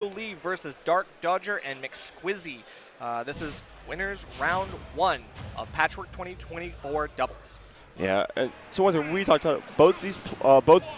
leolee versus darkdoger and McSquizzy. This is winners round 1 of Patchwork 2024 doubles. Yeah, and so one thing we talked about both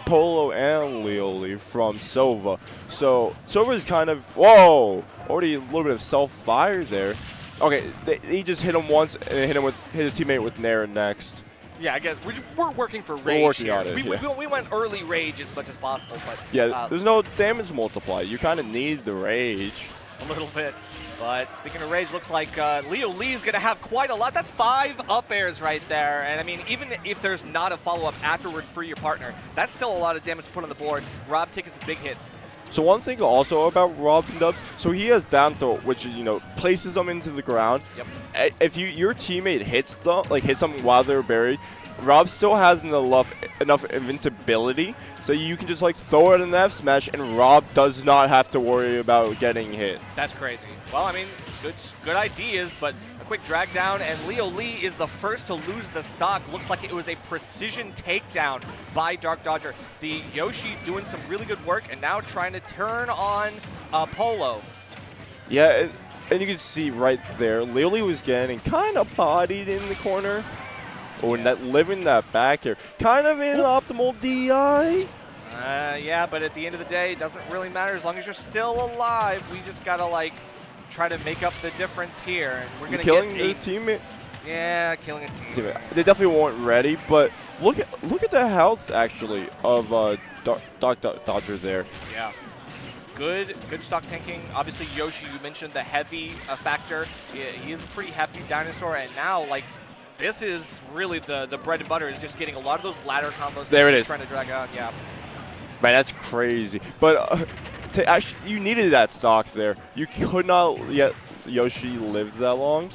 Polo and leolee from Silva. So Silva is kind of already a little bit of self-fire there. Okay, he just hit him once and hit his teammate with Nair next. Yeah, I guess we're working for rage. We're working here. on it, We went early rage as much as possible, but yeah, there's no damage multiply. You kind of need the rage a little bit. But speaking of rage, looks like leolee is going to have quite a lot. That's 5 up airs right there. And I mean, even if there's not a follow-up afterward for your partner, that's still a lot of damage to put on the board. R.O.B taking some big hits. So one thing also about R.O.B and Dubs, so he has down throw, which places them into the ground. Yep. If your teammate hits them while they're buried, R.O.B still has enough invincibility, so you can just throw it in an F smash, and R.O.B does not have to worry about getting hit. That's crazy. Well, I mean, good ideas, but a quick drag down, and leolee is the first to lose the stock. Looks like it was a precision takedown by darkdoger. The Yoshi doing some really good work, and now trying to turn on Polo. Yeah, and you can see right there, leolee was getting kind of bodied in the corner. Oh, and living that back here, kind of an optimal DI. Yeah, but at the end of the day, it doesn't really matter as long as you're still alive. We just gotta try to make up the difference here, and we're gonna killing get their teammate. Yeah, killing a teammate. They definitely weren't ready, but look at the health actually of Dodger there. Yeah. Good stock tanking. Obviously, Yoshi, you mentioned the heavy factor. He is a pretty hefty dinosaur, and now this is really the bread and butter, is just getting a lot of those ladder combos. There it is. Trying to drag out, yeah. Man, that's crazy. But actually, you needed that stock there. You could not let Yoshi live that long.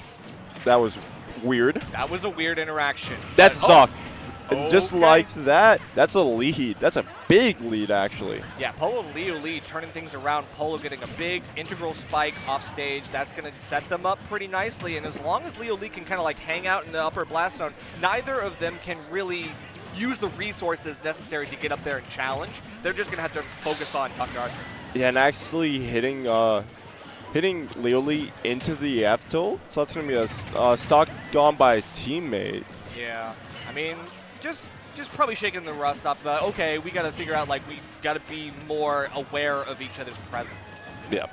That was weird. That was a weird interaction. That sucked. And just like that, that's a lead. That's a big lead, actually. Yeah, Polo and leolee turning things around. Polo getting a big integral spike off stage. That's going to set them up pretty nicely. And as long as leolee can kind of hang out in the upper blast zone, neither of them can really use the resources necessary to get up there and challenge. They're just going to have to focus on darkdoger. Yeah, and actually hitting leolee into the F tilt. So that's going to be a stock gone by a teammate. Yeah, I mean, just probably shaking the rust off. But okay, we got to figure out we got to be more aware of each other's presence. Yeah.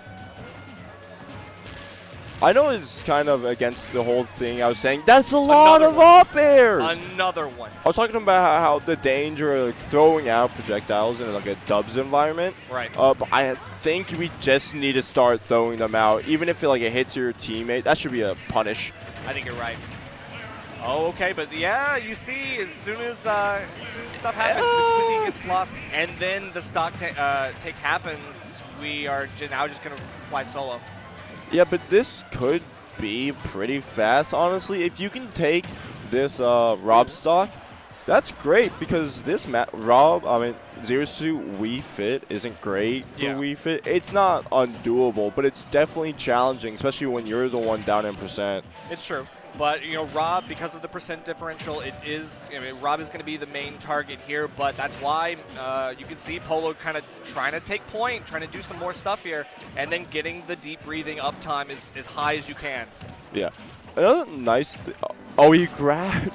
I know it's kind of against the whole thing. I was saying that's a lot of up airs. Another one. I was talking about how the danger of throwing out projectiles in a dubs environment. Right. But I think we just need to start throwing them out, even if it hits your teammate. That should be a punish. I think you're right. Oh, okay, but yeah, you see, as soon as stuff happens, McSquizzy gets lost, and then the stock take happens, we are now just going to fly solo. Yeah, but this could be pretty fast, honestly. If you can take this R.O.B stock, that's great, because this R.O.B, Zero Suit Wii Fit isn't great for Wii Fit. It's not undoable, but it's definitely challenging, especially when you're the one down in percent. It's true. But, R.O.B, because of the percent differential, R.O.B is going to be the main target here, but that's why you can see Polo kind of trying to take point, trying to do some more stuff here, and then getting the deep breathing uptime as high as you can. Yeah. Another nice thing. Oh, he grabbed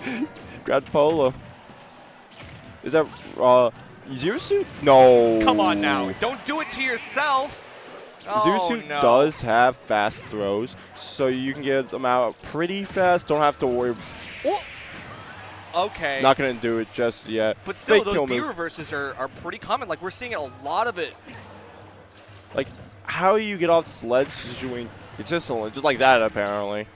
Polo. Is that Zero Suit? No. Come on now. Don't do it to yourself. Zero Suit does have fast throws, so you can get them out pretty fast. Don't have to worry. Oh. Okay. Not going to do it just yet. But still, those B reverses are pretty common. We're seeing a lot of it. How you get off the sledge is doing consistently, just like that, apparently.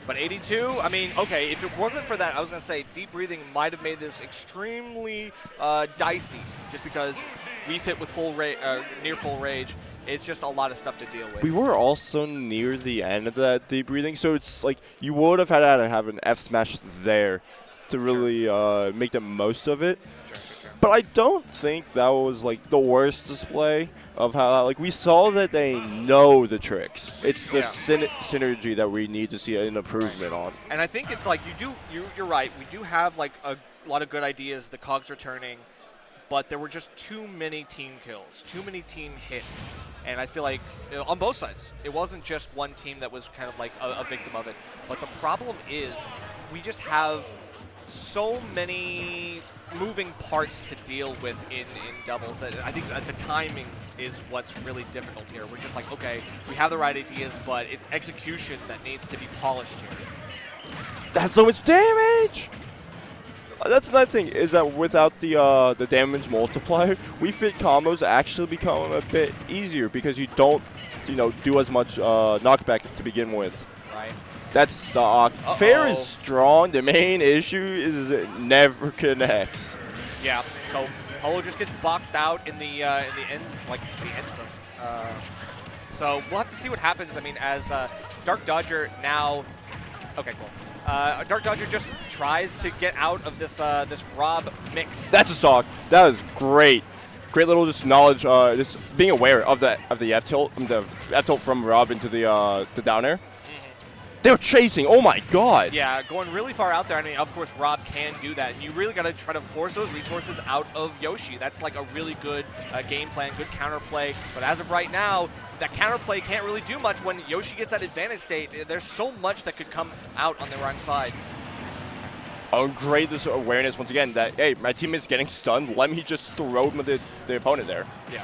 But 82, okay, if it wasn't for that, I was going to say deep breathing might have made this extremely dicey, just because we fit with near full rage. It's just a lot of stuff to deal with. We were also near the end of that deep breathing, so it's you would have had to have an F smash there to really make the most of it. Sure. But I don't think that was the worst display of how we saw that they know the tricks. It's the synergy that we need to see an improvement on. And I think it's you're right. We do have a lot of good ideas. The cogs are turning. but there were just too many team kills, too many team hits. And I feel like on both sides, it wasn't just one team that was kind of like a victim of it. But the problem is we just have so many moving parts to deal with in doubles that I think that the timings is what's really difficult here. We're just like, okay, we have the right ideas, but it's execution that needs to be polished here. That's so much damage! That's another thing, is that without the damage multiplier, Wii Fit combos actually become a bit easier because you don't, do as much knockback to begin with. Right. That's the Fair is strong. The main issue is it never connects. Yeah. So Polo just gets boxed out in the end, like the end zone. So we'll have to see what happens. I mean, as darkdoger now. Okay, cool. darkdoger just tries to get out of this this R.O.B mix. That's a stock. That is great. Great little just knowledge, just being aware of the F tilt, from R.O.B into the down air. They're chasing. Oh my God. Yeah, going really far out there. I mean, of course, R.O.B can do that. And you really got to try to force those resources out of Yoshi. That's like a really good game plan, good counterplay. But as of right now, that counterplay can't really do much when Yoshi gets that advantage state. There's so much that could come out on the wrong side. Oh, great this awareness once again that, hey, my teammate's getting stunned. Let me just throw the opponent there. Yeah.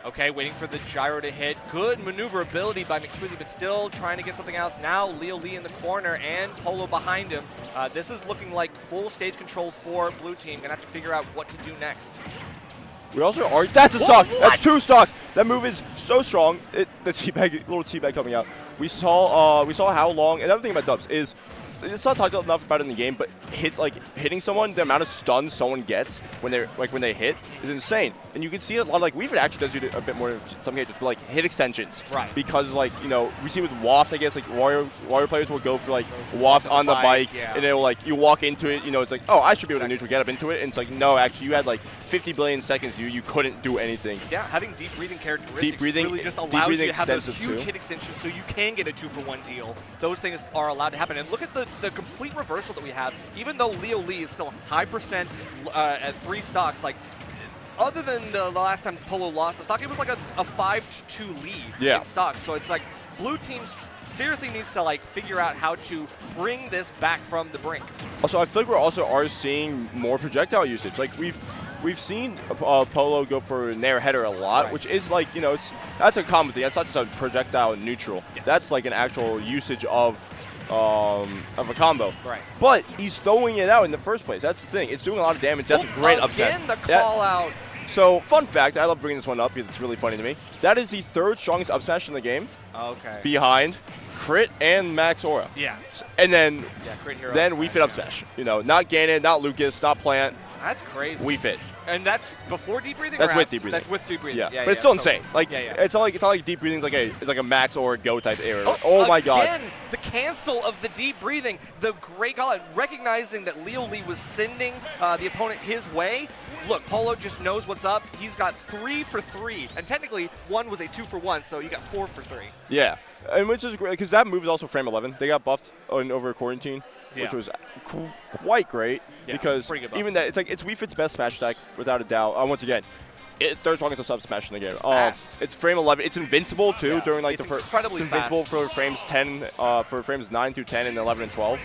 Okay, waiting for the gyro to hit. Good maneuverability by McSquizzy, but still trying to get something else. Now leolee in the corner and Polo behind him. This is looking like full stage control for blue team. Gonna have to figure out what to do next. We also are. That's a stock. That's two stocks. That move is so strong. The little teabag coming out. We saw how long. Another thing about dubs is it's not talked enough about it in the game, but hitting someone, the amount of stun someone gets when they hit is insane. And you can see a lot of Wii Fit actually does do a bit more in some cases, but hit extensions. Right. Because we see with Waft, I guess Wario players will go for Waft on the bike, yeah. and they'll you walk into it, it's like, oh, I should be able to neutral get up into it, and it's like, no, actually you had 50 billion seconds you couldn't do anything. Yeah, having deep breathing characteristics really just allows you to have those huge hit extensions so you can get a 2-for-1 deal. Those things are allowed to happen. And look at the complete reversal that we have. Even though leolee is still high percent at 3 stocks, other than the last time Polo lost the stock, it was like a 5-2 lead in stocks. So it's like blue team seriously needs to figure out how to bring this back from the brink. Also, I feel like we're also seeing more projectile usage. We've seen Polo go for nair header a lot, right. which is that's a common thing. That's not just a projectile neutral. Yes. That's an actual usage of a combo. Right. But he's throwing it out in the first place. That's the thing. It's doing a lot of damage. That's a great upset. Again, the call out. So, fun fact, I love bringing this one up because it's really funny to me. That is the 3rd strongest up smash in the game. Okay. Behind Crit and Max Aura. Yeah. And then Crit Hero Wii Fit up smash. Not Ganon, not Lucas, not Plant. That's crazy. Wii Fit. And that's before deep breathing? That's with deep breathing. That's with deep breathing. Yeah, but it's still insane. It's not like deep breathing is like a Max or a Go type error. Oh my God. Again, the cancel of the deep breathing. The great call out, recognizing that leolee was sending the opponent his way. Look, Polo just knows what's up. He's got 3 for 3. And technically, 1 was a 2-for-1, so you got 4 for 3. Yeah, and which is great because that move is also frame 11. They got buffed over quarantine. Which was quite great because even that it's Wii Fit's best smash attack without a doubt. Once again, it's 3rd strongest sub smash in the game. It's frame 11. It's invincible too during the first. It's invincible for frames 10, for frames 9 through 10 and 11 and 12,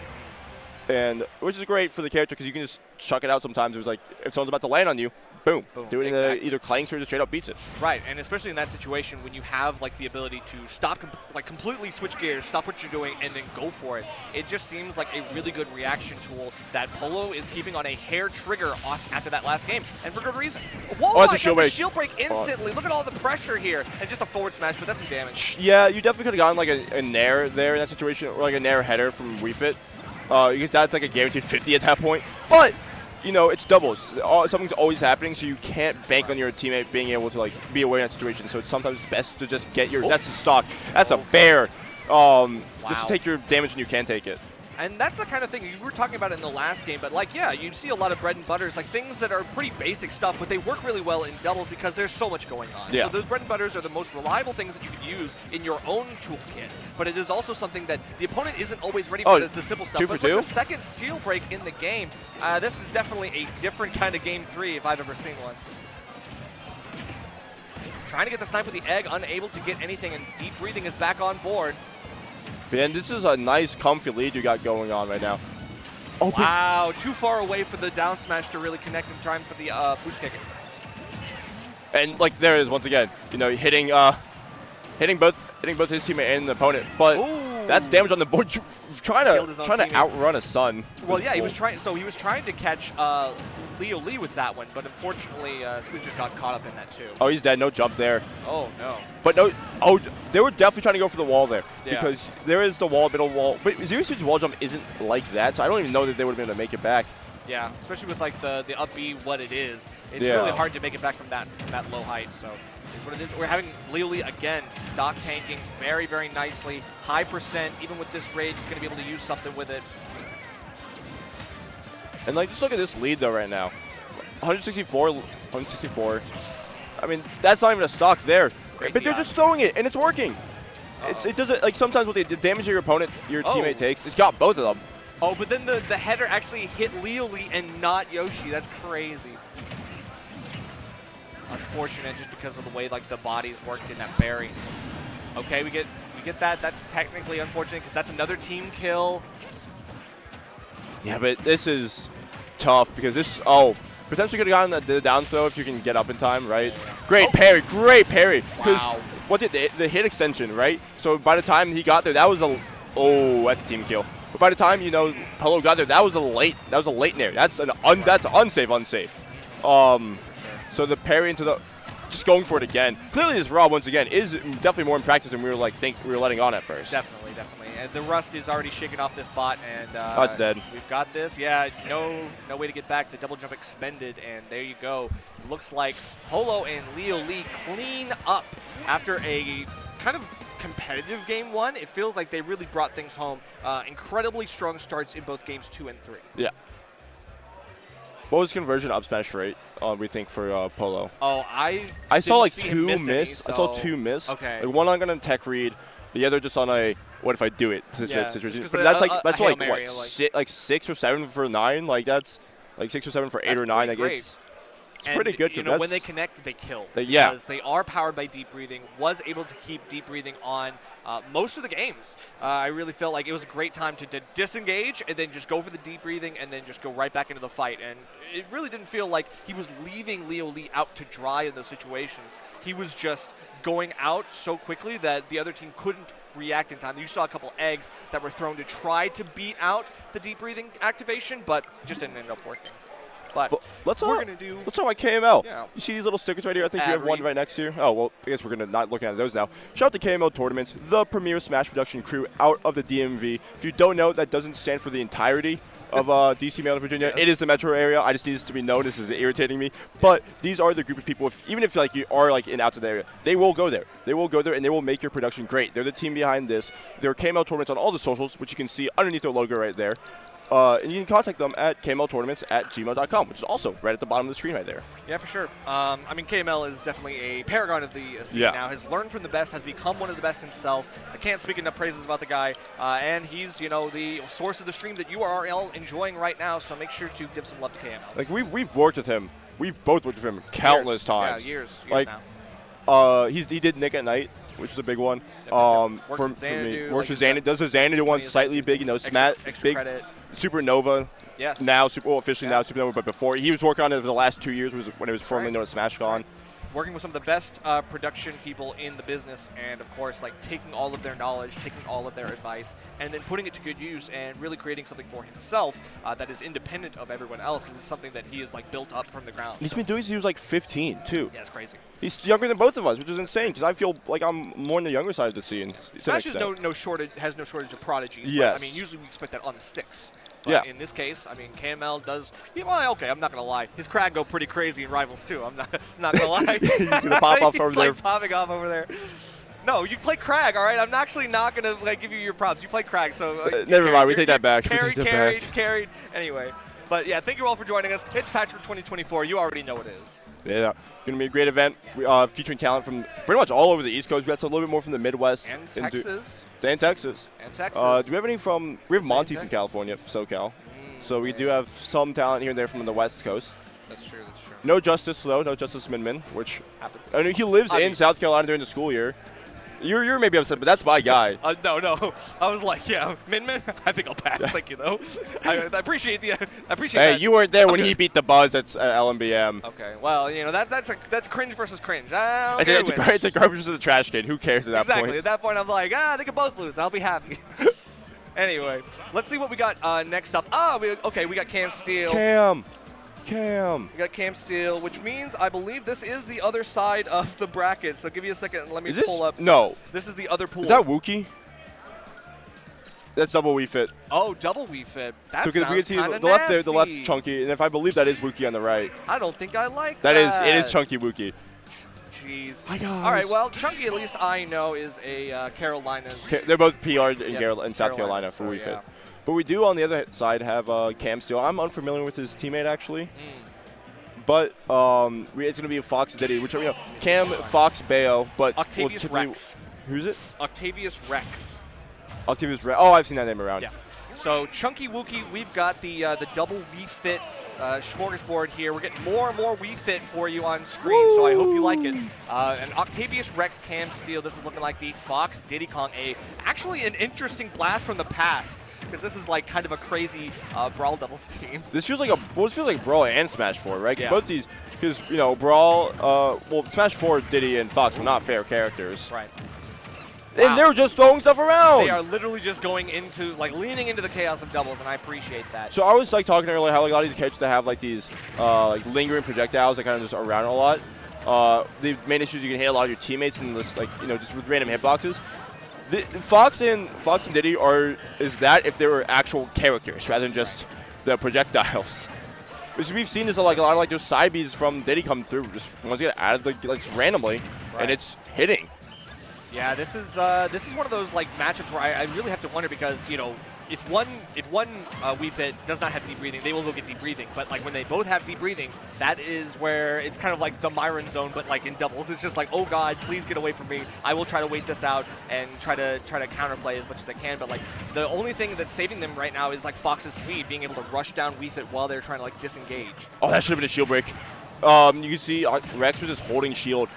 and which is great for the character because you can just chuck it out sometimes. It was if someone's about to land on you. Boom. Do it in either clanks or just straight up beats it. Right, and especially in that situation when you have the ability to stop, completely switch gears, stop what you're doing, and then go for it. It just seems like a really good reaction tool that Polo is keeping on a hair trigger off after that last game, and for good reason. Whoa, that's a shield break. Shield break instantly. Look at all the pressure here, and just a forward smash, but that's some damage. Yeah, you definitely could have gotten a nair there in that situation, or a nair header from Wii Fit. Because that's a guaranteed 50 at that point, but. It's doubles. Something's always happening, so you can't bank on your teammate being able to be aware in that situation. So sometimes it's best to just get your. That's a stock. That's a bear. Just to take your damage when you can take it. And that's the kind of thing, you were talking about it in the last game, but like, yeah, you see a lot of bread and butters, like things that are pretty basic stuff, but they work really well in doubles because there's so much going on. Yeah. So those bread and butters are the most reliable things that you can use in your own toolkit, but it is also something that the opponent isn't always ready for the simple stuff. 2 for but 2? With the second steal break in the game, this is definitely a different kind of game 3 if I've ever seen one. Trying to get the snipe with the egg, unable to get anything, and Deep Breathing is back on board. Man, this is a nice, comfy lead you got going on right now. Oh, wow, too far away for the down smash to really connect in time for the boost kick. And like there it is once again, you know, hitting both his teammate and the opponent. But that's damage on the board. Trying to outrun a son. Well, yeah, he was trying. So he was trying to catch leolee with that one, but unfortunately, Squeeze just got caught up in that too. Oh, he's dead. No jump there. Oh no. But no. Oh, they were definitely trying to go for the wall there Yeah. because there is the wall, middle wall. But Zero Suit's wall jump isn't like that, so I don't even know that they would have been able to make it back. Yeah, especially with like the up B, what it is. It's Yeah. really hard to make it back from that low height. So is what it is. We're having leolee again, stock tanking very, very nicely. High percent, even with this rage, he's going to be able to use something with it. And like, just look at this lead though right now. 164. I mean, that's not even a stock there. Great but they're DI. just throwing it, and it's working. It doesn't, like sometimes with the damage your opponent, your teammate takes, it's got both of them. Oh, but then the header actually hit leolee and not Yoshi. That's crazy. Unfortunate, just because of the way like the bodies worked in that berry. Okay, we get that. That's technically unfortunate because that's another team kill. Yeah, but this is tough because this, potentially could have gotten the down throw if you can get up in time, right? Great parry, great parry. Because what did the hit extension, right? So by the time he got there, that was that's a team kill. But by the time, you know, Polo got there, that was a late nair. That's that's unsafe. So the parry into the, just going for it again. Clearly this ROB once again is definitely more in practice than we were letting on at first. Definitely. And the rust is already shaking off this bot, and it's dead. We've got this. Yeah, no way to get back. The double jump expended, and there you go. It looks like Polo and leolee clean up after a kind of competitive game 1. It feels like they really brought things home. Incredibly strong starts in both games 2 and 3. Yeah. What was conversion up smash rate, we think, for Polo? Oh, I saw like see 2 miss. miss. I saw 2 miss. Okay. Like one on a tech read, the other just on a what if I do it situation. just But that's a Hail like Mary, what 6 or 7 for 9. Like that's like 6 or 7 for 8 or 9. Like it's pretty good. You know, when they connect, they kill. Yeah. Because they are powered by deep breathing. Was able to keep deep breathing on most of the games. I really felt like it was a great time to disengage and then just go for the deep breathing and then just go right back into the fight. And it really didn't feel like he was leaving leolee out to dry in those situations. He was just going out so quickly that the other team couldn't react in time. You saw a couple eggs that were thrown to try to beat out the deep breathing activation, but just didn't end up working. But let's we're talk gonna do. Let's talk about KML. Yeah. You see these little stickers right here? I think you Ad have one read. right next to you. Oh, well, I guess we're going to not looking at those now. Shout out to KML Tournaments, the premier Smash production crew out of the DMV. If you don't know, that doesn't stand for the entirety of DC, Maryland, Virginia. Yes. It is the metro area. I just need this to be known. This is irritating me. But these are the group of people, even if like you are like in outside the area, they will go there. They will go there and they will make your production great. They're the team behind this. They're KML Tournaments on all the socials, which you can see underneath their logo right there. And you can contact them at kmltournaments@gmail.com, which is also right at the bottom of the screen right there. Yeah, for sure. I mean, KML is definitely a paragon of the scene now. Has learned from the best, has become one of the best himself. I can't speak enough praises about the guy. And he's, the source of the stream that you are all enjoying right now, so make sure to give some love to KML. Like, we've worked with him. We've both worked with him countless times. Yeah, years like, now. He did Nick at Night, which is a big one. Works For with me. Xanadu, Works with like Xanadu. Does the Xanadu one slightly big, extra big. credit. Supernova. Yes. Now, officially now Supernova, but before he was working on it for the last 2 years when it was formerly known as SmashCon. Working with some of the best production people in the business, and of course, like taking all of their knowledge, taking all of their advice, and then putting it to good use, and really creating something for himself that is independent of everyone else. And it's something that he has like built up from the ground. He's been doing this since he was like 15 too. Yeah, it's crazy. He's younger than both of us, which is insane because I feel like I'm more on the younger side of the scene. Smash has no shortage of prodigies. Yes. But, I mean, usually we expect that on the sticks. But yeah. in this case, I mean, KML does. Well, okay, I'm not gonna lie. His crag go pretty crazy in Rivals too. I'm not gonna lie. You see the pop off over there. Like popping off over there. No, you play Crag, all right? I'm actually not going to like give you your props. You play Crag, so... never mind, we take that back. Carried. Anyway. But yeah, thank you all for joining us. It's Patchwork 2024. You already know what it is. Yeah, going to be a great event featuring talent from pretty much all over the East Coast. We got a little bit more from the Midwest. And Texas. And Texas. Do we have any from... We have Monte from California, from SoCal. So we do have some talent here and there from the West Coast. That's true, that's true. No Justice, though. No Justice Min, which... happens. I mean, he lives in South Carolina during the school year. You're maybe upset, but that's my guy. No. I was like, yeah, Min. I think I'll pass. Thank you, though. I appreciate the. I appreciate hey, that. you weren't there when he beat the Buzz at LMBM. Okay, well, you know that's cringe versus cringe. It's a garbage versus a trash can. Who cares at that point? Exactly. At that point, I'm like, they can both lose. I'll be happy. Anyway, let's see what we got next up. We got Cam Steele. Cam. We got Cam Steele, which means I believe this is the other side of the bracket. So give me a second and let me pull up. No. This is the other pool. Is that Wuki? That's double Wii Fit. Oh, double Wii Fit. That sounds we can see kinda the left there, the nasty. left's chunky, and if I believe that is Wuki on the right. I don't think I like that. It is chunky Wuki. Jeez. Hi guys. All right, well, Chunky, at least I know, is a Carolina's. They're both PR'd in South Carolina for Wii Fit. But we do, on the other side, have Cam Steele. I'm unfamiliar with his teammate, actually. But it's going to be Fox Diddy, which, Cam, Fox, Bayo, but... OctaviousRex. Who's it? OctaviousRex. OctaviousRex. Oh, I've seen that name around. Yeah. So, Chunky Wuki, we've got the double Wii Fit smorgasbord here. We're getting more and more Wii Fit for you on screen, so I hope you like it. And OctaviousRex, Cam Steele, this is looking like the Fox Diddy Kong, actually an interesting blast from the past, because this is like kind of a crazy Brawl Doubles team. This feels like Brawl and Smash 4, right? Yeah. Both these, because, Brawl, Smash 4, Diddy, and Fox were not fair characters. Right. And Wow. they were just throwing stuff around. They are literally just going into, leaning into the chaos of doubles, and I appreciate that. So I was talking earlier how a lot of these characters that have these lingering projectiles that kind of just around a lot. The main issue is you can hit a lot of your teammates and just just with random hitboxes. Fox and Diddy is that if they were actual characters rather than just the projectiles. Because we've seen this a lot of those side Bs from Diddy come through just once you get added just randomly, and it's hitting. Yeah, this is one of those matchups where I really have to wonder, because if one Wii Fit does not have deep breathing, they will go get deep breathing. But when they both have deep breathing, that is where it's kind of like the Myron zone, but in doubles. It's just oh God, please get away from me. I will try to wait this out and try to counterplay as much as I can. But the only thing that's saving them right now is Fox's speed, being able to rush down Wii Fit while they're trying to disengage. Oh, that should have been a shield break. You can see Rex was just holding shield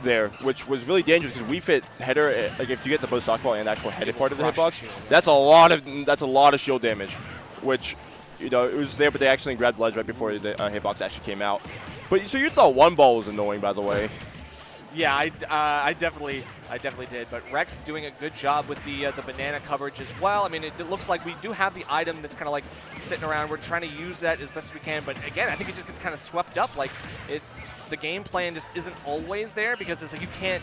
there, which was really dangerous because Wii Fit header, if you get the both stock ball and the actual headed part of the hitbox, that's a lot of shield damage, which it was there, but they actually grabbed the ledge right before the hitbox actually came out. But so you thought one ball was annoying, by the way. Yeah, I definitely did. But Rex doing a good job with the banana coverage as well. I mean, it looks like we do have the item that's kind of sitting around. We're trying to use that as best as we can. But again, I think it just gets kind of swept up. The game plan just isn't always there, because it's you can't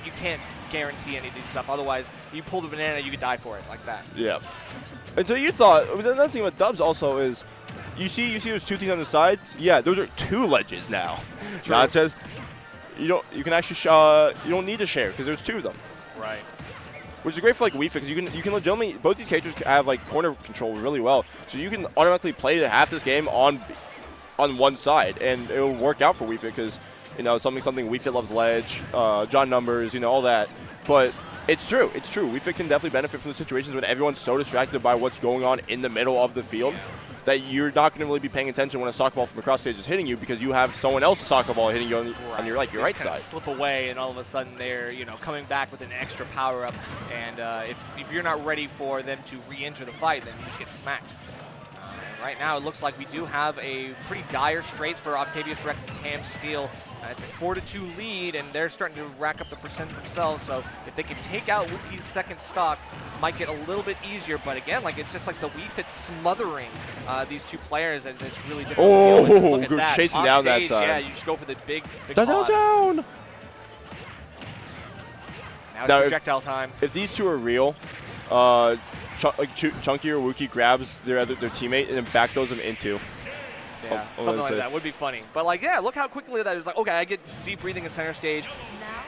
guarantee any of these stuff. Otherwise, you pull the banana, you could die for it like that. Yeah. And so you thought another thing with dubs also is you see those two things on the sides. Yeah, those are two ledges now. True. Not just you can actually you don't need to share because there's two of them. Right. Which is great for Wii Fit, because you can legitimately, both these characters have corner control really well, so you can automatically play half this game on one side, and it will work out for Wii Fit because. Something Wii Fit loves ledge, John numbers, all that. But it's true. Wii Fit can definitely benefit from the situations when everyone's so distracted by what's going on in the middle of the field that you're not going to really be paying attention when a soccer ball from across stage is hitting you, because you have someone else's soccer ball hitting you on your right side. Slip away, and all of a sudden they're coming back with an extra power up, and if you're not ready for them to re-enter the fight, then you just get smacked. Right now, it looks like we do have a pretty dire straits for OctaviousRex and Cam Steele. It's a 4-2 lead, and they're starting to rack up the percent themselves. So if they can take out Wuki's second stock, this might get a little bit easier. But again, it's just the Wii Fit smothering these two players, and it's really difficult. Oh, look at that. Chasing Off down stage, that time. Yeah, you just go for the big down. Now it's projectile time. If these two are real, Chunky or Wuki grabs their teammate and then back throws them into. Yeah, something like that would be funny. But yeah, look how quickly that is. Okay, I get deep breathing in center stage.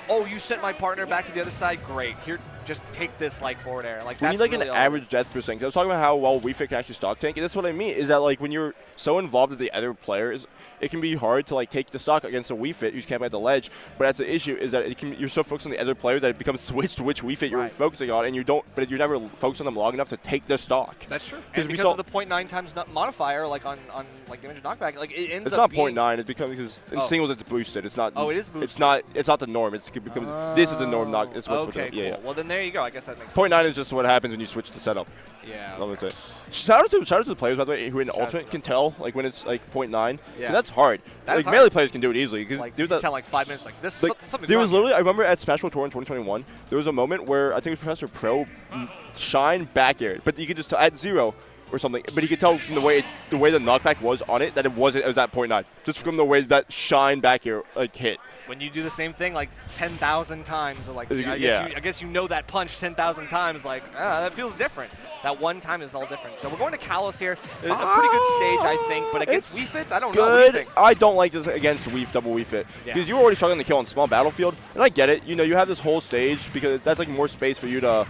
oh, you sent my partner back to the other side? Great. Here, just take this like forward air. Like, We that's need like really an all it average is. death percent. I was talking about how well Wii Fit can actually stock tank, and that's what I mean. Is that like when you're so involved with the other players, it can be hard to like take the stock against a Wii Fit who's camping at the ledge. But that's the issue is that you're so focused on the other player that it becomes switched to which Wii Fit you're focusing on, and you don't. But you're never focused on them long enough to take the stock. That's true. And because of the 0.9 times modifier, like on like damage knockback, like it ends It's up not being 0.9. It's because in singles it's boosted. It's not. Oh, it is boosted. It's not the norm. It becomes this is the norm. Not it's what's okay, cool. yeah. Well, then there you go. I guess that makes sense. 0.9 is just what happens when you switch the setup. Yeah. I'm gonna say. Shout out to the players by the way who in Ultimate can tell like when it's like 0.9. Yeah. That's hard. That's like melee players can do it easily. Like There you was tell like 5 minutes. Like this. like, Something's there wrong was literally, I remember at Smash World Tour in 2021, there was a moment where I think it was Professor Pro shine back air, but you could just tell at 0 or something. But you could tell from the way the knockback was on it that it was at 0.9, just from the way that shine back air like hit. When you do the same thing like 10,000 times, like I guess you know that punch 10,000 times. Like that feels different. That one time is all different. So we're going to Kalos here. A pretty good stage, I think. But against Wii Fits, I don't know. What do you think? I don't like this against double Wii Fit because you're already struggling to kill on small battlefield, and I get it. You know, you have this whole stage because that's like more space for you to.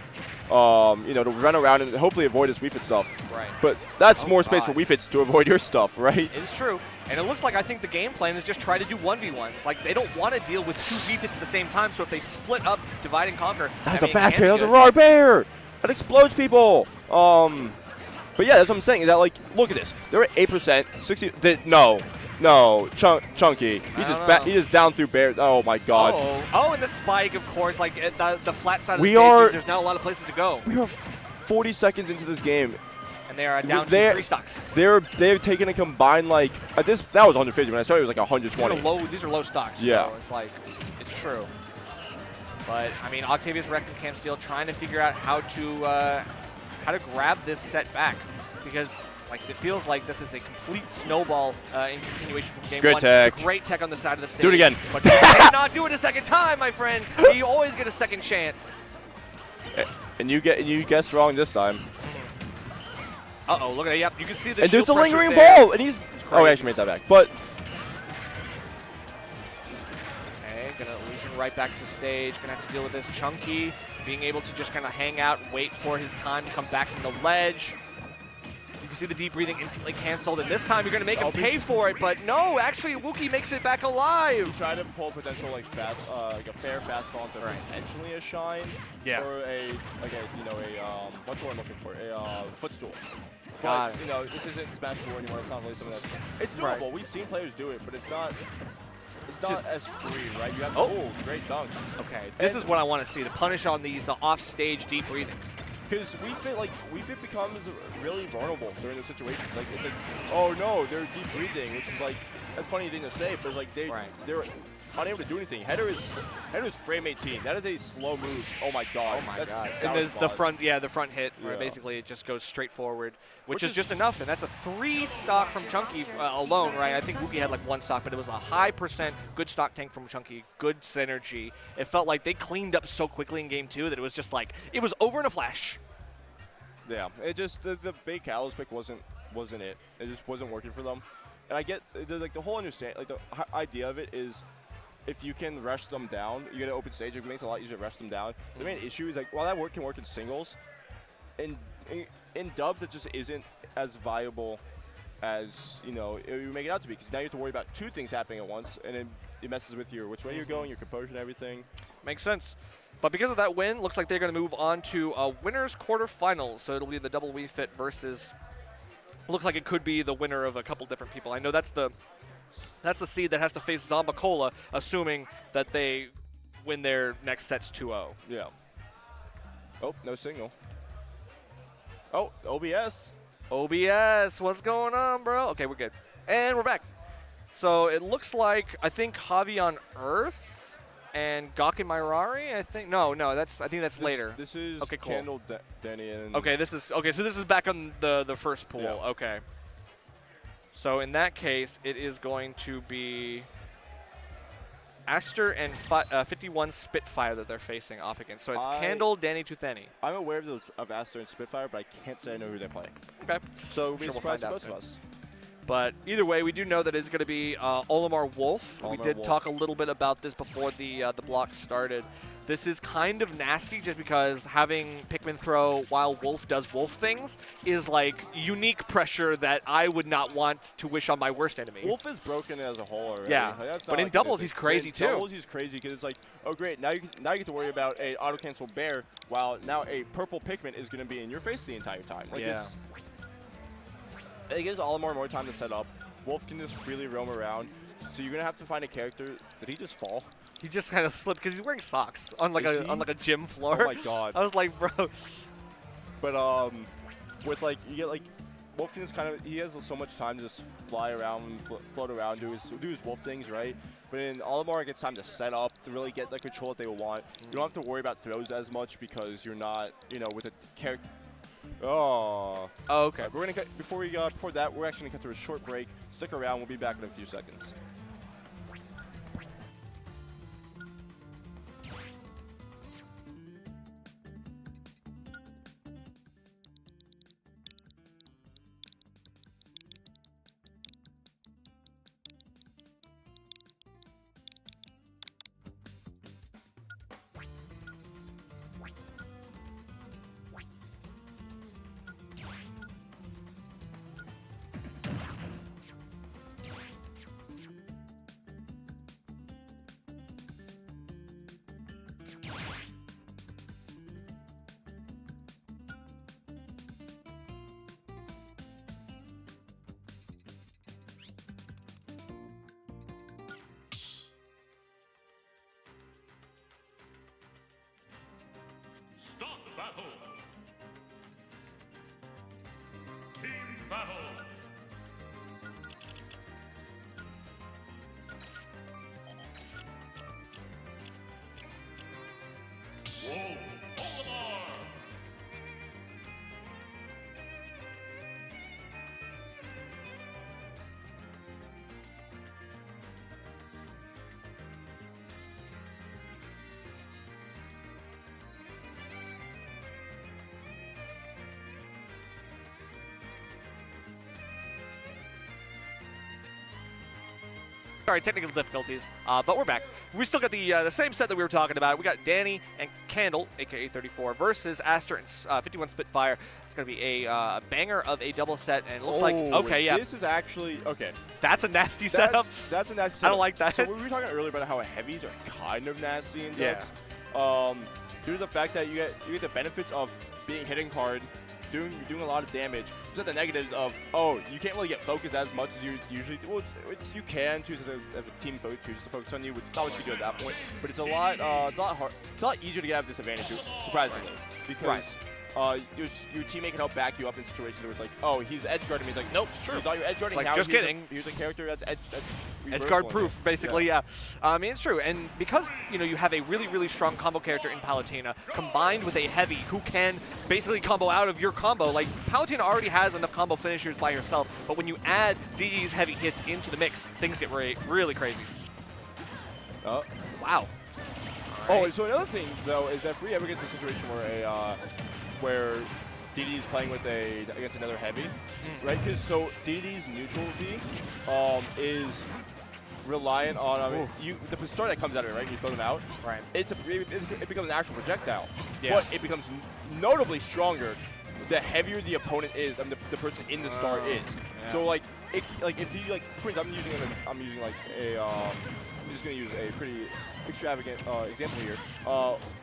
To run around and hopefully avoid this Wii Fit stuff. Right. But that's more space for Wii Fits to avoid your stuff, right? It's true. And it looks like I think the game plan is just try to do 1v1s. Like, they don't want to deal with 2 Wii Fits at the same time, so if they split up, divide and conquer. That's a back air. That's a RAR bear. That explodes people. But yeah, that's what I'm saying. Is that, like, look at this. They're at 8%. 60. No, Chunky. He just down through bear. Oh my God. Oh, and the spike, of course. Like the flat side of the stage. There's not a lot of places to go. We are 40 seconds into this game, and they are down to 3 stocks. They've taken a combined like that was 150 when I started. It was like 120. These are low stocks. Yeah. So it's like it's true. But I mean, OctaviousRex and Cam Steele trying to figure out how to grab this set back because. Like, it feels like this is a complete snowball in continuation from game 1. Good tech. Great tech on the side of the stage. Do it again. But you cannot do it a second time, my friend. You always get a second chance. And you guessed wrong this time. Uh-oh, look at it. Yep, you can see the and there's the shield lingering there. ball, and he's... Oh, he actually made that back. But... Okay, gonna illusion right back to stage. Gonna have to deal with this. Chunky being able to just kind of hang out and wait for his time to come back from the ledge. You can see the deep breathing instantly canceled, and this time you're going to make him pay for it, but no, actually Wuki makes it back alive. You try to pull potential like fast, like a fair fast fall into potentially a shine, or what's what I'm looking for, a footstool. But this isn't Smash 4 anymore. It's not really something it's doable. Right. We've seen players do it, but it's not as free, right? You have great dunk. Okay, this is what I want to see, the punish on these off-stage deep breathings. Because Wii Fit becomes really vulnerable during those situations. Like it's like, oh no, they're deep breathing, which is like that's a funny thing to say, but like they're unable to do anything. Header is frame 18. That is a slow move. Oh my God. Oh my God. And there's the front hit where basically it just goes straight forward, which is just enough. And that's a 3 stock from Chunky alone, right? I think Wuki had like 1 stock, but it was a high percent good stock tank from Chunky. Good synergy. It felt like they cleaned up so quickly in game 2 that it was just like it was over in a flash. Yeah, it just the big Kalos pick wasn't it. It just wasn't working for them. And I get the whole the idea of it is. If you can rush them down, you get an open stage, it makes it a lot easier to rush them down. The main issue is, like, while that can work in singles, in dubs, it just isn't as viable as, you make it out to be. Because now you have to worry about 2 things happening at once, and then it messes with which way you're going, your composure and everything. Makes sense. But because of that win, looks like they're going to move on to winners quarterfinals. So it'll be the double Wii Fit versus, looks like it could be the winner of a couple different people. I know that's the seed that has to face Zombacola, assuming that they win their next sets 2-0. Yeah. Oh, no signal. Oh, OBS. OBS, what's going on, bro? Okay, we're good. And we're back. So it looks like, I think Javi on Earth and GOCK and RARI, I think. No, I think that's later. This is okay, cool. Candle Denny and... Okay, so this is back on the first pool. Yeah. Okay. So in that case, it is going to be Aster and 51 Spitfire that they're facing off against. So it's Candle, Danny, Tutheni. I'm aware of Aster and Spitfire, but I can't say I know who they're playing. Okay. So we'll find out both of us. But either way, we do know that it's going to be Olimar Wolf. We did talk a little bit about this before the block started. This is kind of nasty just because having Pikmin throw while Wolf does Wolf things is like unique pressure that I would not want to wish on my worst enemy. Wolf is broken as a whole already. Yeah, like, but in doubles he's crazy too. In doubles he's crazy because it's like, oh great, now you get to worry about a auto-cancel bear while now a purple Pikmin is going to be in your face the entire time. Like it gives Olimar more time to set up. Wolf can just freely roam around, so you're going to have to find a character. Did he just fall? He just kind of slipped because he's wearing socks on like a gym floor. Oh my god! I was like, bro. But with like you get like Wolf can just he has so much time to just fly around, float around, do his Wolf things, right? But in Olimar, it gets time to set up to really get the control that they will want. You don't have to worry about throws as much because you're not, with a character. Oh, okay. We're gonna cut before that. We're actually gonna cut to a short break. Stick around. We'll be back in a few seconds. Start the battle! Team battle! Whoa! Olimar! Sorry, technical difficulties, but we're back. We still got the same set that we were talking about. We got Danny and Candle, aka 34, versus Aster and 51 Spitfire. It's going to be a banger of a double set, and it looks like, okay, yeah. This is actually, okay. That's a nasty setup. That's a nasty setup. I don't like that. So we were talking earlier about how heavies are kind of nasty in decks. Yeah. Due to the fact that you get the benefits of being hitting hard, doing a lot of damage. There's the negatives of, you can't really get focused as much as you usually do. Well, you can choose as a team choose to focus on you, which is not what you do at that point. But it's a lot hard. It's a lot easier to get out of disadvantage, surprisingly, because your teammate can help back you up in situations where it's like, oh, he's edge guarding me. It's like, nope, it's true. You thought you were edge guarding. Like, now just kidding. Here's a character that's edge guard proof, basically, yeah. I mean, it's true. And because, you have a really, really strong combo character in Palutena combined with a heavy who can basically combo out of your combo, like, Palutena already has enough combo finishers by herself, but when you add Diddy's heavy hits into the mix, things get really crazy. Oh. Wow. Oh, so another thing, though, is that if we ever get to a situation where Diddy's playing with against another heavy, right? Because so Diddy's neutral V is reliant on the star that comes out of it, right? You throw them out, right? It becomes an actual projectile, yeah. But it becomes notably stronger the heavier the opponent is, and the person in the star is. Yeah. So like if you for instance, I'm just gonna use a pretty extravagant example here.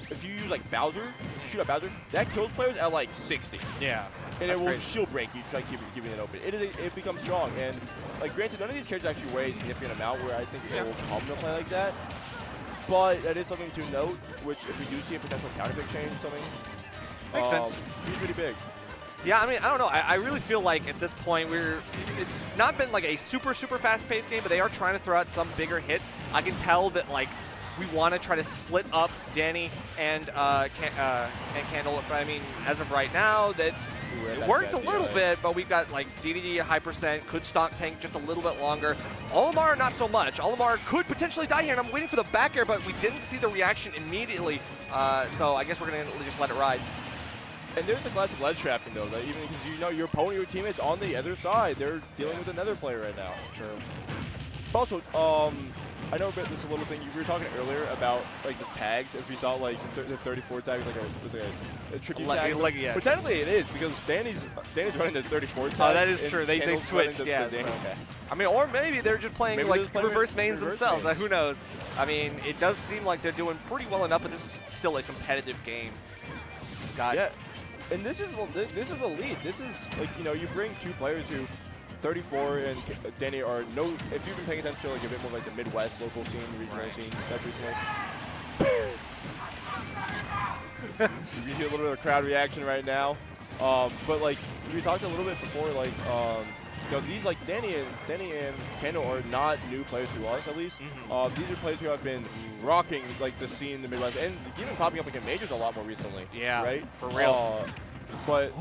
If you use like Bowser, shoot at Bowser, that kills players at like 60. Yeah. And it will shield break you, try keeping it open. It becomes strong, and like granted, none of these characters actually weigh a significant amount where I think they will come to play like that. But that is something to note, which if we do see a potential counter pick change or something, makes sense. Pretty big. Yeah, I mean, I don't know. I really feel like at this point it's not been like a super fast-paced game, but they are trying to throw out some bigger hits. I can tell that like we want to try to split up Danny and Candle. But I mean, as of right now, that it worked a little bit, but we've got like Dedede high percent, could stock tank just a little bit longer. Olimar, not so much. Olimar could potentially die here, and I'm waiting for the back air, but we didn't see the reaction immediately. So I guess we're going to just let it ride. And there's the classic ledge trapping though, that even because you know your opponent, your teammates on the other side, they're dealing with another player right now. True. Also, I know about this a little thing. You were talking earlier about like the tags. If you thought like the 34 tag was like a tribute tag, yeah. but technically it is because Danny's running the 34 tag. Oh, that is true. They switched. Yeah. The So. tag. I mean, or maybe they're just playing Maybe like playing reverse mains reverse themselves. mains. Who knows? I mean, it does seem like they're doing pretty well enough, but this is still a competitive game. Yeah, and this is elite. This is like you bring two players who 34 and Danny are if you've been paying attention to like a bit more like the Midwest local scene, regional scenes that recently. You hear a little bit of a crowd reaction right now. But like we talked a little bit before, like these like Danny and Kendall are not new players to us at least. These are players who have been rocking like the scene in the Midwest and even popping up like in majors a lot more recently. Yeah, right, for real. But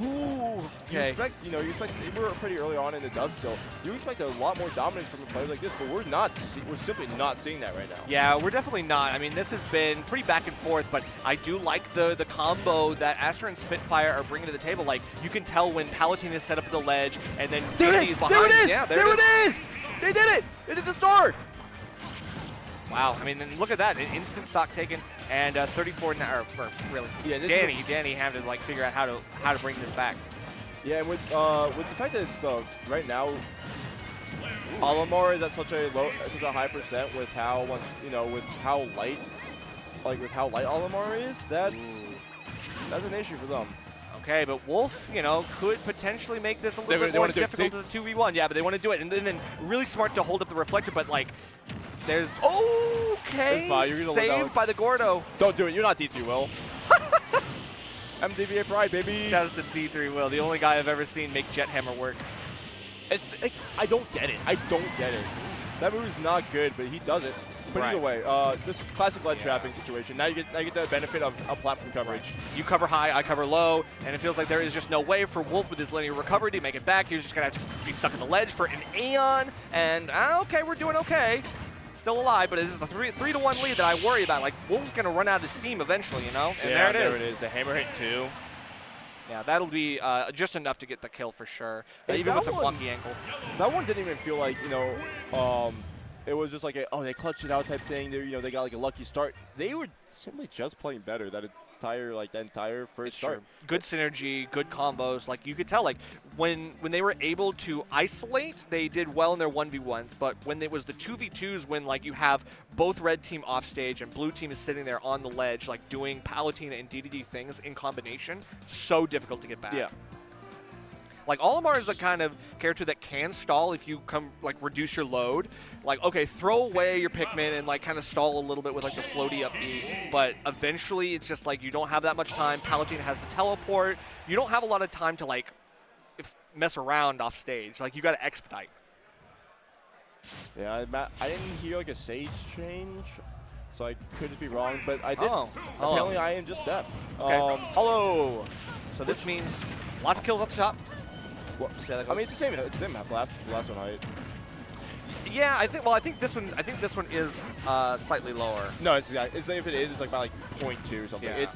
okay. you expect we're pretty early on in the dub still. You expect a lot more dominance from the players like this, but we're simply not seeing that right now. Yeah, we're definitely not. I mean, this has been pretty back and forth, but I do like the combo that Aster and Spitfire are bringing to the table. Like, you can tell when Palutena is set up at the ledge, and then Diddy's behind. There it is! Yeah, there it is! They did it! They did the start! Wow, I mean, and look at that, an instant stock taken, and 34 now, or really, yeah, Danny had to like figure out how to bring this back. Yeah, and with the fact that it's right now, Olimar is at such a high percent with how much with how light Olimar is. That's an issue for them. Okay, but Wolf, could potentially make this a little bit they more wanna do it. difficult to the 2v1. Yeah, but they want to do it, and then really smart to hold up the reflector, but like. There's saved by the Gordo. Don't do it. You're not D3 Will. MDVA Pride, baby. Shout out to D3 Will, the only guy I've ever seen make Jet Hammer work. It's like, I don't get it. That move is not good, but he does it. But either way, this is classic ledge trapping situation. Now you get the benefit of platform coverage. Right. You cover high, I cover low, and it feels like there is just no way for Wolf with his linear recovery to make it back. He's just gonna have to be stuck in the ledge for an aeon. And okay, we're doing okay. Still alive, but it is the 3-1 lead that I worry about. Like, Wolf's going to run out of steam eventually, And yeah, there it is. The hammer hit 2. Yeah, that'll be just enough to get the kill for sure. Even with the wonky ankle. That one didn't even feel like, it was just like they clutched it out type thing. They got like a lucky start. They were simply just playing better that entire first start. Good synergy, good combos. Like, you could tell, like, when they were able to isolate, they did well in their 1v1s, but when it was the 2v2s, when, like, you have both red team off stage and blue team is sitting there on the ledge, like, doing Palutena and Dedede things in combination, so difficult to get back. Yeah. Like, Olimar is the kind of character that can stall if you reduce your load. Like, okay, throw away your Pikmin and, like, kind of stall a little bit with, like, the floaty up B. But eventually, it's just, like, you don't have that much time. Palutena has the teleport. You don't have a lot of time to, like, mess around off stage. Like, you got to expedite. Yeah, I didn't hear, like, a stage change, so I could just be wrong. But I did. Apparently, I am just deaf. Okay. Hello. So this means lots of kills at the top. Well, I mean, it's the same. It's the same last one height. Yeah, I think this one is slightly lower. No, it's like if it is, it's like by 0.2 or something. Yeah.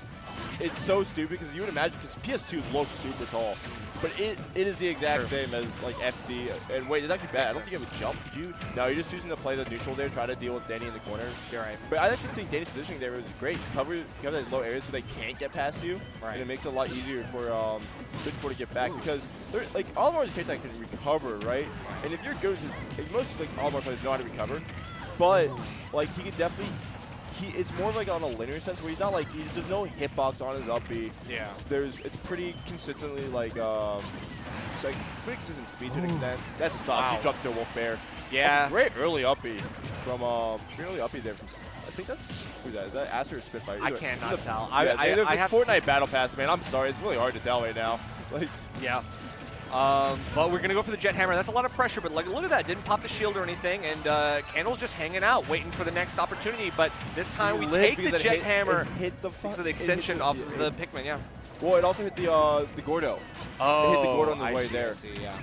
It's so stupid because you would imagine because PS2 looks super tall, but it is the exact same as like FD. And wait, it's actually bad. I don't think you have a jump. Did you? No, you're just choosing to play the neutral there, try to deal with Danny in the corner. You're right. But I actually think Danny's positioning there was great. Cover that low area so they can't get past you, and it makes it a lot easier for Big Four to get back because they're like Olimar's a character that can recover, right? And if you're good, most like Olimar players know how to recover, but like he can definitely. It's more like on a linear sense where he's not like there's no hitbox on his up B. Yeah. It's pretty consistently like it's like pretty consistent speed to an extent. That's a stop. Wow. He jumped to Wolf Bear. Yeah. That's a great early up B from early up B there. I think that's who's that? Is that Aster or Spitfire? I cannot tell. Yeah, I have Fortnite Battle Pass, man. I'm sorry, it's really hard to tell right now. Like yeah. But we're going to go for the Jet Hammer. That's a lot of pressure, but look at that. Didn't pop the shield or anything, and Candle's just hanging out, waiting for the next opportunity. But this time we take the Jet Hammer because of the extension of the Pikmin, yeah. Well, it also hit the Gordo. Oh, it hit the Gordo on the way see, there. I see, yeah.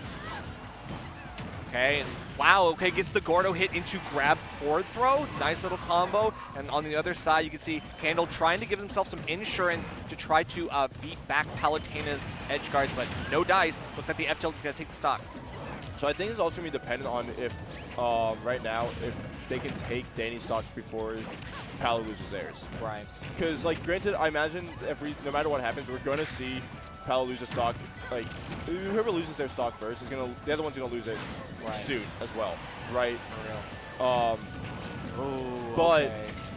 Okay, and wow, okay, gets the Gordo hit into grab forward throw. Nice little combo. And on the other side, you can see Candle trying to give himself some insurance to try to beat back Palutena's edge guards, but no dice. Looks like the F tilt is going to take the stock. So I think it's also going to be dependent on if, right now, if they can take Danny's stock before Palu loses theirs. Right. Because, like, granted, I imagine no matter what happens, we're going to see Palu lose a stock. Like, whoever loses their stock first is going to, the other one's going to lose it soon as well, right? But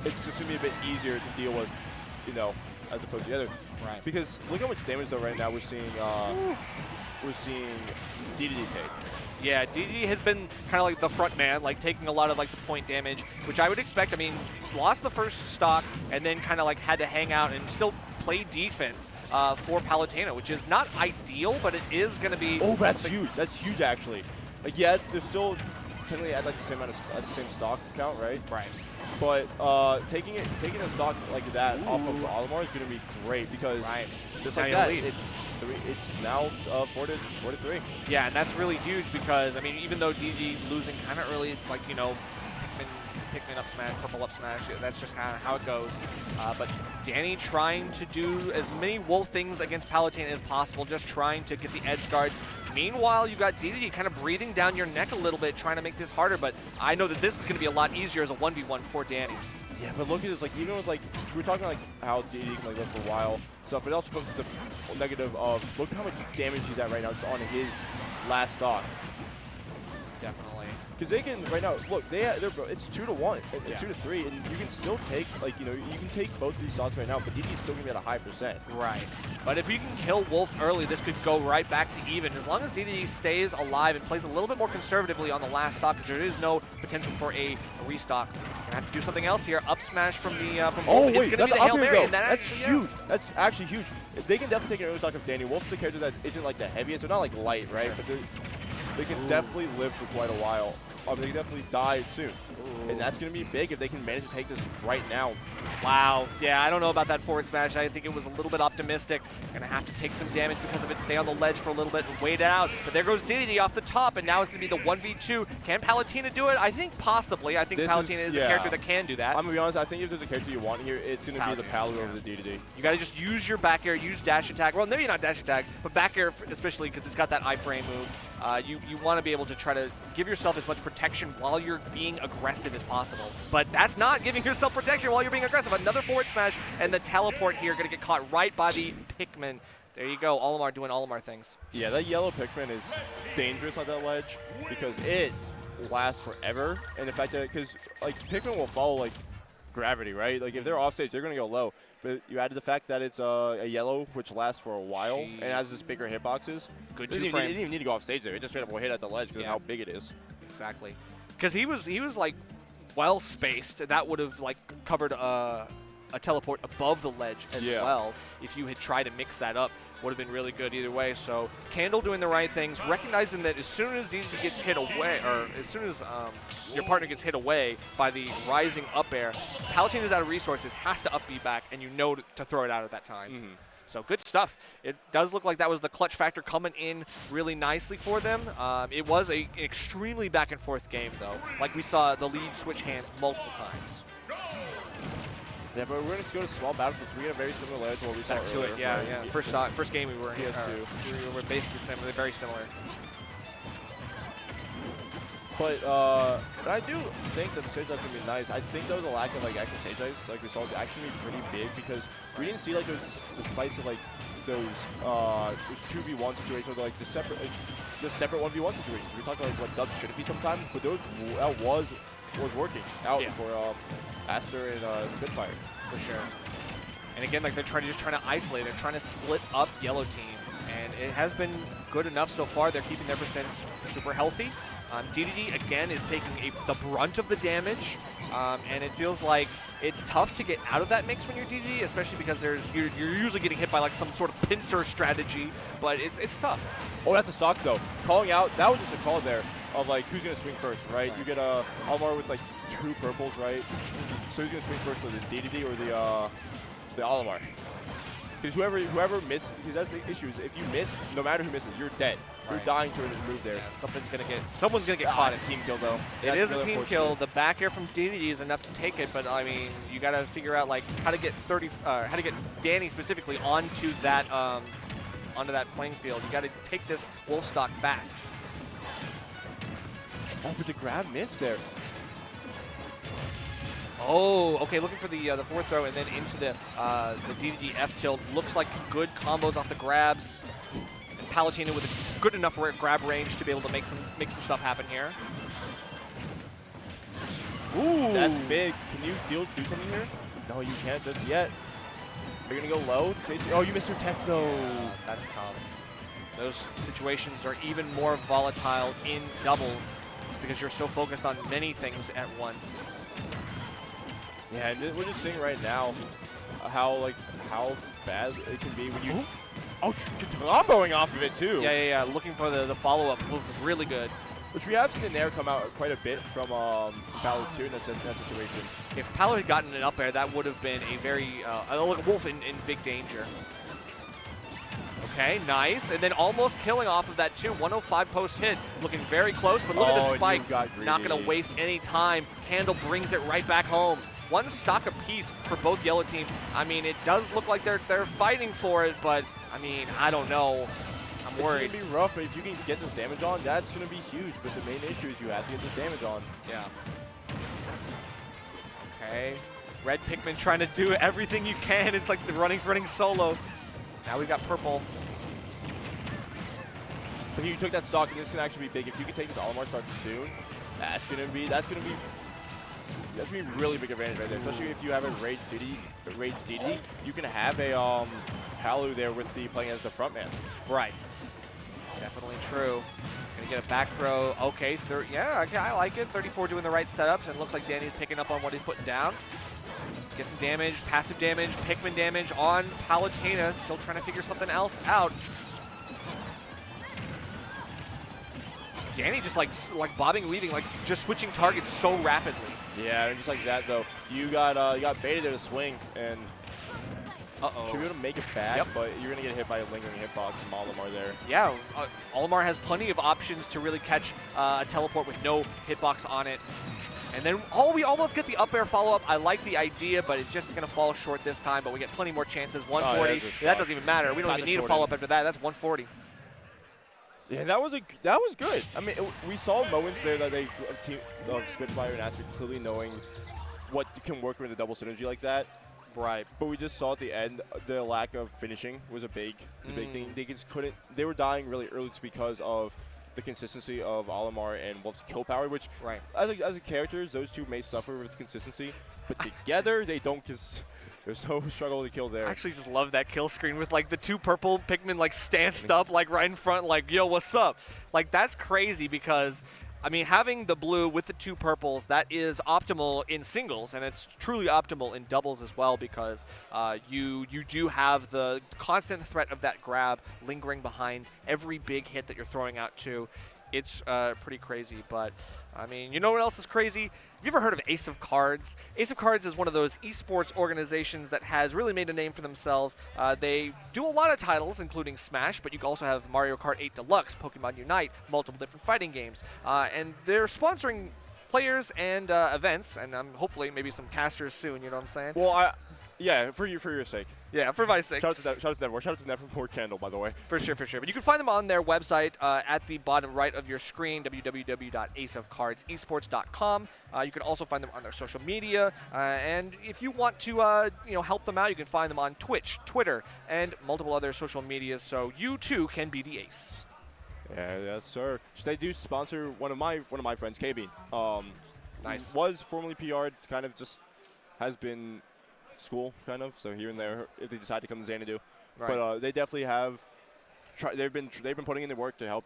it's just going to be a bit easier to deal with, you know, as opposed to the other. Right. Because look how much damage, though, right now we're seeing Dedede take. Yeah, Diddy has been kind of like the front man, like taking a lot of like the point damage, which I would expect. I mean, lost the first stock and then kind of like had to hang out and still play defense for Palutena, which is not ideal, but it is going to be. Oh, that's huge. That's huge, actually. Like, yeah, they're still technically at like the same amount of the same stock count, right? Right. But taking a stock like that off of Olimar is going to be great because just like that, it's now 4-3. Yeah, and that's really huge because I mean, even though DD losing kind of early, it's like, you know, Pikmin up smash, purple up smash. Yeah, that's just kind of how it goes. But Danny trying to do as many wolf things against Palutena as possible, just trying to get the edge guards. Meanwhile, you got Dedede kind of breathing down your neck a little bit, trying to make this harder, but I know that this is going to be a lot easier as a 1v1 for Danny. Yeah, but look at this, like, even with, like, we were talking, like, how Dedede can, like, live for a while, stuff, but it also comes with the negative of, look how much damage he's at right now just on his last stock. Definitely. Because they can, right now, look, it's 2-1, it's 2-3, and you can still take, like, you know, you can take both of these stocks right now, but Dedede's still going to be at a high percent. Right. But if you can kill Wolf early, this could go right back to even. As long as Dedede stays alive and plays a little bit more conservatively on the last stock, because there is no potential for a restock. Gonna have to do something else here. Up smash from the from Wolf. It's gonna be the Hail Mary, and that's huge. That's actually huge. They can definitely take an early stock of Danny. Wolf's a character that isn't like the heaviest. They're not like light, right? But they can definitely live for quite a while. They can definitely die soon. And that's going to be big if they can manage to take this right now. Wow. Yeah, I don't know about that forward smash. I think it was a little bit optimistic. Going to have to take some damage because of it. Stay on the ledge for a little bit and wait it out. But there goes Diddy off the top, and now it's going to be the 1v2. Can Palutena do it? I think possibly. I think Palutena is a character that can do that. I'm going to be honest. I think if there's a character you want here, it's going to be the Palu over the Dedede. You got to just use your back air, use dash attack. Well, maybe not dash attack, but back air especially because it's got that iframe move. You want to be able to try to give yourself as much protection while you're being aggressive as possible. But that's not giving yourself protection while you're being aggressive. Another forward smash, and the teleport here going to get caught right by the Pikmin. There you go, Olimar doing Olimar things. Yeah, that yellow Pikmin is dangerous on that ledge because it lasts forever. And the fact that, because like Pikmin will follow like gravity, right? Like if they're off stage, they're going to go low. But you added the fact that it's a yellow, which lasts for a while, and has this bigger hitboxes. Good It didn't even need to go off stage there. It just straight up will hit at the ledge because of how big it is. Exactly. Because he was like well spaced. That would have like covered a teleport above the ledge as well. If you had tried to mix that up, would have been really good either way. So Candle doing the right things, recognizing that as soon as Dedede gets hit away, or as soon as your partner gets hit away by the rising up air, Palutena's out of resources, has to up B back, and you know to throw it out at that time. So good stuff. It does look like that was the clutch factor coming in really nicely for them. It was an extremely back and forth game though. Like we saw the lead switch hands multiple times. Yeah, but we're going to go to small battlefields. We get a very similar layout to what we saw earlier. Yeah. First game we were in. PS2. We were basically similar, very similar. But I do think that the stage lights going to be nice. I think there was a lack of like actual stage lights, like we saw, was actually pretty big because we didn't see like those decisive like those 2v1 situations or like the separate 1v1 situations. We talked about like what dubs should it be sometimes, but those that was working out for Aster and Spitfire. For sure. And again, like they're trying to isolate. They're trying to split up Yellow Team, and it has been good enough so far. They're keeping their percents super healthy. Dedede again is taking the brunt of the damage, and it feels like it's tough to get out of that mix when you're Dedede, especially because you're usually getting hit by like some sort of pincer strategy, but it's tough. Oh, that's a stock though. Calling out, that was just a call there of like who's gonna swing first, right? You get Olimar with like 2 purples, right? So who's gonna swing first, the Dedede or the Olimar? Because whoever missed, because that's the issue, is if you miss, no matter who misses, you're dead. You're Right. dying to move there. Yeah, someone's gonna get caught. It's a team kill, though. It is a really team unfortunate. kill. The back air from Diddy is enough to take it, but I mean, you got to figure out like how to get Danny specifically onto that playing field. You got to take this wolf stock fast. Oh, but the grab missed there. Oh, okay. Looking for the forward throw and then into the DDD F tilt. Looks like good combos off the grabs. And Palutena with a good enough grab range to be able to make some stuff happen here. Ooh, That's big. Can you do something here? No, you can't just yet. Are you gonna go low? Oh, you missed your tech though. That's tough. Those situations are even more volatile in doubles, just because you're so focused on many things at once. Yeah, and we're just seeing right now how bad it can be when you. Oh, comboing off of it too. Yeah. Looking for the follow-up looked really good. Which we have seen the Nair come out quite a bit from Palutena in that situation. If Palo had gotten an up air, that would have been a very Wolf in big danger. Okay, nice. And then almost killing off of that too. 105 post hit. Looking very close, but look at the spike. Not going to waste any time. Candle brings it right back home. One stock apiece for both yellow team. I mean, it does look like they're fighting for it, but I mean, I don't know. I'm worried. It's going to be rough, but if you can get this damage on, that's going to be huge. But the main issue is you have to get this damage on. Yeah. Okay. Red Pikmin trying to do everything you can. It's like the running solo. Now we've got purple. If you took that stock, and this can actually be big. If you can take this Olimar stock soon, that's gonna be really big advantage right there. Especially if you have a Rage Diddy, you can have a Palu there with the playing as the front man. Right. Definitely true. Gonna get a back throw. Okay, yeah, okay, I like it. 34 doing the right setups, and it looks like Danny's picking up on what he's putting down. Get some damage, passive damage, Pikmin damage on Palutena. Still trying to figure something else out. Danny just like bobbing and weaving, like just switching targets so rapidly. Yeah, and just like that though, you got Beta there to swing, and should be able to make it back, but you're gonna get hit by a lingering hitbox from Olimar there. Yeah, Olimar has plenty of options to really catch a teleport with no hitbox on it. And then, we almost get the up air follow-up. I like the idea, but it's just going to fall short this time, but we get plenty more chances. 140, that doesn't even matter. We don't even need a follow-up after that. That's 140. Yeah, that was good. I mean, we saw moments there that Spitfire and Aster clearly knowing what can work with a double synergy like that. Right. But we just saw at the end, the lack of finishing was a big thing. They just couldn't, they were dying really early just because of the consistency of Olimar and Wolf's kill power, which as a characters, those two may suffer with consistency, but together they don't, because there's no struggle to kill there. I actually just love that kill screen with like the two purple Pikmin like stanced up like right in front, like, yo, what's up? Like, that's crazy because, I mean, having the blue with the two purples, that is optimal in singles, and it's truly optimal in doubles as well, because you do have the constant threat of that grab lingering behind every big hit that you're throwing out too. It's pretty crazy, but I mean, you know what else is crazy? Have you ever heard of Ace of Cards? Ace of Cards is one of those esports organizations that has really made a name for themselves. They do a lot of titles, including Smash, but you also have Mario Kart 8 Deluxe, Pokemon Unite, multiple different fighting games. And they're sponsoring players and events, and hopefully maybe some casters soon, you know what I'm saying? Well, yeah, for your sake. Yeah, for my sake. Shout out to Nevermore. Shout out to Nevermore Candle, by the way. For sure. But you can find them on their website at the bottom right of your screen, www.aceofcardsesports.com. You can also find them on their social media. And if you want to help them out, you can find them on Twitch, Twitter, and multiple other social medias, so you too can be the ace. Yeah, yes, sir. They do sponsor one of my friends, KB. Nice. Was formerly PR'd, kind of just has been school, kind of, so here and there if they decide to come to Xanadu. Right. But they definitely have they've been putting in the work to help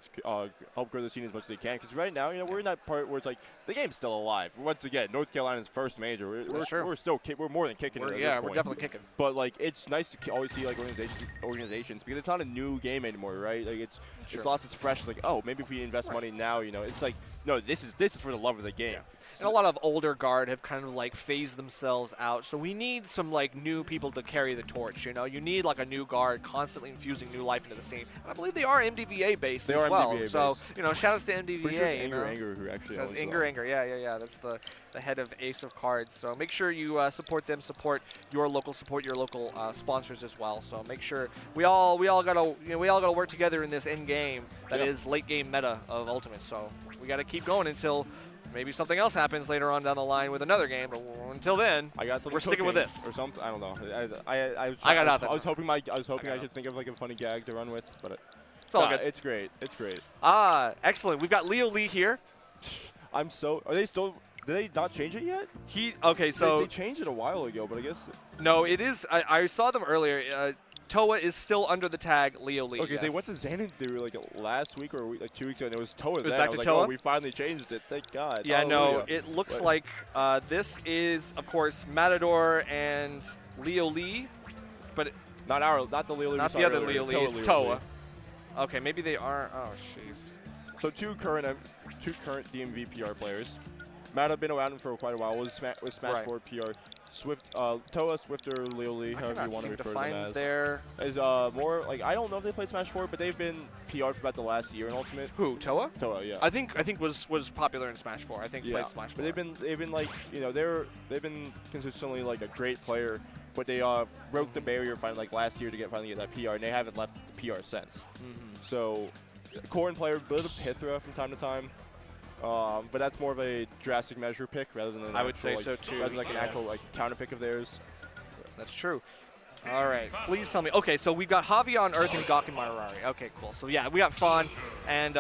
grow the scene as much as they can, because right now, we're in that part where it's like the game's still alive. Once again, North Carolina's first major. We're still we're more than kicking it at this point. We're definitely kicking. But like, it's nice to always see like organizations, because it's not a new game anymore, right? Like it's lost its fresh. Like, oh, maybe if we invest money now, it's like no, this is for the love of the game. And a lot of older guard have kind of like phased themselves out, so we need some like new people to carry the torch. You know, you need like a new guard constantly infusing new life into the scene. And I believe they are MDVA based as well. MDVA so based. you know, shout outs to MDVA. Pretty sure it's Anger who actually owns them. Anger, yeah. That's the head of Ace of Cards. So make sure you support them, support your local sponsors as well. So make sure we all gotta work together in this end game that is late game meta of Ultimate. So we gotta keep going until maybe something else happens later on down the line with another game, but until then, we're sticking with this. Or something. I don't know. I was hoping I could think of like a funny gag to run with, but it's all good. It's great. It's great. Excellent. We've got leolee here. Are they still? Did they not change it yet? So they changed it a while ago, but I guess no. It is. I saw them earlier. Towa is still under the tag leolee. Okay, they went to Xanadu like last week or like 2 weeks ago, and it was Towa. It was back to Towa? Oh, we finally changed it. Thank God. Yeah, Hallelujah. no, it looks like this is, of course, Matador and leolee, but not the leolee. Not the other leolee. It's Towa. Okay, maybe they are. Oh, jeez. So two current DMV PR players. Matt have been around for quite a while. Was Smash 4 PR. Towa, Swifter, leolee, however you want to refer to them as. Is more like, I don't know if they played Smash 4, but they've been PR for about the last year in Ultimate. Who? Towa? Towa, yeah. I think was popular in Smash 4. I think played Smash 4. But they've been like, you know, they've been consistently like a great player, but they broke the barrier finally like last year to finally get that PR, and they haven't left the PR since. So, Corrin player, bit of Pithra from time to time. But that's more of a drastic measure pick rather than an actual like counter pick of theirs. That's true. All right, please tell me. Okay, so we got Javi on Earth and GOCK and RARI. Okay, cool. So yeah, we got Fawn and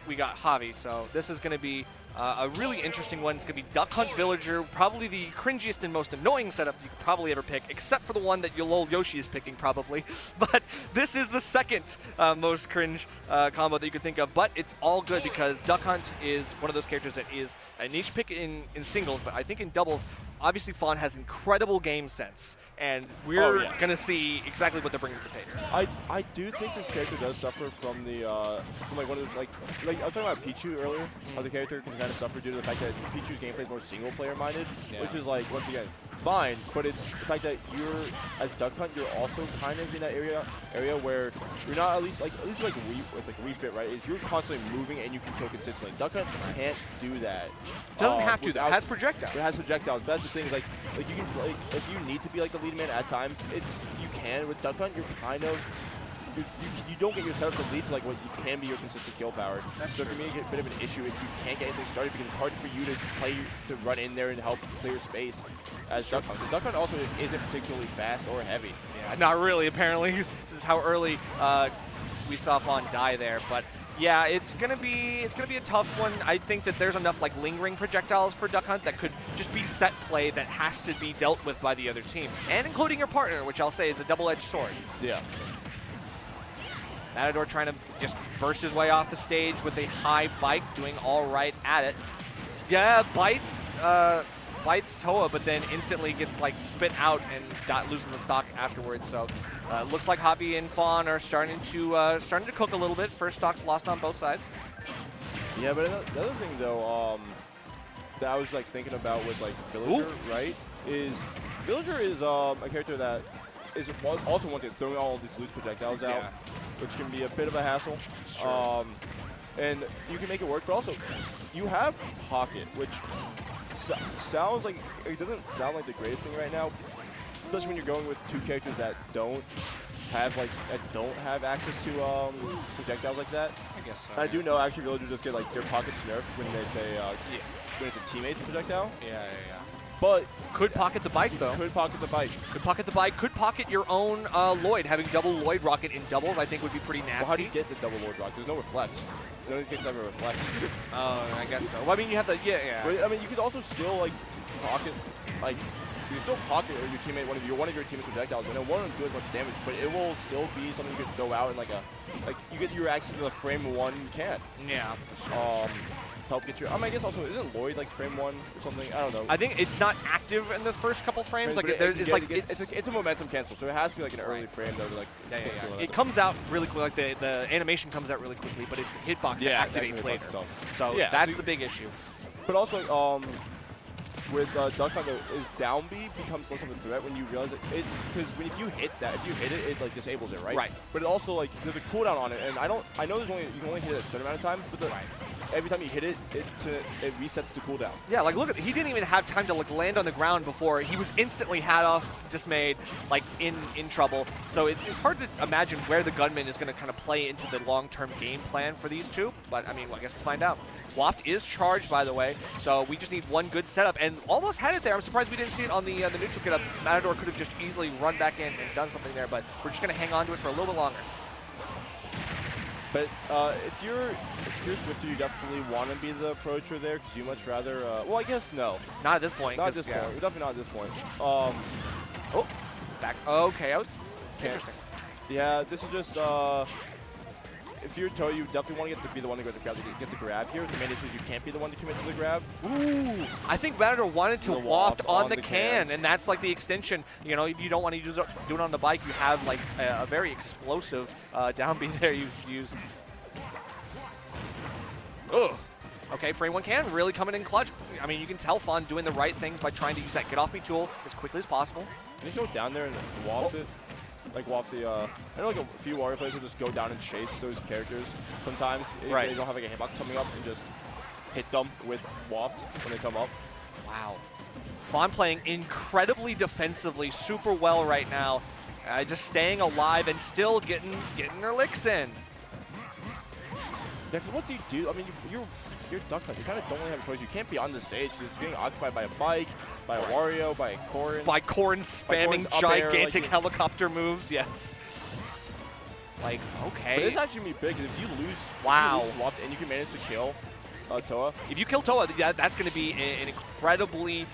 we got Javi. So this is going to be a really interesting one. It's going to be Duck Hunt Villager, probably the cringiest and most annoying setup you could probably ever pick, except for the one that lolyoshi is picking probably. But this is the second most cringe combo that you could think of. But it's all good because Duck Hunt is one of those characters that is a niche pick in singles, but I think in doubles, obviously Fawn has incredible game sense, and we're going to see exactly what they're bringing to the table. I do think this character does suffer from the from like one of those like I was talking about Pichu earlier, how the character can kind of suffer due to the fact that Pichu's gameplay is more single player minded, which is like once again fine, but it's the fact that you're as Duck Hunt, you're also kind of in that area where you're not at least like Wii Fit, right? Is you're constantly moving and you can kill consistently. Duck Hunt can't do that. Doesn't have to. It has projectiles. It has projectiles. But that's the thing. Is like you can if you need to be like the lead man at times, you can. With Duck Hunt, you're kind of you don't get your setup to lead to like what you can be your consistent kill power. So it can be a bit of an issue if you can't get anything started because it's hard for you to run in there and help clear space as Duck Hunt. Duck Hunt also isn't particularly fast or heavy. Yeah, not really apparently. This is how early we saw Fawn die there, but. Yeah, it's gonna be a tough one. I think that there's enough like lingering projectiles for Duck Hunt that could just be set play that has to be dealt with by the other team, and including your partner, which I'll say is a double-edged sword. Yeah. Matador trying to just burst his way off the stage with a high bike, doing all right at it. Yeah, bites Towa, but then instantly gets like spit out and loses the stock afterwards. So looks like Javi and Fawn are starting to cook a little bit. First stock's lost on both sides. Yeah, but the other thing though that I was like thinking about with like Villager, right? Is Villager is a character that is also wants to throw all these loose projectiles out, which can be a bit of a hassle. And you can make it work, but also you have Pocket, which sounds like it doesn't sound like the greatest thing right now, especially when you're going with two characters that don't have access to projectiles like that. I guess so. I do know actually Villagers just get like their pockets nerfed when it's a teammate's projectile. Yeah. But could pocket the bike though. Could pocket the bike. Could pocket your own Lloyd. Having double Lloyd rocket in doubles, I think would be pretty nasty. Well, how do you get the double Lloyd rocket? There's no reflect. None of these games ever reflect. Oh, I guess so. Well, I mean, you have the But, I mean, you could also still like pocket you can still pocket your teammate one of your teammate's projectiles, and it won't do as much damage, but it will still be something you could throw out in like you get your access to the frame one can. Yeah. help get you. I guess also isn't Lloyd like frame 1 or something? I don't know. I think it's not active in the first couple frames. Like it's a momentum cancel, so it has to be like an early frame though. To, like It comes out really quick. Like the animation comes out really quickly, but it's the hitbox that activates later. So that's the big issue. But also, with duck hunt, is down B becomes less of a threat when you realize it. Because if you hit it, it like disables it, right? Right. But it also like there's a cooldown on it, and I know you can only hit it a certain amount of times, but every time you hit it, it resets the cooldown. Yeah, like look at he didn't even have time to like land on the ground before he was instantly hat off, dismayed, like in trouble. So it's hard to imagine where the gunman is going to kind of play into the long-term game plan for these two. But I mean, I guess we'll find out. Waft is charged, by the way, so we just need one good setup, and almost had it there. I'm surprised we didn't see it on the neutral get up. Matador could have just easily run back in and done something there, but we're just going to hang on to it for a little bit longer. But if you're Swifter, you definitely want to be the approacher there, because you much rather. Well, I guess no. Not at this point. Not at this point. We're definitely not at this point. Oh, back. Okay, interesting. Yeah, this is just. If you're Towa, you definitely want to get the one to go to get the grab here. The main issue is you can't be the one to commit to the grab. Ooh, I think Matador wanted to waft on the can, and that's like the extension. You know, if you don't want to do it on the bike, you have like a very explosive down B there you use. Ugh. Okay, frame 1 can really coming in clutch. I mean, you can tell Fawn doing the right things by trying to use that get off me tool as quickly as possible. Can you go down there and waft it? Like waft the, I know like a few Wario players will just go down and chase those characters sometimes. Right. They don't have like a hitbox coming up and just hit them with waft when they come up. Wow. Fawn playing incredibly defensively, super well right now. Just staying alive and still getting her licks in. Yeah, because what do you do? I mean, you're duck hunt. You kind of don't really have a choice. You can't be on the stage. It's getting occupied by a bike, by a Wario, by a Corrin. By Corrin spamming gigantic helicopter moves, yes. Like, okay. But it's actually going to be big. If you lose, Waft and you can manage to kill Towa. If you kill Towa, that's going to be an incredibly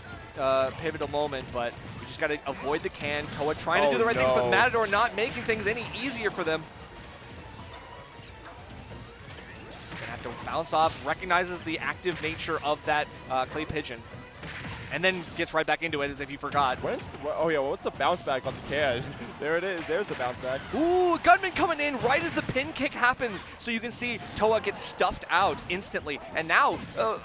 pivotal moment, but you just got to avoid the can. Towa trying to do the right things, but Matador not making things any easier for them. To bounce off, recognizes the active nature of that clay pigeon, and then gets right back into it as if he forgot. What's the bounce back on the can? There it is. There's the bounce back. Ooh, gunman coming in right as the pin kick happens. So you can see Towa gets stuffed out instantly. And now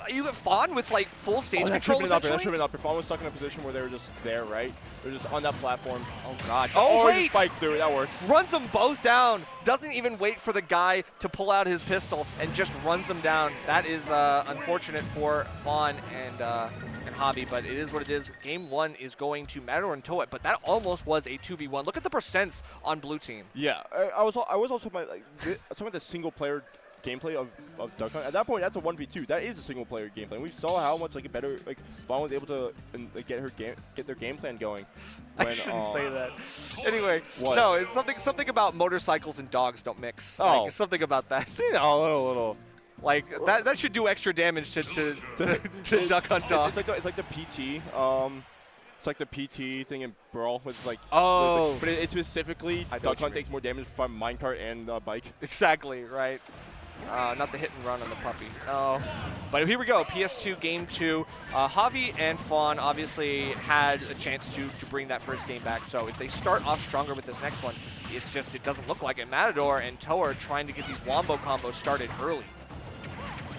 you get Fawn with like full stage control essentially. That should have been up. If Fawn was stuck in a position where they were just there, right? They're just on that platform. Oh, God. Oh, wait. Spike through it. That works. Runs them both down. Doesn't even wait for the guy to pull out his pistol and just runs them down. That is unfortunate for Fawn and Javi, but it is what it is. Game 1 is going to Matador and Towa, but that almost was a 2v1. Look at the percents on blue team. Yeah, I was also talking about the single player gameplay of Duck Hunt. At that point, that's a 1v2. That is a single player gameplay. And we saw how much Fawn was able to get their game plan going. When, I shouldn't say that. Anyway, what? No, it's something about motorcycles and dogs don't mix. Oh, like, something about that. A little. Like that should do extra damage to Duck Hunt dog. It's like the PT. It's like the PT thing in Brawl, which is like, but it's specifically Duck Hunt takes more damage from minecart and bike. Exactly, right. Not the hit and run on the puppy. Oh, but here we go. PS2 Game 2. Javi and Fawn obviously had a chance to bring that first game back. So if they start off stronger with this next one, it's just it doesn't look like it. Matador and Towa are trying to get these wombo combos started early.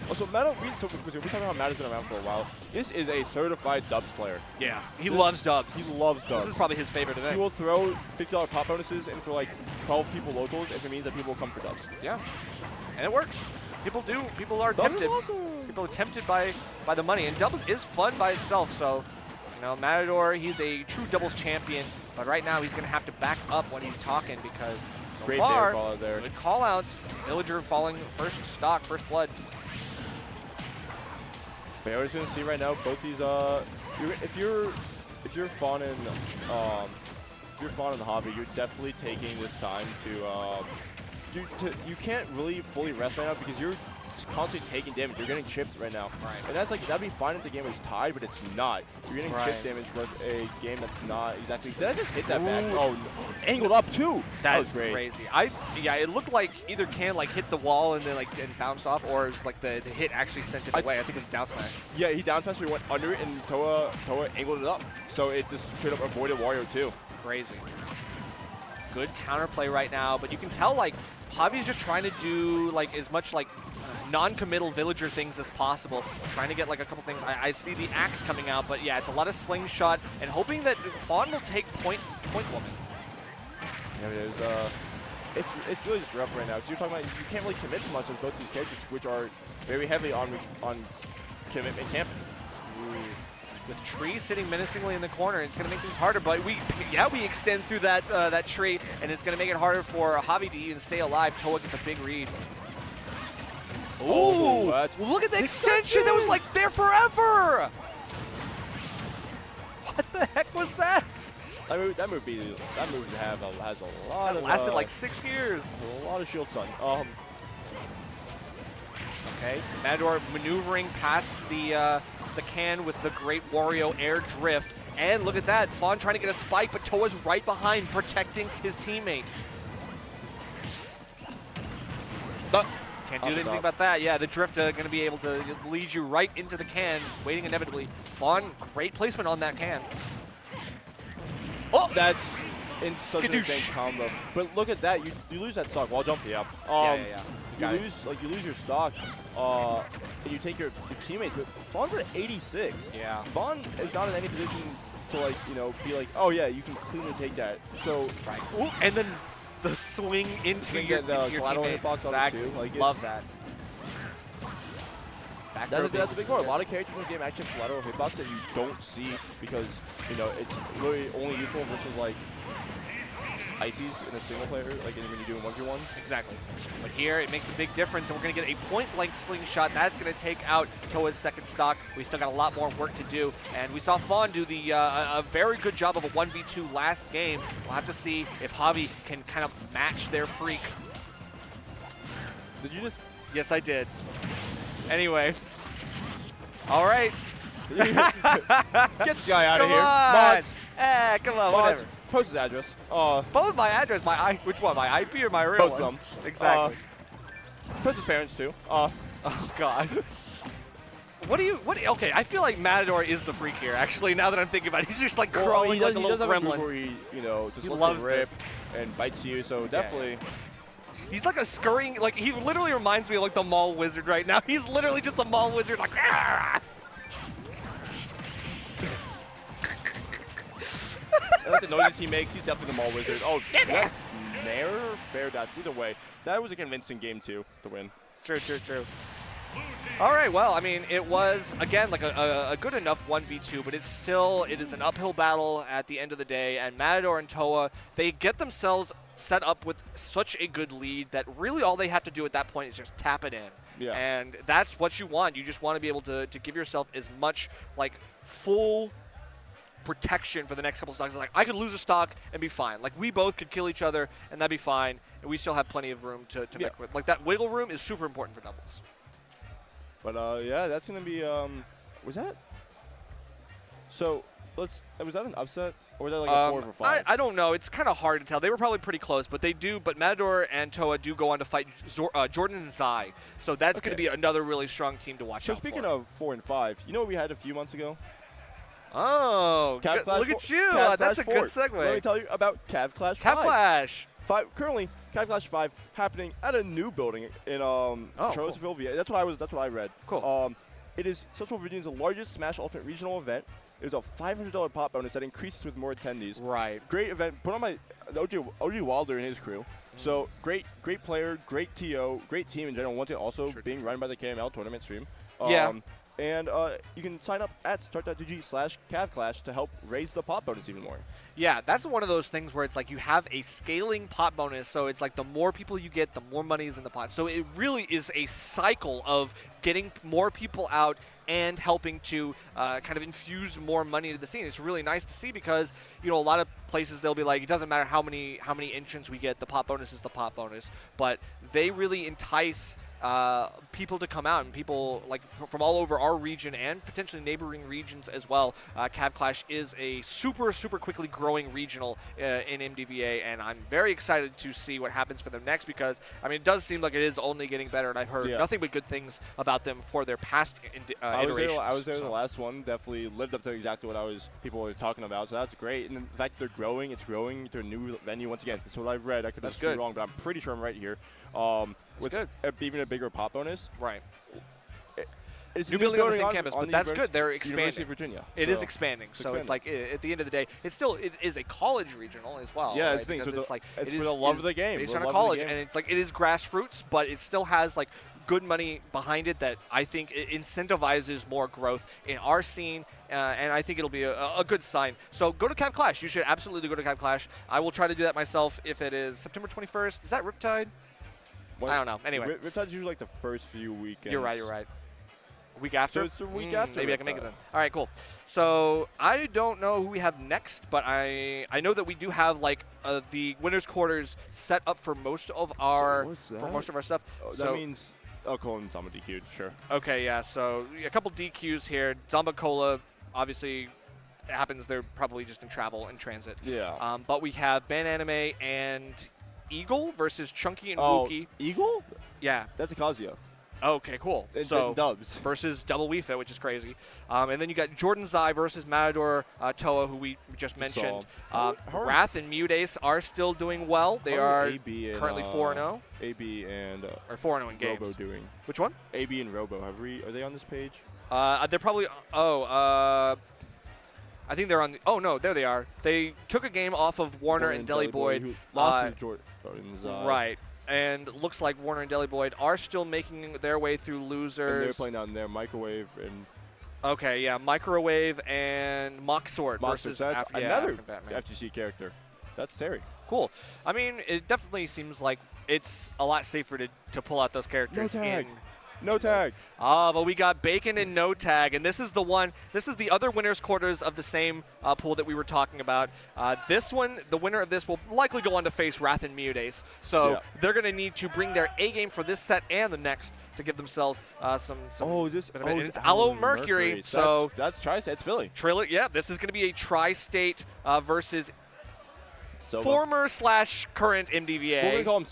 Also, Matador, we're talking about how Matador's been around for a while. This is a certified dubs player. Yeah, he loves dubs. He loves dubs. This is probably his favorite event. He will throw $50 pop bonuses in for like 12 people locals if it means that people will come for dubs. Yeah, and it works. People are tempted. Awesome. People are tempted by the money, and doubles is fun by itself. So, you know, Matador, he's a true doubles champion, but right now he's going to have to back up when he's talking because so Great far, there. good call-outs. Villager falling first stock, first blood. But we're just gonna see right now both these. If you're Fawn and Javi, you're definitely taking this time to. You can't really fully rest right now because you're just constantly taking damage. You're getting chipped right now. Right. And that's like, that'd be fine if the game was tied, but it's not. You're getting Right. chip damage with a game that's not exactly. Did I just hit that back? Oh, no. Angled up too. That was That's great. crazy. Yeah, it looked like either can like hit the wall and then like and bounced off, or it was like the hit actually sent it away. I think it was down smash. Yeah, he down smashed, he went under it, and Towa angled it up. So it just straight up avoided Wario too. Crazy. Good counterplay right now, but you can tell like Javi's just trying to do like as much like non-committal villager things as possible, trying to get like a couple things. I see the axe coming out, but yeah, it's a lot of slingshot and hoping that Fawn will take point woman. Yeah, it is. It's really just rough right now because you're talking about you can't really commit too much as both these characters, which are very heavily on commitment camping. With Tree sitting menacingly in the corner, it's going to make things harder. But we extend through that that tree, and it's going to make it harder for Javi to even stay alive. Towa gets a big read. Oh, Ooh! Look at the extension! That was like there forever! What the heck was that? That move has a lot That of lasted like 6 years. a lot of shield stun. Okay, Matador maneuvering past the can with the great Wario air drift. And look at that, Fawn trying to get a spike, but Towa's right behind protecting his teammate. Can't do anything about that. Yeah, the drift going to be able to lead you right into the can, waiting inevitably. Fawn, great placement on that can. Oh, that's in such an Skadoosh. insane combo. But look at that, you lose that stock while jumping up. Yeah. You lose your stock, and you take your teammates. But Fawn's at 86. Yeah. Fawn is not in any position to be like, oh yeah, you can cleanly take that. So Right. Ooh, and then the swing into your collateral teammate. hitbox on it Exactly. too. Like, Love that. That's a big part. A lot of characters in the game actually have collateral hitbox that you don't see because it's really only useful versus like ices in a single player, like when you're doing 1v1. Exactly. But here it makes a big difference, and we're going to get a point-blank slingshot. That's going to take out Towa's second stock. We still got a lot more work to do, and we saw Fawn do a very good job of a 1v2 last game. We'll have to see if Javi can kind of match their freak. Did you just? Yes, I did. Anyway. All right. Get this guy out of Come here. on. Mods. Come on, Mods. whatever. Post his address. Both my address, which one, my IP or my real Both one? of them. Exactly. Post his parents too. Oh God. Okay, I feel like Matador is the freak here. Actually, now that I'm thinking about it, he's just like crawling like a little have a move gremlin. where he, just He lets loves it rip this. and bites you. So definitely. He's like a scurrying, like he literally reminds me of like the mall wizard right now. He's literally just the mall wizard, like. "Argh!" I like the noises he makes. He's definitely the mall wizard. Oh, that's fair dodge. Either way, that was a convincing game too to win. True. All right, well, I mean, it was, again, like a good enough 1v2, but it is an uphill battle at the end of the day, and Matador and Towa, they get themselves set up with such a good lead that really all they have to do at that point is just tap it in. Yeah. And that's what you want. You just want to be able to give yourself as much, like, full protection for the next couple stocks. Like, I could lose a stock and be fine. Like, we both could kill each other, and that'd be fine, and we still have plenty of room to make with. Like, that wiggle room is super important for doubles. But yeah, that's gonna be was that? So was that an upset or was that like a 4 for 5? I don't know. It's kind of hard to tell. They were probably pretty close, but but Matador and Towa do go on to fight Jordan and Zai. So that's going to be another really strong team to watch So out speaking for. of 4 and 5, you know what we had a few months ago? Oh, Cav Clash look at you. Cav That's a Clash good 4. segue. Let me tell you about Cav Clash Cav 5. Clash. Currently, Cav Clash 5 happening at a new building in Charlottesville, VA. That's what I read. Cool. It is Central Virginia's largest Smash Ultimate regional event. It was a $500 pop bonus that increases with more attendees. Right. Great event. Put on by OG Wilder and his crew. So great player, great TO, great team in general. One thing also being run by the KML tournament stream. And you can sign up at start.gg/CavClash to help raise the pop bonus even more. Yeah, that's one of those things where it's like you have a scaling pot bonus, so it's like the more people you get, the more money is in the pot. So it really is a cycle of getting more people out and helping to kind of infuse more money into the scene. It's really nice to see because, a lot of places they'll be like, it doesn't matter how many entrants we get, the pot bonus is the pot bonus. But they really entice people to come out and people like from all over our region and potentially neighboring regions as well. Cav Clash is a super quickly growing regional in MDVA, and I'm very excited to see what happens for them next because I mean it does seem like it is only getting better, and I've heard nothing but good things about them for their past iterations. I was there the last one. Definitely lived up to exactly what people were talking about. So that's great. And the fact they're growing, it's growing to a new venue once again. That's what I've read. I could be wrong, but I'm pretty sure I'm right here. With even a bigger pop bonus. Right. It's new building on the same campus, but that's good. They're expanding. University of Virginia. It is expanding, so it's like at the end of the day, it is a college regional as well. Yeah, right? it's thing. So it's like it's for the love of the game. It's on a college, and it's like it is grassroots, but it still has like good money behind it that I think it incentivizes more growth in our scene, and I think it'll be a good sign. So go to Cav Clash. You should absolutely go to Cav Clash. I will try to do that myself if it is September 21st. Is that Riptide? I don't know. Anyway. Riptide's usually like the first few weekends. You're right. A week after? So it's a week after. Maybe I can make it then. All right, cool. So I don't know who we have next, but I know that we do have like the winners quarters set up for most of our stuff. Oh, that means Corrin Zamba DQ'd, sure. Okay, yeah. So a couple DQs here. Zamba Cola, obviously, it happens. They're probably just in travel and transit. Yeah. But we have Ben Anime and Eagle versus Chunky and Wuki. Eagle? Yeah. That's Akazio. Okay, cool. So dubs versus Double Wii Fit, which is crazy. And then you got Jordan Zai versus Matador Towa, who we just mentioned. Wrath and MuteAce are still doing well. They are currently 4-0. AB and or 4-0 in games. Robo doing. Which one? AB and Robo. Are they on this page? They're probably. I think they're on the. Oh no, there they are. They took a game off of Warner and Deli Boyd. Who lost to Jordan Zai. Right. And looks like Warner and Deli Boyd are still making their way through losers. And they're playing down there, Microwave and. Okay, yeah, Microwave and Mock Sword versus another FGC character. That's Terry. Cool. I mean, it definitely seems like it's a lot safer to pull out those characters in. No tag. But we got Bacon and no tag, and this is the one. This is the other winners' quarters of the same pool that we were talking about. This one, the winner of this will likely go on to face Wrath and MuteAce. So they're going to need to bring their A game for this set and the next to give themselves some. It's Aloe Mercury. So that's tri-state. It's Philly. Yeah, this is going to be a tri-state versus. Sova. Former/current MDVA. We're going to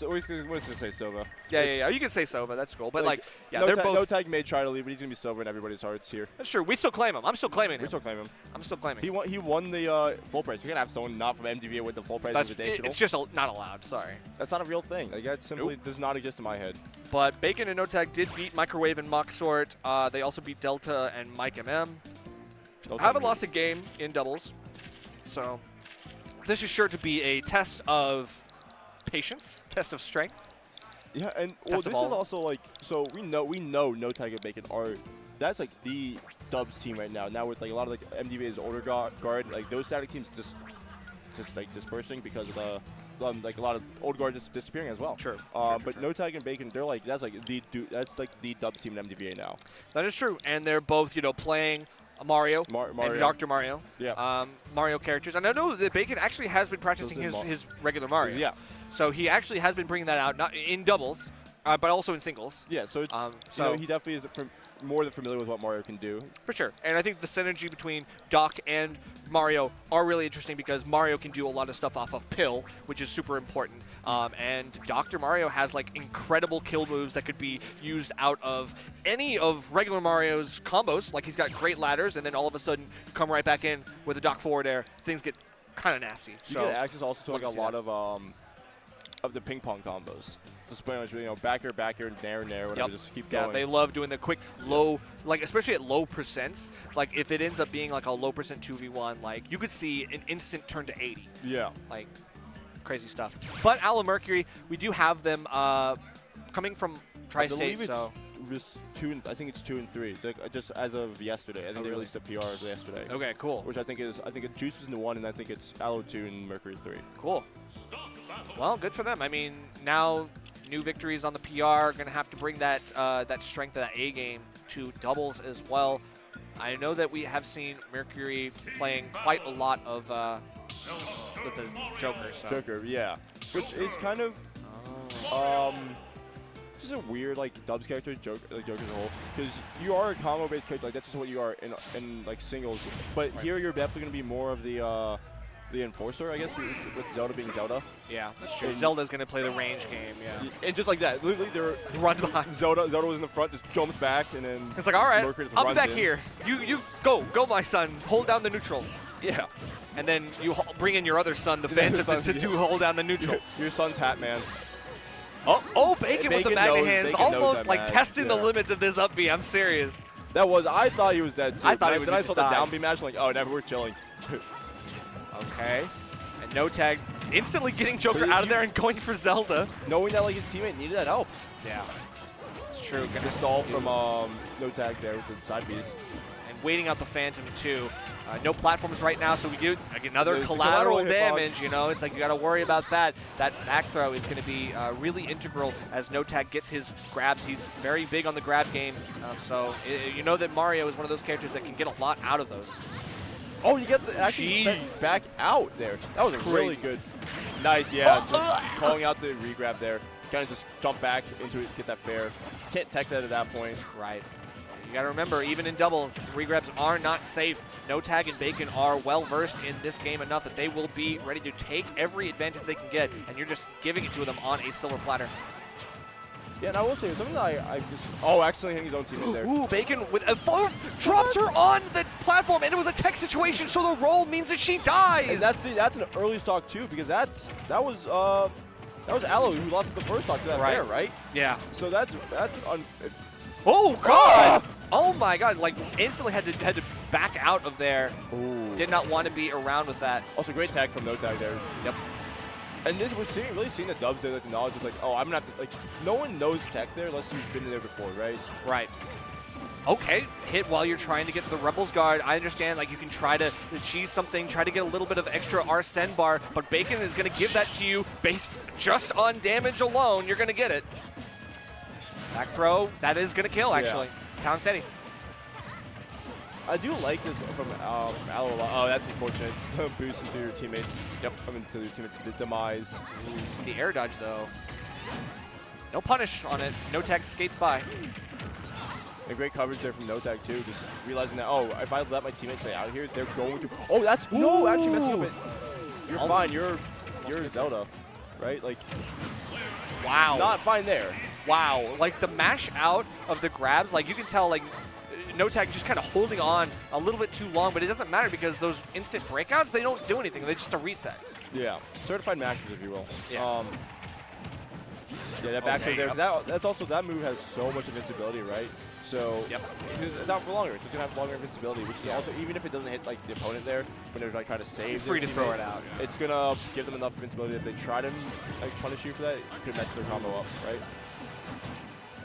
say Sova. Yeah. You can say Sova. That's cool. But they're both. NoTag may try to leave, but he's going to be Sova in everybody's hearts here. That's true. We still claim him. I'm still claiming him. We still claim him. I'm still claiming. He won the full price. We can have someone not from MDVA with the full price invitational. It's just not allowed. Sorry. That's not a real thing. Like that simply does not exist in my head. But Bacon and NoTag did beat Microwave and Mock Sword. They also beat Delta and Mike MM. Haven't lost a game in doubles, so. This is sure to be a test of patience, test of strength. Yeah, and this is also like, so we know NoTag and Bacon are, that's like the dubs team right now. Now with like a lot of like MDVA's older guard, like those static teams just like dispersing because of the like a lot of old guard disappearing as well. Sure. But NoTag and Bacon, they're like that's like the dubs team in MDVA now. That is true, and they're both playing. Mario and Dr. Mario. Yeah. Mario characters. And I know that Bacon actually has been practicing his regular Mario. Yeah. So he actually has been bringing that out, not in doubles, but also in singles. Yeah, so it's he definitely is more than familiar with what Mario can do. For sure. And I think the synergy between Doc and Mario are really interesting because Mario can do a lot of stuff off of Pill, which is super important. And Dr. Mario has like incredible kill moves that could be used out of any of regular Mario's combos. Like he's got great ladders, and then all of a sudden come right back in with a Doc forward air. Things get kind of nasty. You get access also to like a lot of the ping pong combos. Just pretty much, backer, nair, whatever. Just keep going. Yeah, they love doing the quick low, like especially at low percents. Like if it ends up being like a low percent 2v1, like you could see an instant turn to 80. Yeah. Like crazy stuff. But Aloe Mercury, we do have them coming from Tri-State. So I think it's 2 and 3. Just as of yesterday, I think they released a PR yesterday. Okay, cool. Which I think it Juice is in the 1, and I think it's Aloe 2 and Mercury 3. Cool. Well, good for them. I mean, now new victories on the PR are going to have to bring that that strength of that A game to doubles as well. I know that we have seen Mercury playing quite a lot of with the Joker. So. Joker, yeah. Which is kind of just a weird like dubs character, Joker as a whole, because you are a combo-based character. Like that's just what you are in like singles. But here you're definitely gonna be more of the enforcer, I guess, with Zelda being Zelda. Yeah, that's true. Zelda's going to play the range game, yeah. And just like that, literally, they're Run behind. Zelda was in the front, just jumps back, and then It's like, all right, Mercury just I'll be runs back in. here. You go, my son. Hold down the neutral. Yeah. And then you bring in your other son, the The Phantom, son, to hold down the neutral. Your son's hat, man. Oh, Bacon with the Bacon magnet knows- hands, Bacon knows almost that like match, testing the yeah. limits of this up B. I'm serious. I thought he was dead too. I thought he would Then I just saw the die. down B match, like, oh, never, we're chilling. Okay. And NoTag instantly getting Joker But out of you- there and going for Zelda. Knowing that like his teammate needed that help. Yeah. It's true. The stall from NoTag there with the side piece. And waiting out the Phantom too. No platforms right now, so we get another There's the collateral collateral hitbox. damage. You know, it's like you got to worry about that. That back throw is going to be really integral as NoTag gets his grabs. He's very big on the grab game, so you know that Mario is one of those characters that can get a lot out of those. Oh, you get the actually sent Jeez. back out there. That was That's really crazy. good. Nice, yeah. Just calling out the regrab there. Kind of just jump back into it, get that fair. Can't tech that at that point. Right. You got to remember, even in doubles, regrabs are not safe. NoTag and Bacon are well versed in this game enough that they will be ready to take every advantage they can get, and you're just giving it to them on a silver platter. Yeah, and I will say something that I just accidentally hitting his own teammate there. Ooh, Bacon with a drops her on the platform, and it was a tech situation, so the roll means that she dies. And that's an early stock too, because that was Aloe who lost the first stock to that bear, right? Yeah. So that's Oh God! Oh my God! Like instantly had to back out of there. Ooh. Did not want to be around with that. Also great tag from NoTag there. Yep. And this we're really seeing the dubs there, like the knowledge of like, oh, I'm gonna have to like, no one knows tech there unless you've been there before, right? Right. Okay, hit while you're trying to get to the Rebels guard. I understand, like, you can try to cheese something, try to get a little bit of extra Arsene bar, but Bacon is going to give that to you based just on damage alone. You're going to get it. Back throw, that is going to kill, actually. Town steady. I do like this from Aloe. Oh, that's unfortunate. Boost into your teammates. Yep. I mean, to your teammates' demise. Ooh, you see the air dodge, though. No punish on it. NoTag skates by. And great coverage there from NoTag too, just realizing that, oh, if I let my teammates stay out of here, they're going to. Oh, that's no, actually messing up it. You're fine. You're Zelda, right? Like, Wow. not fine there. Wow. Like the mash out of the grabs, like you can tell, like NoTag just kind of holding on a little bit too long, but it doesn't matter because those instant breakouts, they don't do anything. They're just a reset. Yeah, certified mashers, if you will. Yeah. Yeah, that back Okay, there. yep. That's also, that move has so much invincibility, right? So it's out for longer. So it's gonna have longer invincibility, which is also, even if it doesn't hit like the opponent there when they're like trying to save, You're free their to throw teammate, it out. It's gonna give them enough invincibility that if they try to like punish you for that, you could mess their combo up, right?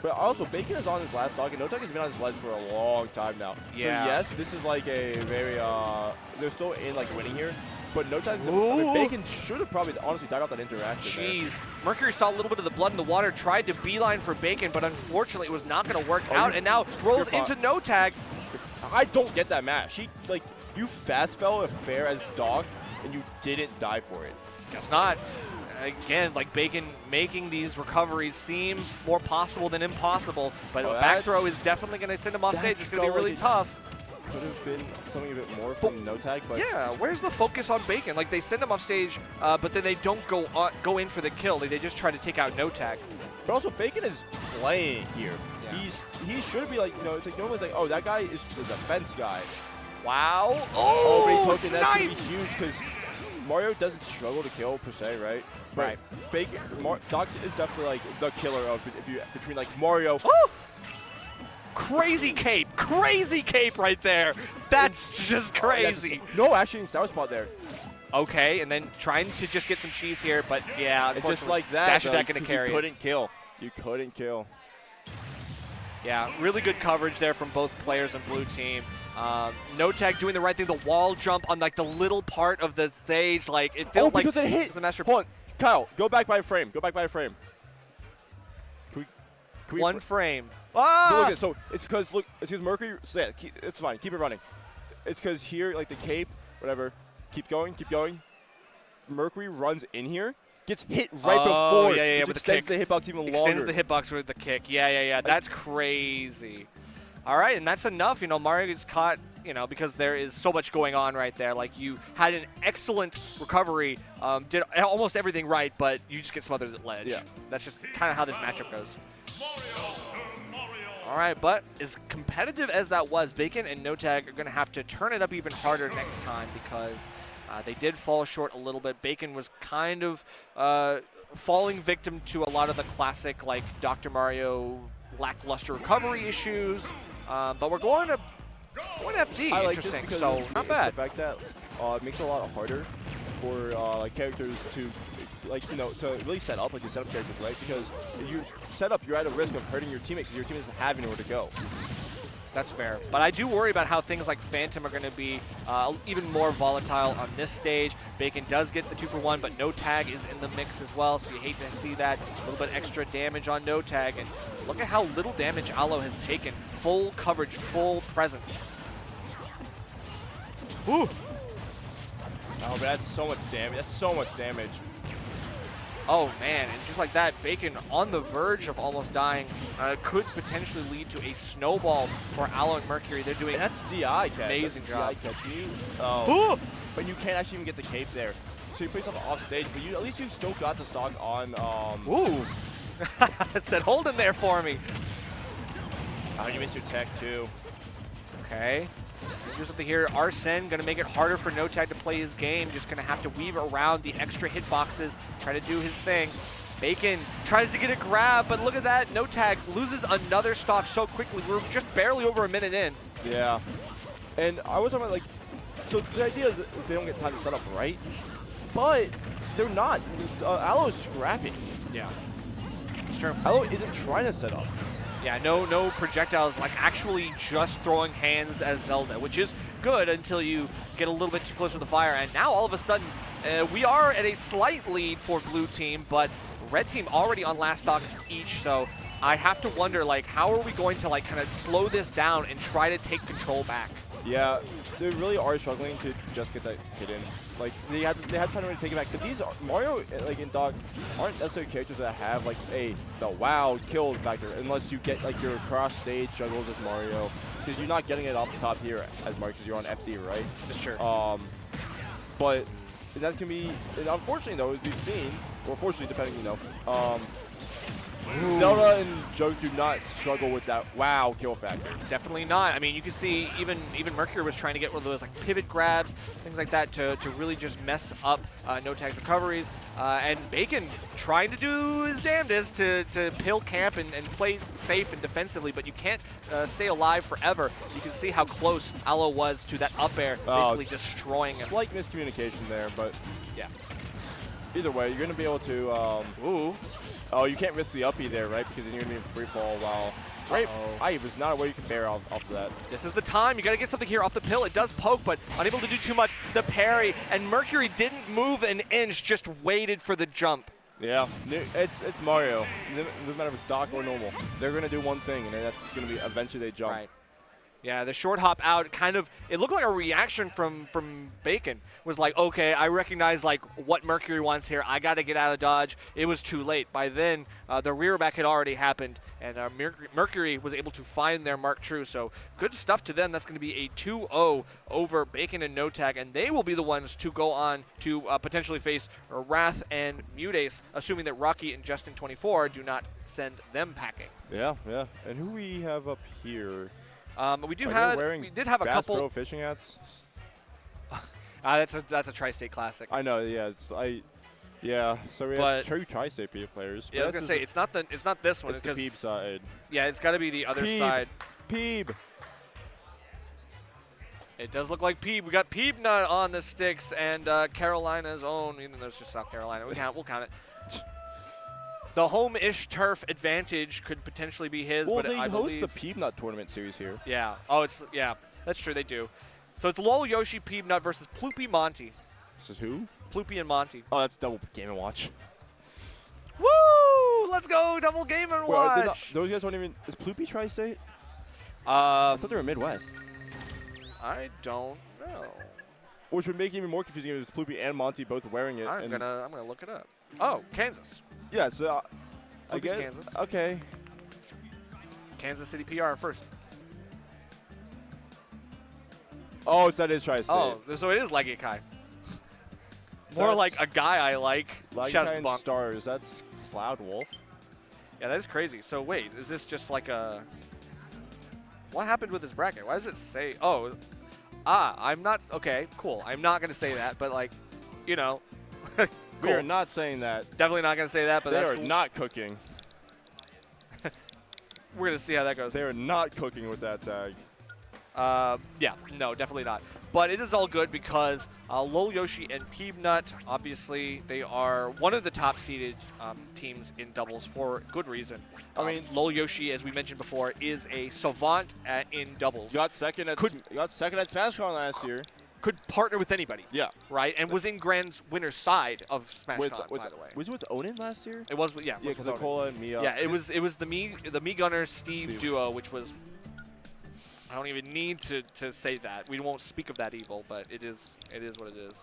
But also, Bacon is on his last stock, and NoTag has been on his ledge for a long time now. Yeah. So yes, this is like a very they're still in like winning here. But NoTag's, I mean, Bacon should have probably honestly died off that interaction. Jeez. Mercury saw a little bit of the blood in the water, tried to beeline for Bacon, but unfortunately it was not going to work out, and now rolls into NoTag. I don't get that match. You fast fell fair as dog, and you didn't die for it. Guess not. Again, like Bacon making these recoveries seem more possible than impossible, but a back throw is definitely going to send him off stage. It's going to be really tough. Could have been something a bit more from NoTag, but yeah, where's the focus on Bacon? Like they send him off stage, but then they don't go in for the kill. They just try to take out NoTag. But also Bacon is playing here. Yeah. He should be like, it's like normally like, oh, that guy is the defense guy. Wow! Oh, but he took it. That's gonna be sniped! huge because Mario doesn't struggle to kill per se, right? But Right. Bacon, Doc is definitely like the killer of between like Mario. Oh! Crazy cape right there. That's just crazy. No, actually in Southpaw there. Okay, and then trying to just get some cheese here, but yeah, It's just like that. Dash though, attack gonna 'cause carry You it. couldn't kill. You couldn't kill. Yeah, really good coverage there from both players and blue team. NoTag doing the right thing, the wall jump on like the little part of the stage, like it felt like because it hit. was a master. Hold on, Kyle, go back by a frame. Go back by a frame. Can we One frame. But Ah! look, so it's because Mercury. So yeah, it's fine. Keep it running. It's because here, like the cape, whatever. Keep going. Keep going. Mercury runs in here, gets hit right before. Yeah, which with the extends kick. the hitbox even Extends longer. the hitbox with the kick. Yeah. That's crazy. All right, and that's enough. You know, Mario gets caught, you know, because there is so much going on right there. Like, you had an excellent recovery, did almost everything right, but you just get smothered at ledge. Yeah. That's just kind of how this matchup goes. Mario to Mario. All right, but as competitive as that was, Bacon and NoTag are going to have to turn it up even harder next time because they did fall short a little bit. Bacon was kind of falling victim to a lot of the classic, like, Dr. Mario lackluster recovery issues, but we're going to FD. I like this Interesting, because so it's not bad. the fact that it makes it a lot harder for like characters to, like, you know, to really set up, like, you set up characters, right? Because if you set up, you're at a risk of hurting your teammates because your team doesn't have anywhere to go. That's fair. But I do worry about how things like Phantom are going to be even more volatile on this stage. Bacon does get the 2-for-1, but NoTag is in the mix as well, so you hate to see that. A little bit extra damage on NoTag. And look at how little damage Aloe has taken. Full coverage, full presence. Whew. Oh, but that's so much damage. That's so much damage. Oh, man, and just like that, Bacon on the verge of almost dying could potentially lead to a snowball for Aloe and Mercury. They're doing And that's DI catch. amazing job. DI catch. Oh, but you can't actually even get the cape there. So you play something off stage, but at least you still got the stock on. Ooh. It said, hold in there for me. Oh, you missed your tech too. Okay. Let's do something here. Arsene going to make it harder for NoTag to play his game. Just going to have to weave around the extra hitboxes, try to do his thing. Bacon tries to get a grab, but look at that. NoTag loses another stock so quickly. We're just barely over a minute in. Yeah. And I was talking about, like, so the idea is that they don't get time to set up right, but they're not. Aloe's scrapping. Yeah. It's true. Aloe isn't trying to set up. Yeah, no projectiles, like actually just throwing hands as Zelda, which is good until you get a little bit too close to the fire. And now all of a sudden, we are at a slight lead for blue team, but red team already on last stock each. So I have to wonder, like, how are we going to, like, kind of slow this down and try to take control back? Yeah, they really are struggling to just get that hit in. Like, they had to try to take it back. But these Mario, like, and Dog aren't necessarily characters that have, like, the wow kill factor unless you get, like, your cross stage juggles with Mario, because you're not getting it off the top here as Mario because you're on FD, right? That's true. But that's gonna be, and unfortunately though, as we've seen, or fortunately depending, you know, Zelda and Joe do not struggle with that wow kill factor. Definitely not. I mean, you can see even Mercury was trying to get one of those, like, pivot grabs, things like that, to really just mess up NoTag's recoveries. And Bacon trying to do his damnedest to pill camp and play safe and defensively, but you can't stay alive forever. You can see how close Aloe was to that up air, basically destroying him. Slight miscommunication there, but Yeah. either way, you're going to be able to. Ooh. Oh, you can't risk the uppie there, right? Because then you're going to be in free fall while. Right. I was not aware you could bear off of that. This is the time. You got to get something here off the pill. It does poke, but unable to do too much. The parry, and Mercury didn't move an inch, just waited for the jump. Yeah, it's Mario. It doesn't matter if it's Doc or normal. They're going to do one thing, and that's going to be eventually they jump. Right. Yeah, the short hop out kind of, it looked like a reaction from Bacon. Was like, okay, I recognize, like, what Mercury wants here. I got to get out of dodge. It was too late. By then, the rear back had already happened, and Mercury was able to find their mark true. So good stuff to them. That's going to be a 2-0 over Bacon and NoTag, and they will be the ones to go on to potentially face Wrath and MuteAce, assuming that Rocky and Justin24 do not send them packing. Yeah, yeah. And who we have up here? We did have a Bass couple. Pro fishing hats. That's a tri-state classic. I know. Yeah, so we have true tri-state players. Yeah, I was gonna say it's not this one. It's the Peeb side. Yeah, it's got to be the other side. Peeb. It does look like Peeb. We got Peabnut on the sticks and Carolina's own. Even though it's just South Carolina, we'll count it. The home-ish turf advantage could potentially be his, well, but they I host believe the Peabnut tournament series here. Yeah. Oh, that's true. They do. So it's lolyoshi Peabnut versus Ploopy Monte. This is who? Ploopy and Monte. Oh, that's double Game & Watch. Woo! Let's go, double Game & Watch. Those guys don't even. Is Ploopy tri-state? I thought they were Midwest. I don't know. Which would make it even more confusing if it's Ploopy and Monte both wearing it. I'm gonna look it up. Oh, Kansas. Yeah, so I Lucas, guess Kansas. okay. Kansas City PR first. Oh, that is Tri-State. Oh, so it is Lagiakai. More That's like a guy I like. Shouts Lagiakai to and Bonk. StarZ. That's Cloud Wolf. Yeah, that is crazy. So wait, is this just like a... What happened with this bracket? Why does it say... Oh, I'm not... Okay, cool. I'm not going to say that, but like, you know. Cool. We are not saying that. Definitely not going to say that, but They that's are cool. not cooking. We're going to see how that goes. They are not cooking with that tag. Yeah, no, definitely not. But it is all good because lolyoshi and Peabnut, obviously, they are one of the top-seeded teams in doubles for good reason. I mean, lolyoshi, as we mentioned before, is a savant in doubles. You got second at SmashCon last year. Could partner with anybody. Yeah. Right? And was in Grand's winner's side of SmashCon, by the way. Was it with Onin last year? It was, yeah. Yeah, because Nicola and Mia. Yeah, it was the Me Gunner Steve duo, which was... I don't even need to say that. We won't speak of that evil, but it is what it is.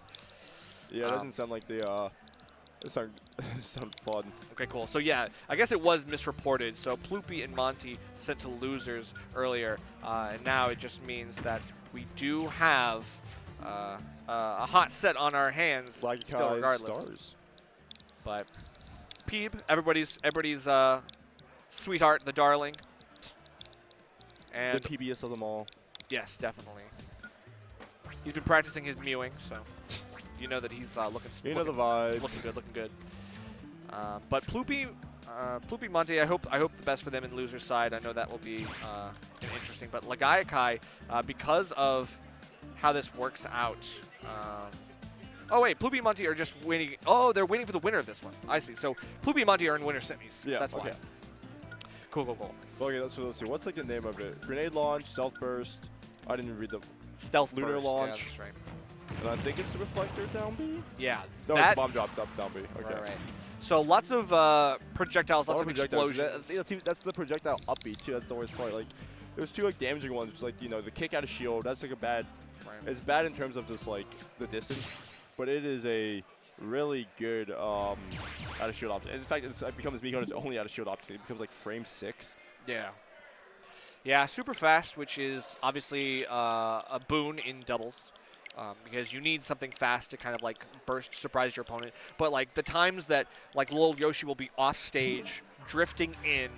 Yeah, it doesn't sound like they it sound fun. Okay, cool. So yeah, I guess it was misreported. So Ploopy and Monte sent to losers earlier, and now it just means that we do have a hot set on our hands still, Lagiakai regardless. StarZ. But Peeb, everybody's sweetheart, the darling. And The PBS of them all. yes, definitely. He's been practicing his mewing, so you know that he's looking. You know the vibe. Looking good. But Ploopy Monte, I hope the best for them in loser side. I know that will be interesting. But Lagiakai, because of how this works out. Oh wait, Ploopy and Monte are just waiting. Oh, they're waiting for the winner of this one. I see. So Ploopy and Monte are in winner semis. Yeah. That's okay. why. Cool. Okay, let's see. What's like the name of it? Grenade launch, stealth burst. I didn't even read the Stealth lunar burst. launch. Yeah, that's right. And I think it's the reflector down B. Yeah. No, it's bomb drop down B. Okay. Right. So lots of projectiles, lots of explosions. That's the projectile up B too. That's the worst part. Like, there's two like damaging ones, which is, like, you know, the kick out of shield. That's like a bad. Right. It's bad in terms of just like the distance, but it is a really good out of shield option. In fact, it becomes Mikon's only out of shield option. It becomes like frame 6. Yeah. Yeah, super fast, which is obviously a boon in doubles. Because you need something fast to kind of like burst, surprise your opponent. But like the times that like lolyoshi will be off stage, drifting in,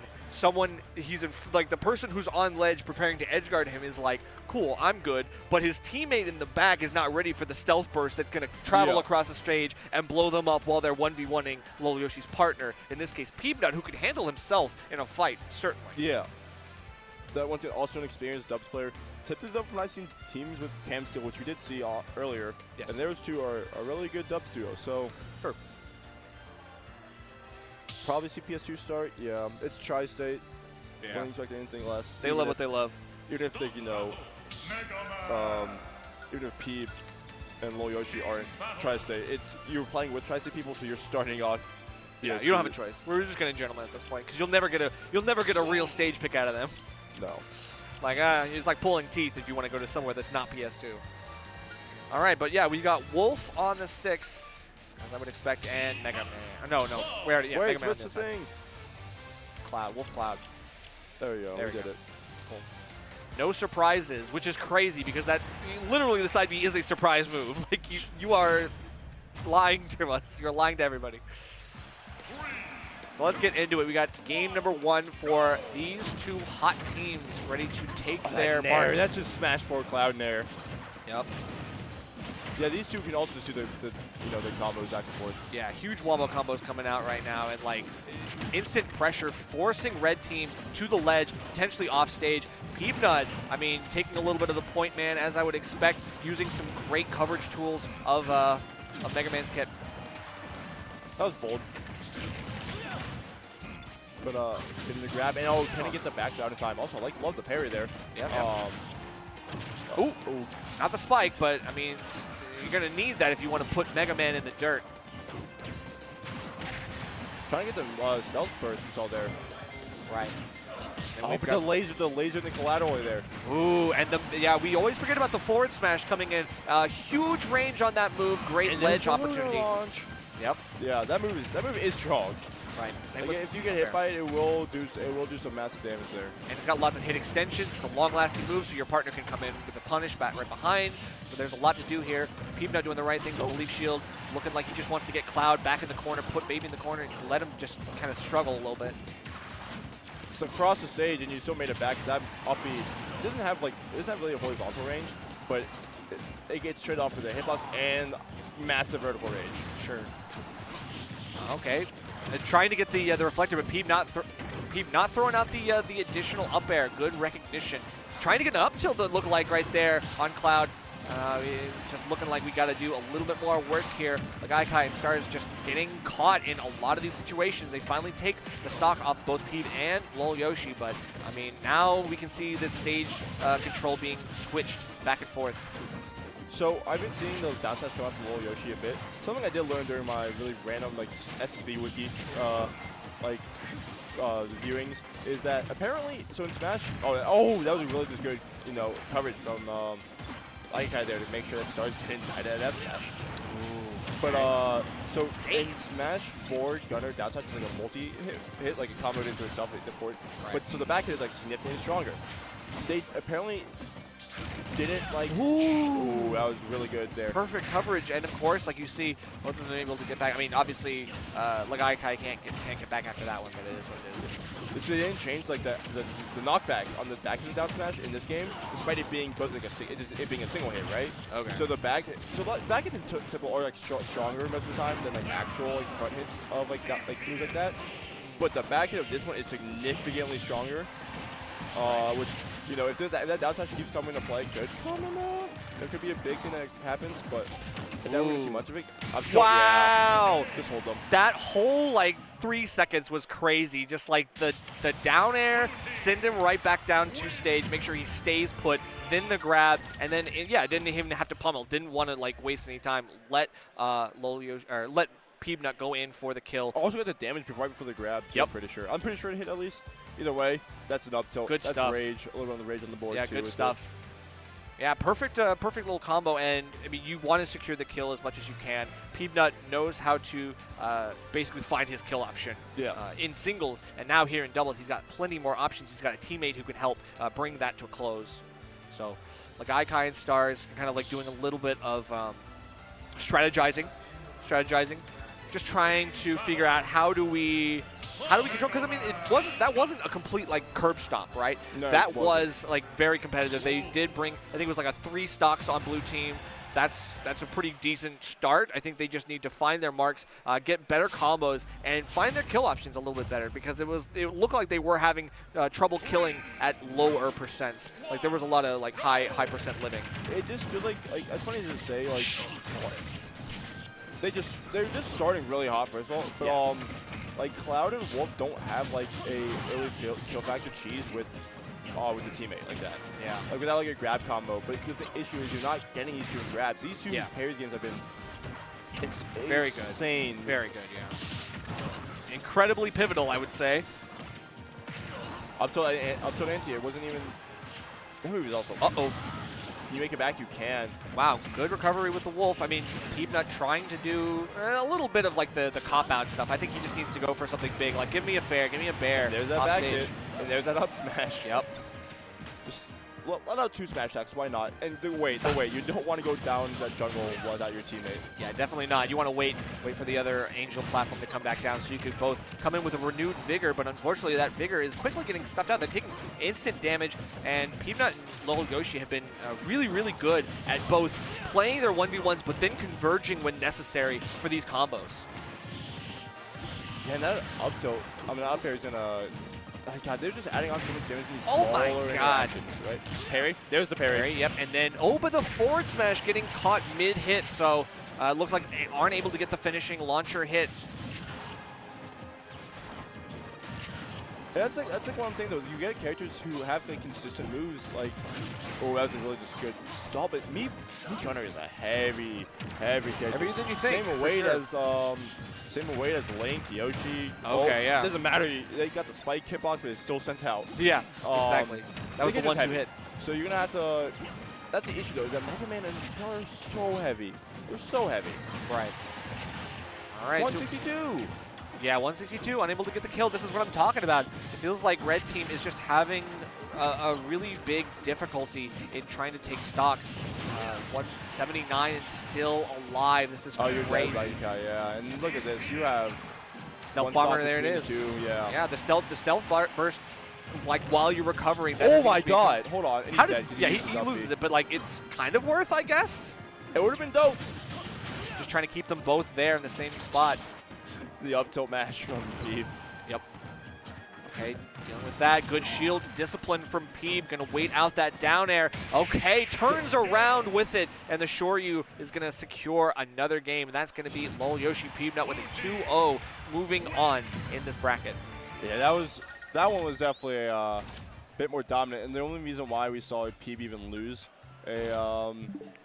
he's in, like the person who's on ledge preparing to edge guard him is like, cool, I'm good. But his teammate in the back is not ready for the stealth burst that's going to travel across the stage and blow them up while they're 1v1ing lolyoshi's partner. In this case, Peabnut, who could handle himself in a fight, certainly. Yeah. That one's also an experienced dubs player. Typically, though, from I've seen teams with Cam Steele, which we did see earlier, yes. And those two are a really good dubs duo. So, sure. Probably see PS2 start. Yeah, it's Tri-State. Yeah. Don't expect anything less. They love what they love. Even if they, you know, even if Peeb and lolyoshi aren't Tri-State, you're playing with Tri-State people, so you're starting on. Yeah, you don't have a choice. We're just gonna gentlemen at this point because you'll never get a real stage pick out of them. No. Like it's like pulling teeth if you want to go to somewhere that's not PS2. All right, but yeah, we got Wolf on the sticks, as I would expect, and Mega Man. No, we already Wait, Mega Man. what's the thing? Cloud, Wolf Cloud. There we go. There we did go. it. Cool. No surprises, which is crazy because that literally the side B is a surprise move. Like you are lying to us. You're lying to everybody. So let's get into it. We got game number 1 for these two hot teams ready to take their marks. That's just Smash 4 Cloud Nair. Yep. Yeah, these two can also just do the combos back and forth. Yeah, huge wombo combos coming out right now, and like instant pressure forcing red team to the ledge, potentially off stage. Peabnut, I mean, taking a little bit of the point man, as I would expect, using some great coverage tools of Mega Man's kit. That was bold. But getting the grab, and can he get the back down in time? Also, love the parry there. Yeah. Ooh, not the spike, but I mean, you're gonna need that if you want to put Mega Man in the dirt. Trying to get the stealth burst we saw there. Right. Oh, but the laser and the collateral there. Ooh, and we always forget about the forward smash coming in. Huge range on that move, great And ledge the lunar opportunity. launch. Yep. Yeah, that move is strong. Right. Same Like, with if you get hit by it, it will do some massive damage there. And it's got lots of hit extensions. It's a long-lasting move, so your partner can come in with a punish back right behind. So there's a lot to do here. Peabnut doing the right thing with the Leaf Shield, looking like he just wants to get Cloud back in the corner, put Baby in the corner, and let him just kind of struggle a little bit. It's across the stage, and you still made it back. That up B doesn't have really a horizontal range, but it gets straight off of the hitbox and massive vertical range. Sure. Okay. Trying to get the reflector, but Peabnut throwing out the additional up air. Good recognition. Trying to get an up tilt to look like right there on Cloud. Just looking like we got to do a little bit more work here. Lagiakai and StarZ just getting caught in a lot of these situations. They finally take the stock off both Peab and lolyoshi, but I mean, now we can see the stage control being switched back and forth. So I've been seeing those down smash show off from lolyoshi a bit. Something I did learn during my really random like SSB Wuki viewings is that apparently, so in Smash, oh that was a really just good coverage from Lagiakai there to make sure that StarZ didn't die to that smash. But so in Smash 4, Gunner down smash was like a multi-hit, like a combo into itself at the fort. Right. But so the back hit is like significantly stronger. They apparently didn't like. Ooh, that was really good there. Perfect coverage, and of course, like you see, both of them able to get back. I mean, obviously, Lagiakai can't get back after that one, but it is what it is. So they didn't change like the knockback on the back hit down smash in this game, despite it being both like it being a single hit, right? Okay. So the back hits in typical are like stronger most of the time than like actual like front hits of like moves like that. But the back hit of this one is significantly stronger, which if that down smash keeps coming into play, there could be a big thing that happens, but I don't really see much of it. Wow! Yeah, just hold them. That whole 3 seconds was crazy. Just like the down air, send him right back down to stage, make sure he stays put, then the grab, and then didn't even have to pummel. Didn't want to waste any time. Let let Peabnut go in for the kill. Also got the damage right before the grab. Too, Yep. I'm pretty sure it hit at least. Either way, that's an up tilt. Good that's stuff. Rage. A little bit on the rage on the board Yeah, too. good stuff. Yeah, perfect little combo, and I mean, you want to secure the kill as much as you can. Peabnut knows how to basically find his kill option in singles, and now here in doubles, he's got plenty more options. He's got a teammate who can help bring that to a close. So, Lagiakai and StarZ kind of doing a little bit of strategizing, just trying to figure out how do we control, because I mean that wasn't a complete curb stomp, right? No, that was very competitive. They did bring, I think it was a 3 stocks on blue team. That's a pretty decent start. I think they just need to find their marks, get better combos, and find their kill options a little bit better, because it looked like they were having trouble killing at lower percents. There was a lot of high percent living. It just feels like as funny as to say, they're just starting really hot first of all, but Yes. Cloud and Wolf don't have a early kill factor cheese with the teammate like that. Yeah. Without a grab combo. But the issue is you're not getting these two grabs. These two parries games have been Very good. insane. Very good, yeah. Incredibly pivotal, I would say. Up till anti-air wasn't even. That move is also. You make it back, you can. Wow, good recovery with the Wolf. I mean, Peabnut trying to do a little bit of the cop-out stuff. I think he just needs to go for something big, give me a fair, give me a bear. And there's that off back stage. hit, and there's that up smash. Yep. Just let out 2 smash attacks, why not? And wait, you don't want to go down that jungle without your teammate. Yeah, definitely not. You want to wait for the other Angel platform to come back down so you could both come in with a renewed vigor, but unfortunately that vigor is quickly getting stuffed out. They're taking instant damage, and Peabnut and lolyoshi have been really, really good at both playing their 1v1s, but then converging when necessary for these combos. Yeah, and that up tilt, up air is gonna. God, they're just adding on so much damage in these Oh my smaller God. interactions, right? Parry. There's the parry. Yep, and then, but the forward smash getting caught mid-hit, so looks like they aren't able to get the finishing launcher hit. Yeah, that's what I'm saying though. You get characters who have consistent moves, that was a really just good stall. But me Gunner is a heavy character. Heavier than you think. Same weight as Link, Yoshi. Okay, yeah. It doesn't matter. They got the spike hitbox, but it's still sent out. Yeah, exactly. That was the 1-2 hit. So you're gonna have to. That's the issue though. Is that Mega Man and Gunner are so heavy. They're so heavy. Right. All right. 162. Yeah, 162, unable to get the kill. This is what I'm talking about. It feels like Red Team is just having a really big difficulty in trying to take stocks. 179 and still alive. This is You're crazy. dead, Lagiakai, yeah. And look at this. You have Stealth one bomber, stock there it between is. the two, yeah. Yeah, the stealth burst, like while you're recovering. That Oh seems my to be- God. Hold on. And How he's did? dead 'cause Yeah, uses he up loses B. it, but like it's kind of worth, I guess. It would have been dope. Just trying to keep them both there in the same spot. The up tilt mash from Peeb. Yep. Okay, dealing with that. Good shield discipline from Peeb. Gonna wait out that down air. Okay, turns around with it, and the Shoryu is gonna secure another game, and that's gonna be lolyoshi Peabnut with a 2-0 moving on in this bracket. Yeah, that one was definitely a bit more dominant, and the only reason why we saw Peeb even lose a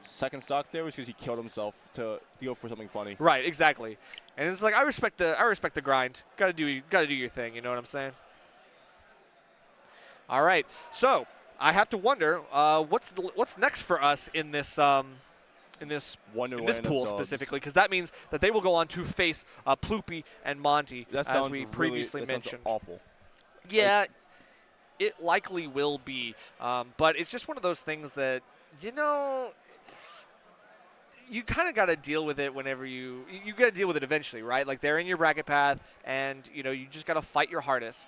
second stock there was because he killed himself to go for something funny. Right, exactly. And it's like I respect the grind. Gotta do your thing. You know what I'm saying? All right, so I have to wonder what's next for us in this Wonderland pool of dubs. specifically, because that means that they will go on to face Ploopy and Monte, That as sounds we really, previously that sounds mentioned. awful. Yeah, it likely will be, but it's just one of those things that you kind of got to deal with it whenever you got to deal with it eventually, right? Like they're in your bracket path, and you just got to fight your hardest.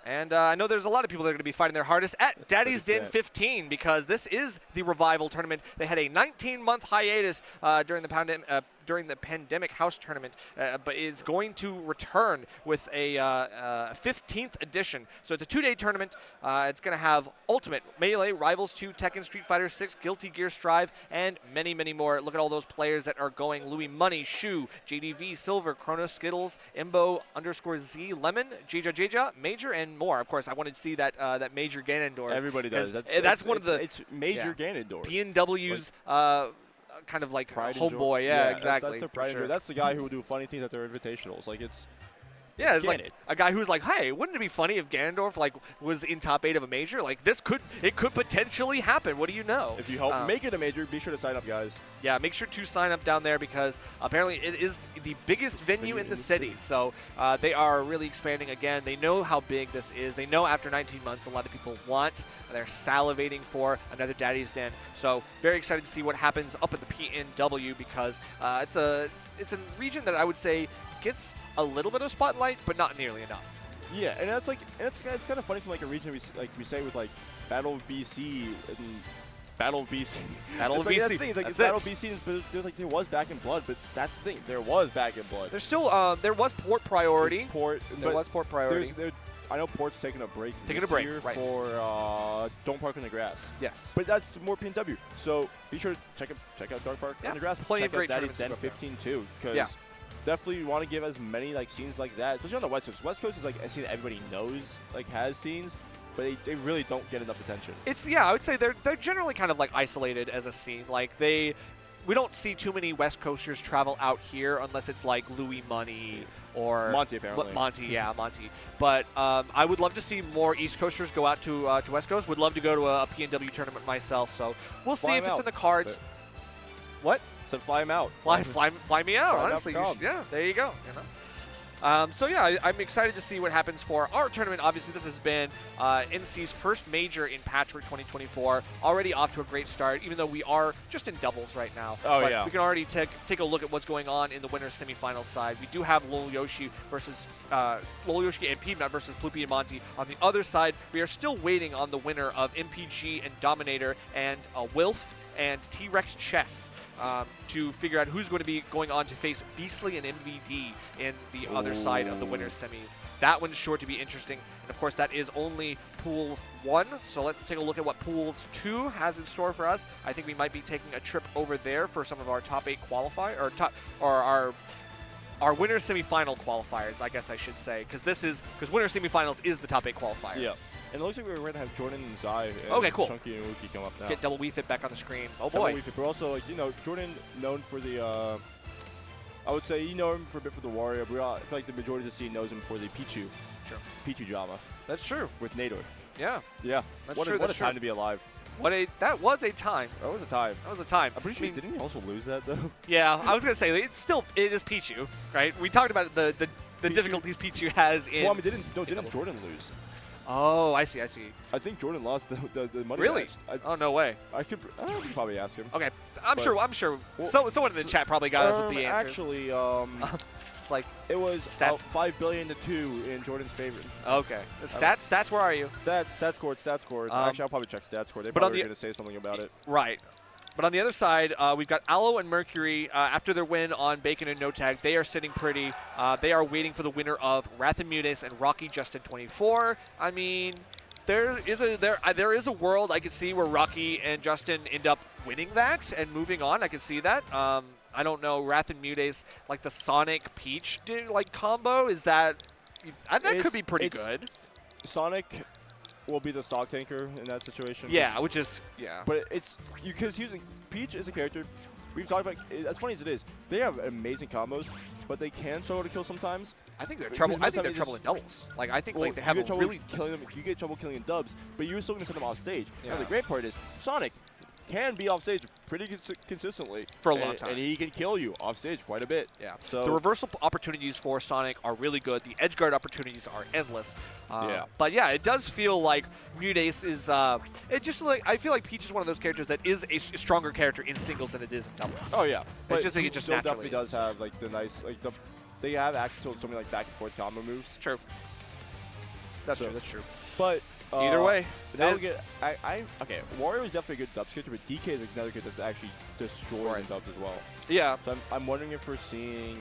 And I know there's a lot of people that are going to be fighting their hardest at Daddy's Den 15 because this is the Revival tournament. They had a 19-month hiatus during the pandemic house tournament, but is going to return with a 15th edition. So it's a 2-day tournament. It's going to have Ultimate, Melee, Rivals 2, Tekken, Street Fighter 6, Guilty Gear Strive, and many, many more. Look at all those players that are going. Louis Money, Shu, JDV, Silver, Chrono Skittles, Imbo_Z, Lemon, Jeja, Major, and more. Of course, I wanted to see that Major Ganondorf. Everybody does. That's one of the It's Major Ganondorf. PNW's kind of like Pride and homeboy. joy. Yeah, exactly. That's a for pride and sure. joy. That's the guy who will do funny things at their invitationals. Like it's it's like Ganon. a guy who's like, hey, wouldn't it be funny if Ganondorf was in top 8 of a major? Like it could potentially happen. What do you know? If you help make it a major, be sure to sign up, guys. Yeah, make sure to sign up down there because apparently it is the biggest venue in the city. So they are really expanding again. They know how big this is. They know after 19 months a lot of people they're salivating for another Daddy's Den. So very excited to see what happens up at the PNW because it's a region that I would say gets a little bit of spotlight, but not nearly enough. Yeah, and that's it's kind of funny from like a region we say with like Battle of BC and Battle of BC. Battle of BC. BC. That's the thing. It's like That's Battle it. of BC, but there was Back in Blood, but that's the thing. There was Back in Blood. There's still there was port priority. There was port priority. I know Port's taking a break Taking this a break, year right. for Don't Park in the Grass. Yes. But that's more PNW. So be sure to check out Dark Park in the Grass. Plenty of check great out Daddy's tournaments Den to go there. 15 too, because definitely want to give as many like scenes like that, especially on the West Coast. West Coast is like a scene that everybody knows has scenes, but they really don't get enough attention. I would say they're generally kind of like isolated as a scene. Like we don't see too many West Coasters travel out here unless it's like Louis Money or Monte, apparently. Monte. But I would love to see more East Coasters go out to West Coast. Would love to go to a PNW tournament myself. So we'll see if it's in the cards. What? Said fly him out. Fly me out, Fly honestly. out for Yeah, there you go. So yeah, I'm excited to see what happens for our tournament. Obviously, this has been NC's first major in Patchwork 2024. Already off to a great start, even though we are just in doubles right now. Oh, but yeah. we can already take a look at what's going on in the winner's semifinal side. We do have lolyoshi and Peabnut versus Ploopy and Monte. On the other side, we are still waiting on the winner of MPG and Dominator and Wilf and T-Rex Chess to figure out who's going to be going on to face Beastly and MVD in the other side of the winner's semis. That one's sure to be interesting. And of course, that is only Pools 1. So let's take a look at what Pools 2 has in store for us. I think we might be taking a trip over there for some of our top 8 qualifier our winner's semifinal qualifiers, I guess I should say, because winner semifinals is the top 8 qualifier. Yeah. And it looks like we're going to have Jordan and Zai and Okay, cool. Chunky and Wuki come up now. Get double Wii Fit back on the screen. Oh Double boy. Wii Fit, but also, like, Jordan known for the, I would say you know him for a bit for the Wario, but I feel like the majority of the scene knows him for the Pichu drama That's true. with Nador. Yeah. Yeah. That's What true. a time to be alive. That was a time. That was a time. That was a time. I'm pretty sure, didn't he also lose that, though? Yeah, I was going to say, it is Pichu, right? We talked about the difficulties Pichu has in... Well, I mean, didn't Jordan lose? Oh, I see. I think Jordan lost the money Really? match. Oh, no way. We could probably ask him. Okay, I'm sure. Well, Someone in the chat probably got us with the answers. Actually, it's like it was stats. 5 billion to 2 in Jordan's favor. Okay, stats. Where are you? Stats scored. Actually, I'll probably check stats score. They but probably going to say something about it. Right. But on the other side, we've got Aloe and Mercury. After their win on Bacon and NoTag, they are sitting pretty. They are waiting for the winner of Wrath and MuteAce and Rocky Justin 24. I mean, there is a world I could see where Rocky and Justin end up winning that and moving on. I could see that. I don't know, Wrath and MuteAce, like the Sonic Peach combo, is that could be pretty good. Sonic will be the stock tanker in that situation. Yeah, But it's because Peach is a character we've talked about. As funny as it is, they have amazing combos, but they can struggle to kill sometimes. I think they're trouble. I think they're trouble in doubles. Like I think well, they have a really killing them. You get trouble killing in dubs, but you're still going to send them off stage. Yeah. Now the great part is Sonic can be off stage pretty consistently for a long time, and he can kill you off stage quite a bit. Yeah. So the reversal opportunities for Sonic are really good. The edge guard opportunities are endless. Yeah. But yeah, it does feel like MuteAce is. It just like I feel like Peach is one of those characters that is a stronger character in singles than it is in doubles. Oh yeah. But I just think it just still naturally definitely does have like the nice they have access to something like back and forth combo moves. True. That's true. But either way, now we get okay. Wario is definitely a good dubs character, but DK is another character that actually destroys in dubs as well. Yeah. So I'm wondering if we're seeing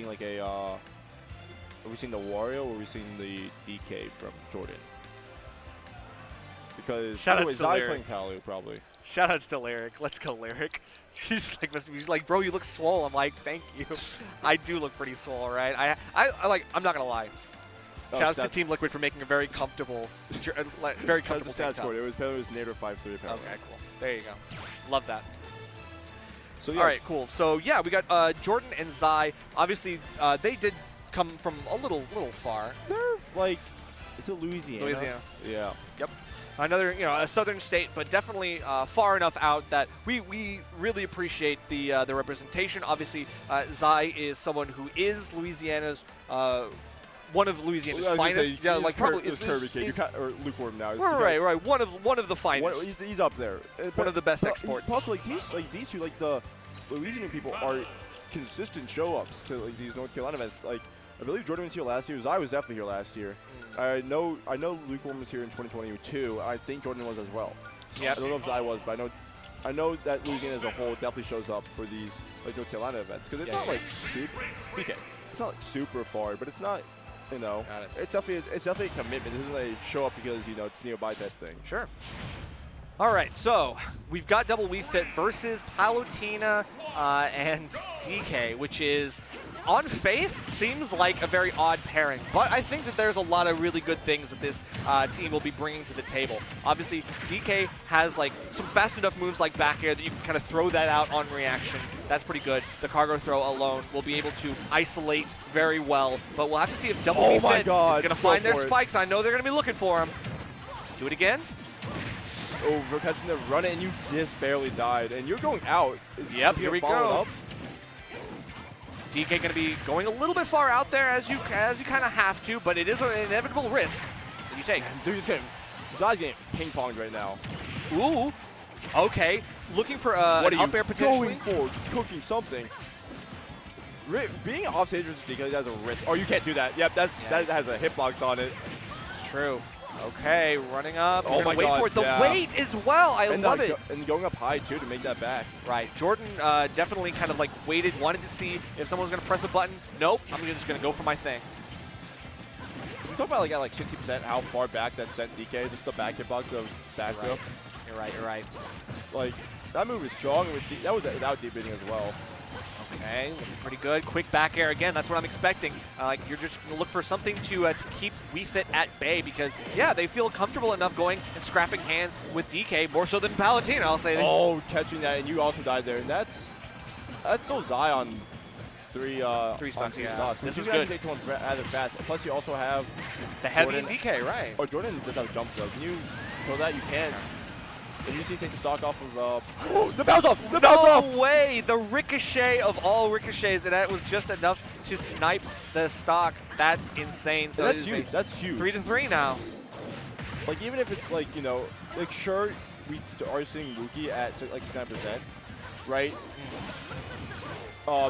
like a are we seeing the Wario or are we seeing the DK from Jordan? Because shout out to Zai's Lyric. playing Palu probably. Shout outs to Lyric. Let's go, Lyric. She's like, bro, you look swole. I'm like, thank you. I do look pretty swole, right? I'm not gonna lie. Shout outs to Team Liquid for making a very comfortable, very comfortable stats score. It was native 5-3 apparently. Okay, cool. There you go. Love that. So yeah. All right, cool. So yeah, we got Jordan and Zai. Obviously, they did come from a little far. They're like, it's a Louisiana. Louisiana. Yeah. Yep. Another, a southern state, but definitely far enough out that we really appreciate the representation. Obviously, Zai is someone who is Louisiana's one of Louisiana's finest. Yeah, like probably is Kirby Kid or lukewarm now. Right. One of the finest. He's up there. One of the best exports. Also, these two, the Louisiana people are consistent show ups to these North Carolina events. I believe Jordan was here last year. Zai was definitely here last year. I know Lukewarm was here in 2022. I think Jordan was as well. Yeah. I don't know if Zai was, but I know that Louisiana as a whole definitely shows up for these North Carolina events because it's not super PK. It's not super far, but it's not. It's definitely a commitment. This isn't a show up because it's nearby type thing. Sure. All right, so we've got double Wii Fit versus Palutena and DK, which is on face seems like a very odd pairing, but I think that there's a lot of really good things that this team will be bringing to the table. Obviously, DK has some fast enough moves like back air that you can kind of throw that out on reaction. That's pretty good. The cargo throw alone will be able to isolate very well, but we'll have to see if double Wii Fit is going to find their spikes. I know they're going to be looking for them. Do it again. Over catching the run and you just barely died, and you're going out. Yep, here we go. Up? DK going to be going a little bit far out there as you kind of have to, but it is an inevitable risk that you take. Dude, Zai's getting ping-ponged right now. Ooh, okay. Looking for an up air potentially. Going for cooking something. Being off stage versus DK has a risk. Oh, you can't do that. Yep, that has a hitbox on it. It's true. Okay, running up. Oh my God, for it. The weight as well. I love it. And going up high, too, to make that back. Right. Jordan definitely kind of waited, wanted to see if someone was going to press a button. Nope. I'm just going to go for my thing. You talk about at 60% how far back that sent DK, just the back hitbox of back throw. You're right. That move is strong. That was without deep hitting as well. Okay, looking pretty good. Quick back air again. That's what I'm expecting. You're just going to look for something to keep Wii Fit at bay because, yeah, they feel comfortable enough going and scrapping hands with DK, more so than Palutena, I'll say. Oh, catching that, and you also died there. And that's so Zai on three stocks. This is good. Take one rather fast. Plus, you also have the heavy and DK, right? Oh, Jordan does have jump, though. Can you throw that? You can. And you see take the stock off of the bounce off! The bounce off! No way! The ricochet of all ricochets, and that was just enough to snipe the stock. That's insane. So that's huge. That's huge. 3-3 now. Like, even if it's like, you know, like, sure, we are seeing Wuki at like 69%, right?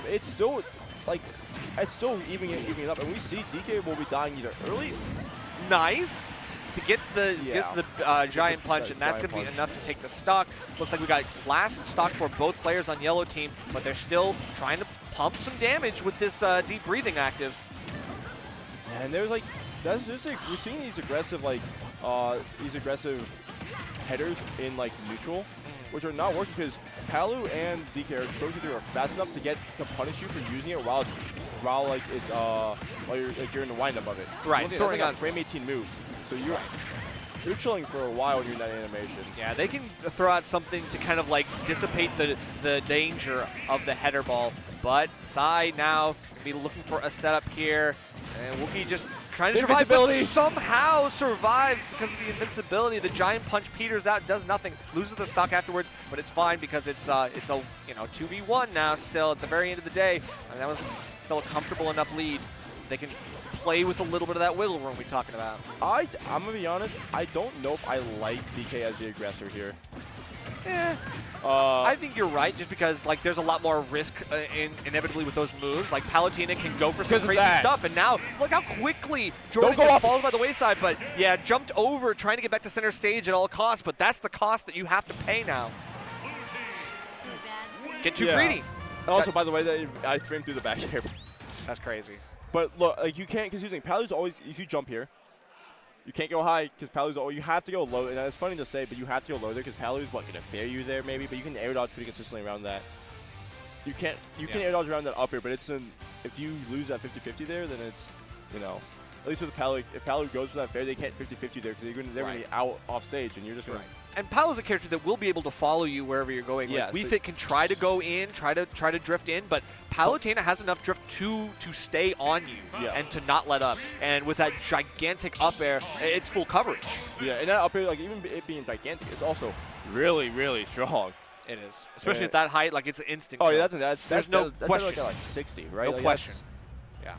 It's still like, it's still evening it up, and we see DK will be dying either early. Nice. He gets the giant punch, and that's going to be enough to take the stock. Looks like we got last stock for both players on yellow team, but they're still trying to pump some damage with this deep breathing active. And there's like, that's just like, we're seeing these aggressive headers in like neutral, which are not working because Palu and DK are fast enough to punish you for using it while like it's while you're in the windup of it. Right. That's like a frame 18 move. So you're chilling for a while during that animation. Yeah, they can throw out something to kind of like dissipate the danger of the header ball. But Sai now be looking for a setup here. And Wuki just trying to survive, but somehow survives because of the invincibility. The giant punch peters out, does nothing, loses the stock afterwards, but it's fine because it's a 2v1 now still at the very end of the day. And that was still a comfortable enough lead. They can play with a little bit of that wiggle room we're talking about. I'm going to be honest, I don't know if I like DK as the aggressor here. I think you're right, just because like there's a lot more risk inevitably with those moves. Like Palutena can go for some crazy stuff, and now look how quickly Jordan just falls by the wayside. But yeah, jumped over trying to get back to center stage at all costs, but that's the cost that you have to pay now. Get too greedy. Also, by the way, I framed through the back here. That's crazy. But look, like you can't, because using Palu's always, if you jump here, you can't go high because Palu's, you have to go low. And it's funny to say, but you have to go low there because Palu's going to fair you there maybe, but you can air dodge pretty consistently around that. You can air dodge around that up here, but it's if you lose that 50-50 there, then it's, you know, at least with Palu, if Palu goes for that fair, they can't 50-50 there because they're going to be out off stage, and you're just going to. And Palu's a character that will be able to follow you wherever you're going. Yeah, like, Wii Fit can try to go in, try to drift in, but Palutena has enough drift to stay on you and to not let up. And with that gigantic up air, it's full coverage. Yeah, and that up air, like even it being gigantic, it's also really, really strong. It is, especially at that height, like it's instant. Oh yeah, there's no question. Like 60, right? No like question. Yeah.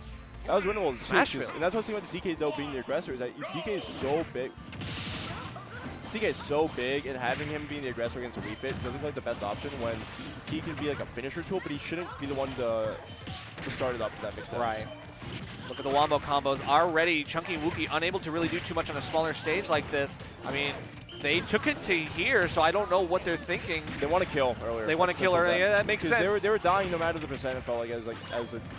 That was winnable. Smash and that's what's thing about the DK though being the aggressor is that DK is so big. DK is so big, and having him being the aggressor against a Wii Fit doesn't feel like the best option when he can be like a finisher tool, but he shouldn't be the one to start it up, if that makes sense. Right. Look at the wombo combos already. Chunky and Wuki unable to really do too much on a smaller stage like this. I mean, they took it to here, so I don't know what they're thinking. They want to kill earlier. They want to kill earlier. Yeah, that makes sense. They were dying no matter the percent. It felt like as a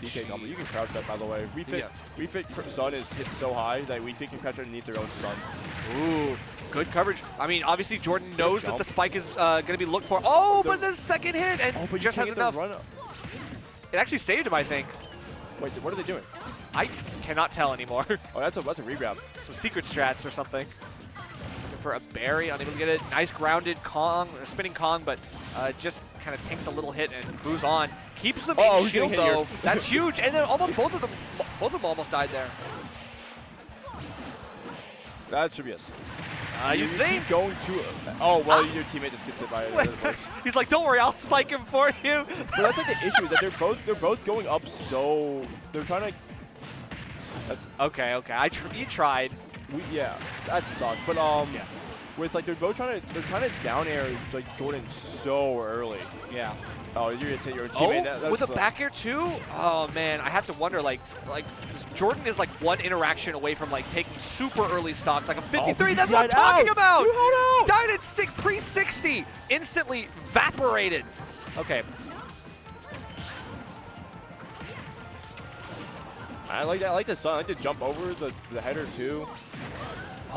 DK combo. You can crouch that, by the way. Wii Fit Sun is hit so high that Wii Fit can crouch underneath their own Sun. Ooh, good coverage. I mean, obviously Jordan knows that the spike is going to be looked for. Oh, but the second hit and but just has enough. It actually saved him, I think. Wait, what are they doing? I cannot tell anymore. Oh, that's a regrab. Some secret strats or something. For a berry, unable to get it. Nice grounded Kong, or spinning Kong, but just kind of takes a little hit and moves on. Keeps them in shield though. That's huge. And then almost both of them almost died there. That should be us. You think? Keep going to it. Oh, well, your teammate just gets hit by it. He's like, don't worry, I'll spike him for you. But that's like the issue, that they're both going up so, they're trying to. Okay. You tried. Yeah, that sucked. But with like they're trying to down air like Jordan so early. Yeah. Oh, you're gonna take your teammate. Oh, with a back air too? Oh man, I have to wonder like Jordan is like one interaction away from like taking super early stocks, like a 53. That's what I'm talking about. Died at pre-60, instantly evaporated. Okay. I like that. I like the Sun. I like to jump over the header too.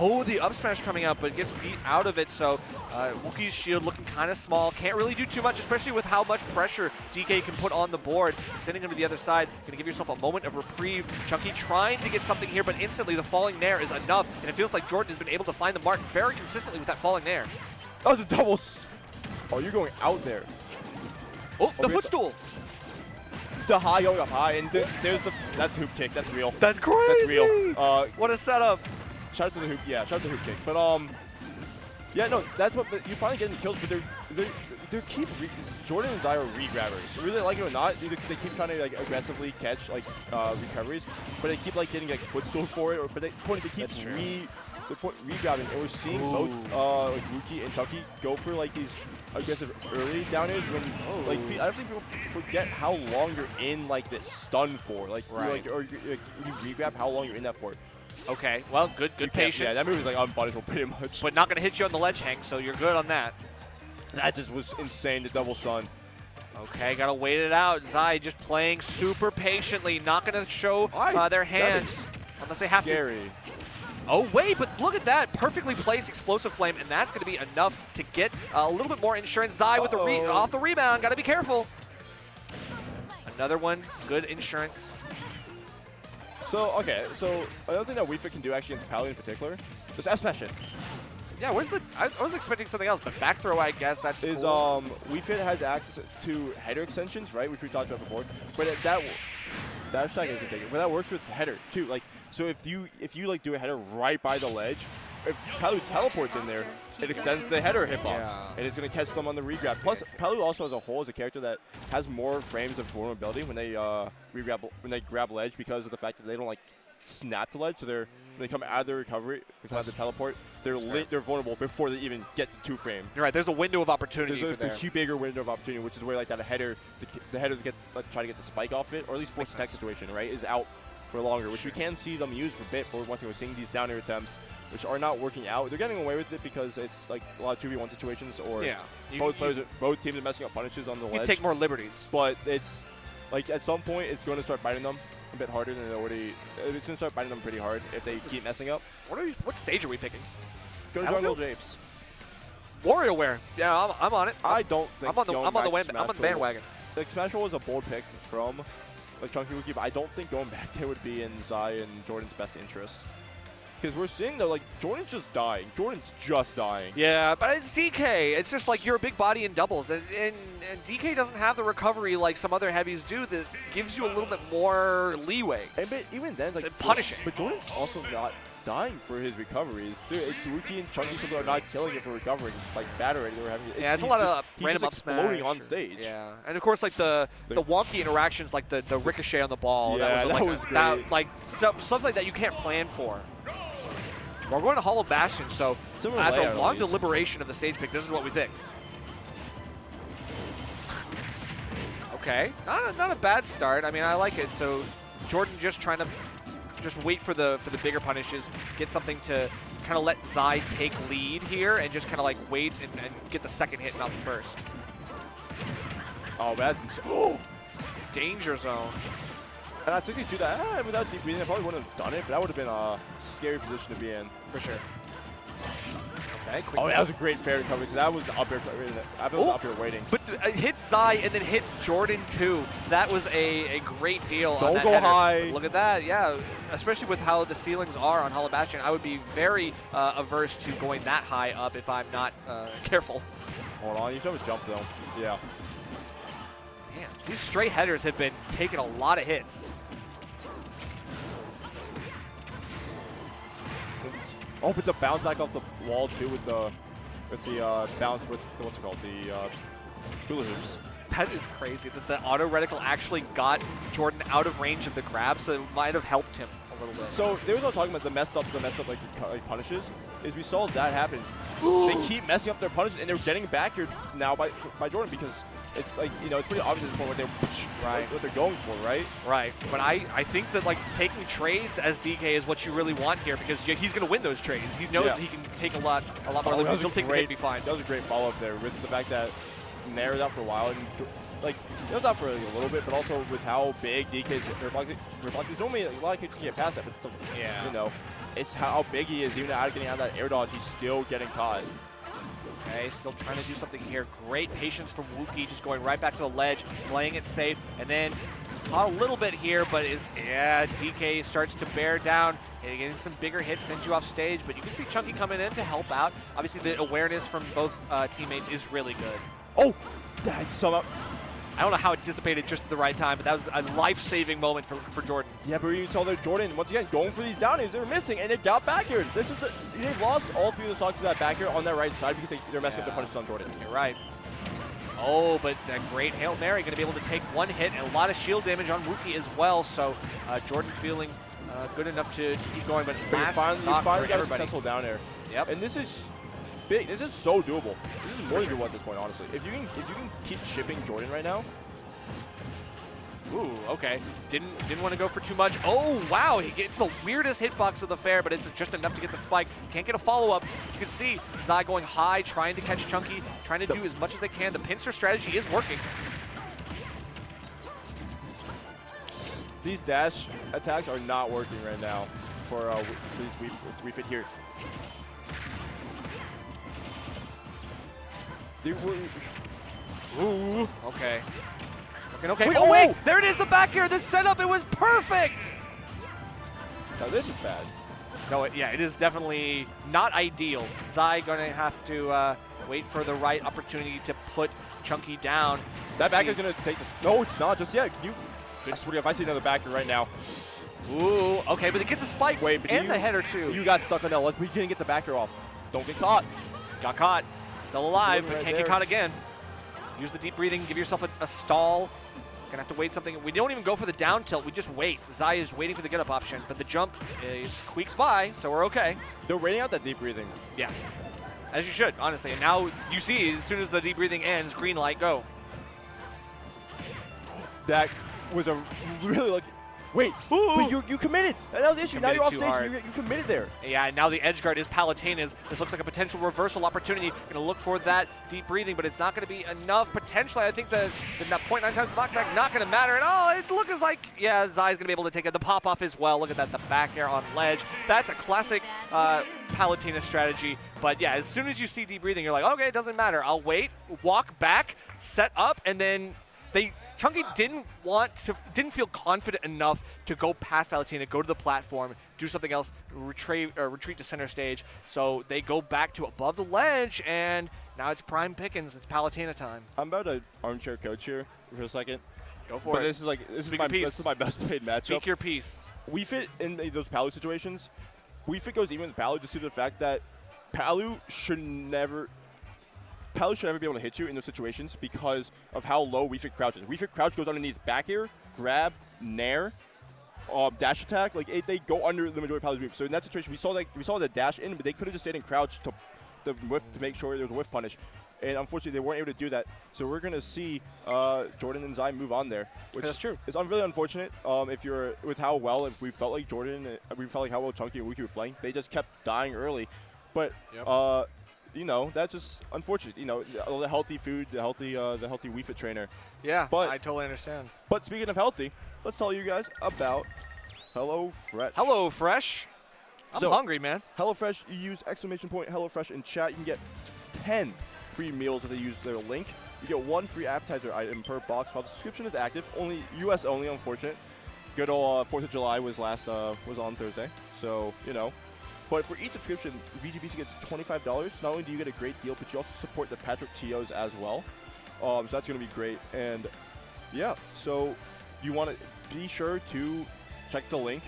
Oh, the up smash coming out, but gets beat out of it. So Wuki's shield looking kind of small. Can't really do too much, especially with how much pressure DK can put on the board. Sending him to the other side. Going to give yourself a moment of reprieve. Chunky trying to get something here, but instantly the falling nair is enough. And it feels like Jordan has been able to find the mark very consistently with that falling nair. Oh, the double. Oh, you're going out there. Oh, the footstool. The high going up high, and that's hoop kick. That's real. That's crazy. That's real. What a setup. Shout out to the hoop. Yeah, shout out to the hoop kick. But Yeah, no, that's what you finally getting the kills, but they're Jordan and Zai are re-grabbers. Really like it or not, they keep trying to like aggressively catch like recoveries, but they keep like getting like footstool for it. But they keep re-grabbing, and we're seeing both like Wuki and Chucky go for like these aggressive early down airs when like I don't think people forget how long you're in like this stun for, like or you re-grab how long you're in that for. Okay, well, good patience. Yeah, that move is like unpunishable pretty much. But not going to hit you on the ledge hang, so you're good on that. That just was insane, the double stun. Okay, got to wait it out. Zai just playing super patiently, not going to show their hands unless they have to. Oh, wait, but look at that. Perfectly placed explosive flame, and that's going to be enough to get a little bit more insurance. Zai with the off the rebound. Got to be careful. Another one. Good insurance. So, okay, so another thing that Wii Fit can do actually against Palu in particular is S-Smash it. Yeah, where's the... I was expecting something else, but back throw, I guess, that's is, cool. Wii Fit has access to header extensions, right, which we talked about before, but that hashtag isn't taken, but that works with header, too. Like, so if you like, do a header right by the ledge, if Palu teleports in there, it extends the header hitbox, and it's going to catch them on the re-grab. Plus, Palu also as a whole is a character that has more frames of vulnerability when they grab ledge because of the fact that they don't like snap to ledge. So when they come out of the recovery because of the teleport, they're vulnerable before they even get the 2 frame. You're right. There's a window of opportunity. There's a huge bigger window of opportunity, which is where like that header, the header to get try to get the spike off it, or at least force attack situation, right, is out for longer, which we can see them use for a bit. But once we're seeing these down air attempts, which are not working out. They're getting away with it because it's like a lot of 2v1 situations, or both teams are messing up punishes on the ledge. You take more liberties. But it's like at some point it's going to start biting them a bit harder than it already. It's going to start biting them pretty hard if they keep messing up. What stage are we picking? Go to Jungle Japes. WarioWare. Yeah, I'm on it. I don't think I'm on the bandwagon. Like Smash Roll was a bold pick from like Chunky Wuki, but I don't think going back there would be in Zai and Jordan's best interest. Because we're seeing that, like, Jordan's just dying. Yeah, but it's DK. It's just like you're a big body in doubles. And DK doesn't have the recovery like some other heavies do that gives you a little bit more leeway. But even then, it's like, punishing. But Jordan's also not dying for his recoveries. Dude, it's Wuki and Chunky simply are not killing it for recovering. Like, bad already. It's a lot of random up smash. Exploding on stage. Yeah. And, of course, like, the wonky interactions, like the ricochet on the ball. Yeah, that was great. Stuff like that you can't plan for. We're going to Hollow Bastion, so after a long deliberation of the stage pick, this is what we think. Okay, not a bad start. I mean, I like it. So Jordan just trying to wait for the bigger punishes, get something to kind of let Zai take lead here, and just kind of like wait and get the second hit, not the first. Oh, that's insane. Danger zone. And at 62, without deep breathing, I probably wouldn't have done it, but that would have been a scary position to be in. For sure. Okay, quick. Oh, that was a great fair recovery. That was the up air. I was up here waiting. But hits Zai and then hits Jordan too. That was a great deal. Don't go high. Look at that, yeah. Especially with how the ceilings are on Hollow Bastion, I would be very averse to going that high up if I'm not careful. Hold on, you still have a jump though. Yeah. Man, these straight headers have been taking a lot of hits. Oh, but the bounce back off the wall too with the bounce with what's it called, the hula hoops. That is crazy that the auto reticle actually got Jordan out of range of the grab, so it might have helped him a little bit. So they were all talking about the messed up like punishes. Is we saw that happen. They keep messing up their punishes, and they're getting back here now by Jordan because it's like, you know, it's pretty obvious at this point what they're going for, right? Right. But I think that like taking trades as DK is what you really want here because he's going to win those trades. He knows that he can take a lot more liberties. He'll take the hit and be fine. That was a great follow-up there with the fact that Nair was out for a while, and like it was out for like, a little bit, but also with how big DK's block is. Normally a lot of kids can get past that, but some, you know, it's how big he is. Even out getting out of that air dodge, he's still getting caught. Okay, still trying to do something here. Great patience from Wuki, just going right back to the ledge, playing it safe, and then caught a little bit here, but DK starts to bear down, and getting some bigger hits, sends you off stage, but you can see Chunky coming in to help out. Obviously, the awareness from both teammates is really good. Oh, that's some up. I don't know how it dissipated just at the right time, but that was a life-saving moment for Jordan. Yeah, but you saw that Jordan, once again, going for these down airs. They were missing, and they got back here. They've lost all 3 of the stocks to that back here on that right side because they're messing up the punishes on Jordan. You're right. Oh, but that great Hail Mary going to be able to take 1 hit and a lot of shield damage on Wuki as well. So Jordan feeling good enough to keep going, but last stock finally for got a everybody. successful down air. Yep. And this is big. This is so doable. This is more than doable at this point, honestly. If you can keep shipping Jordan right now. Ooh, okay. Didn't want to go for too much. Oh, wow. He gets the weirdest hitbox of the fair, but it's just enough to get the spike. Can't get a follow-up. You can see Zai going high, trying to catch Chunky, trying to do as much as they can. The pincer strategy is working. These dash attacks are not working right now for these Wii Fit here. Ooh, okay. Okay. Wait, Oh, wait! oh! There it is, the back air! This setup, it was perfect! Now this is bad. No, yeah, it is definitely not ideal. Zai gonna have to wait for the right opportunity to put Chunky down. That back is gonna take this. No, it's not just yet. Can you? I swear, if I see another backer right now. Ooh, okay, but it gets a spike and the header too. You got stuck on that. Like, we can't get the backer off. Don't get caught. Got caught. Still alive, but right can't there. get caught again. Use the deep breathing. Give yourself a stall. Gonna have to wait something. We don't even go for the down tilt. We just wait. Zai is waiting for the get up option, but the jump is squeaks by, so we're okay. They're raining out that deep breathing. Yeah, as you should, honestly. And now you see, as soon as the deep breathing ends, green light, go. That was a really lucky. Wait, but you committed. That was the issue. Now you're off stage. You committed there. Yeah, and now the edge guard is Palutena's. This looks like a potential reversal opportunity. Going to look for that deep breathing, but it's not going to be enough. Potentially, I think that 0.9 times knockback not going to matter. And oh, it looks like, yeah, Zai's going to be able to take it. The pop off as well. Look at that, the back air on ledge. That's a classic Palutena strategy. But yeah, as soon as you see deep breathing, you're like, okay, it doesn't matter. I'll wait, walk back, set up, and then Chunky didn't feel confident enough to go past Palutena, go to the platform, do something else, retreat to center stage. So they go back to above the ledge, and now it's prime pickings. It's Palutena time. I'm about to armchair coach here for a second. Go for but it. This is my best played matchup. Speak your piece. Wii Fit in those Palu situations. Wii Fit goes even with Palu just due to the fact that Palu should never be able to hit you in those situations because of how low Wii Fit crouch is. Wii Fit crouch goes underneath back air, grab, nair, dash attack. Like they go under the majority of Palu's moves. So in that situation, we saw the dash in, but they could have just stayed in crouch to whiff to make sure there was a whiff punish. And unfortunately, they weren't able to do that. So we're gonna see Jordan and Zai move on there, which That's true. It's really unfortunate. If you're with how well, if we felt like Jordan, we felt like how well Chunky and Wuki were playing, they just kept dying early. But you know, that's just unfortunate. You know, the healthy food, the healthy Wii Fit Trainer. Yeah, but I totally understand. But speaking of healthy, let's tell you guys about HelloFresh. HelloFresh. I'm hungry, man. HelloFresh, you use !HelloFresh in chat. You can get 10 free meals if they use their link. You get 1 free appetizer item per box while the subscription is active. Only US only, unfortunate. Good old 4th of July was on Thursday, so you know. But for each subscription, VGBC gets $25. Not only do you get a great deal, but you also support the Patchwork TOs as well. So that's going to be great. And yeah, so you want to be sure to check the link,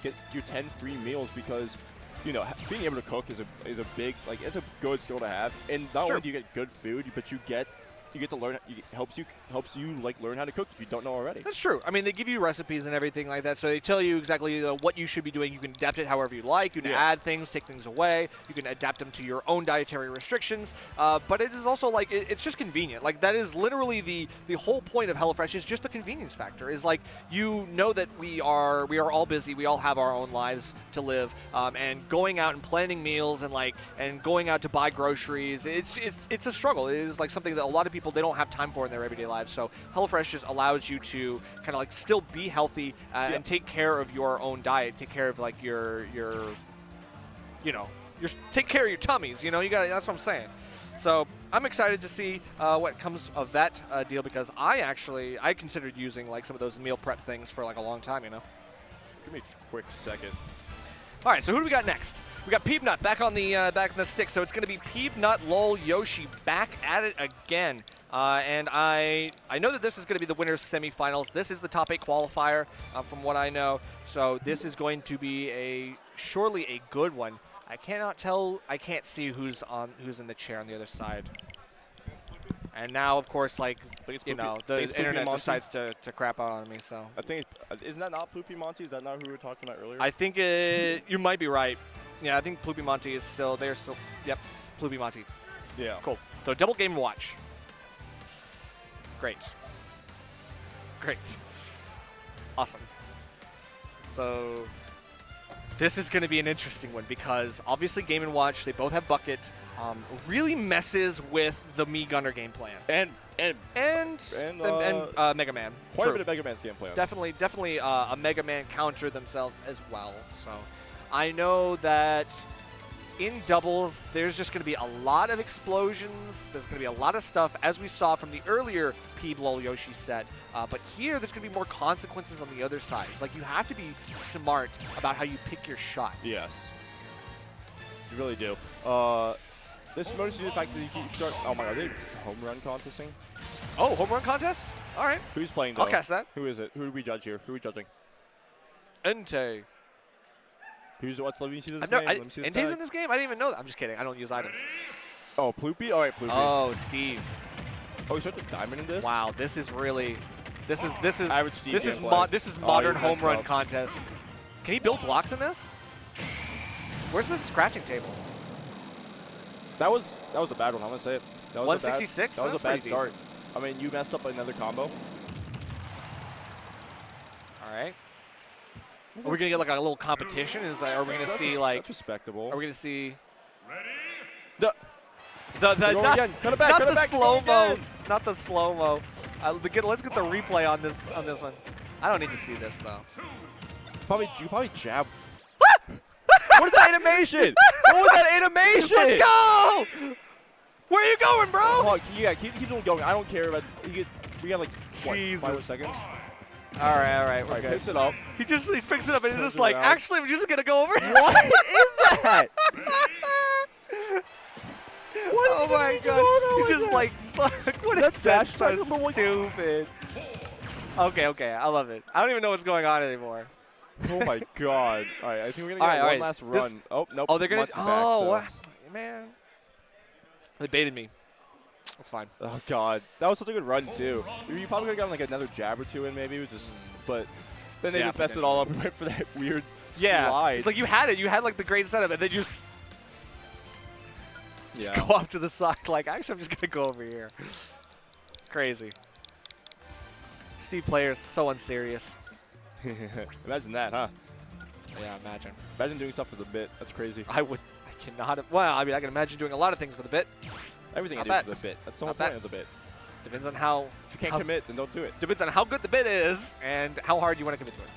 get your 10 free meals because, you know, being able to cook is a big, like, it's a good skill to have. And not only do you get good food, but you get to learn. It helps you like learn how to cook if you don't know already. That's true. I mean, they give you recipes and everything like that, so they tell you exactly what you should be doing. You can adapt it however you like. You can add things, take things away. You can adapt them to your own dietary restrictions. But it is also like it's just convenient. Like that is literally the whole point of HelloFresh is just the convenience factor. Is like you know that we are all busy. We all have our own lives to live, and going out and planning meals and going out to buy groceries. It's a struggle. It is like something that a lot of people they don't have time for in their everyday lives. So HelloFresh just allows you to kind of like still be healthy and take care of your own diet, take care of like your take care of your tummies. You know, that's what I'm saying. So I'm excited to see what comes of that deal because I considered using like some of those meal prep things for like a long time. You know. Give me a quick second. All right, so who do we got next? We got Peabnut back on the stick, so it's going to be Peabnut, lolyoshi back at it again. And I know that this is going to be the winner's semifinals. This is the top 8 qualifier, from what I know. So this is going to be surely a good one. I cannot tell. I can't see who's in the chair on the other side. And now, of course, like you know, the internet decides to crap out on me. So I think isn't that not Ploopy Monte? Is that not who we were talking about earlier? I think you might be right. Yeah, I think Ploopy Monte is still. They're still. Yep, Ploopy Monte. Yeah. Cool. So double game watch. Great. Great. Awesome. So this is going to be an interesting one because obviously Game & Watch, they both have bucket. Really messes with the Mii Gunner game plan. And Mega Man. Quite a bit of Mega Man's game plan. Definitely a Mega Man counter themselves as well. So I know that in doubles, there's just going to be a lot of explosions. There's going to be a lot of stuff, as we saw from the earlier Peab lolyoshi set. But here, there's going to be more consequences on the other side. It's like you have to be smart about how you pick your shots. Yes. You really do. This is mostly the fact that you keep start. Oh my God, are they home run contesting? Oh, home run contest? All right. Who's playing though? I'll cast that. Who is it? Who do we judge here? Who are we judging? Entei. Let me see this Entei's name. in this game? I didn't even know that. I'm just kidding. I don't use items. Oh, Ploopy? All right, Ploopy. Oh, Steve. Oh, you start the diamond in this? Wow, this is really. This is Average modern home run contest. Can he build blocks in this? Where's the scratching table? That was a bad one. I'm gonna say it. That was 166. That was a bad start. I mean, you messed up another combo. All right. Are we gonna get like a little competition? Are we gonna see like? That's respectable. Are we gonna see? The not the slow mo. Not the slow mo. Let's get the replay on this one. I don't need to see this though. You probably jab. What is that animation? What was that animation? Let's go! Where are you going, bro? Oh, yeah, keep on going. I don't care about. We got like what, 5 more seconds. All right, we're good. Picks it up. He picks it up and he's just like, actually, I'm just gonna go over. What is that? Oh my God! He just like, what is that? So stupid. Okay, I love it. I don't even know what's going on anymore. Oh my God! All right, I think we're gonna get one last run. Oh nope. Oh, they're gonna. What? Man. They baited me. That's fine. Oh God, that was such a good run too. You probably could have gotten like another jab or two in maybe, but then they just messed it all up and went for that weird slide. It's like you had it. You had like the great setup, and then you just go off to the side. Like actually, I'm just gonna go over here. Crazy. Steve players so unserious. Imagine that, huh? Yeah, imagine. Imagine doing stuff for the bit. That's crazy. I cannot. Well, I mean, I can imagine doing a lot of things for the bit. Everything I do for the bit. That's the whole point of the bit. Depends on how. If you can't commit, then don't do it. Depends on how good the bit is and how hard you want to commit to it.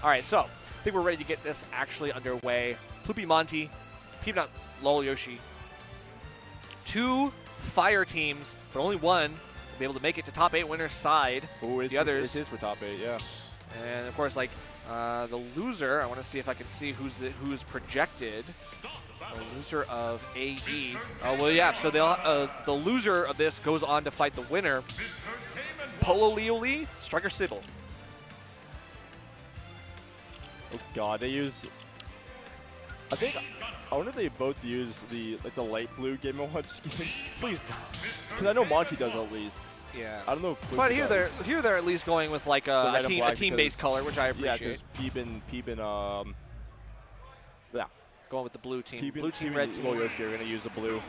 All right, so I think we're ready to get this actually underway. Ploopy Monte, Peabnut, lolyoshi. 2 fire teams, but only one will be able to make it to top 8 winner's side. Ooh, the others. It is for top 8, yeah. And of course, like the loser, I want to see if I can see who's projected. The loser of AE. Oh well, yeah. So the loser of this goes on to fight the winner. Polo leolee, Striker Sybil. Oh God, they use. I wonder if they both use the light blue Game & Watch skin. Please, because I know Monte does at least. Yeah. I don't know. If but here they're at least going with like a team-based color, which I appreciate. Yeah, because yeah. Going with the blue team. Blue team, red team. Lolyoshi are going to use the blue.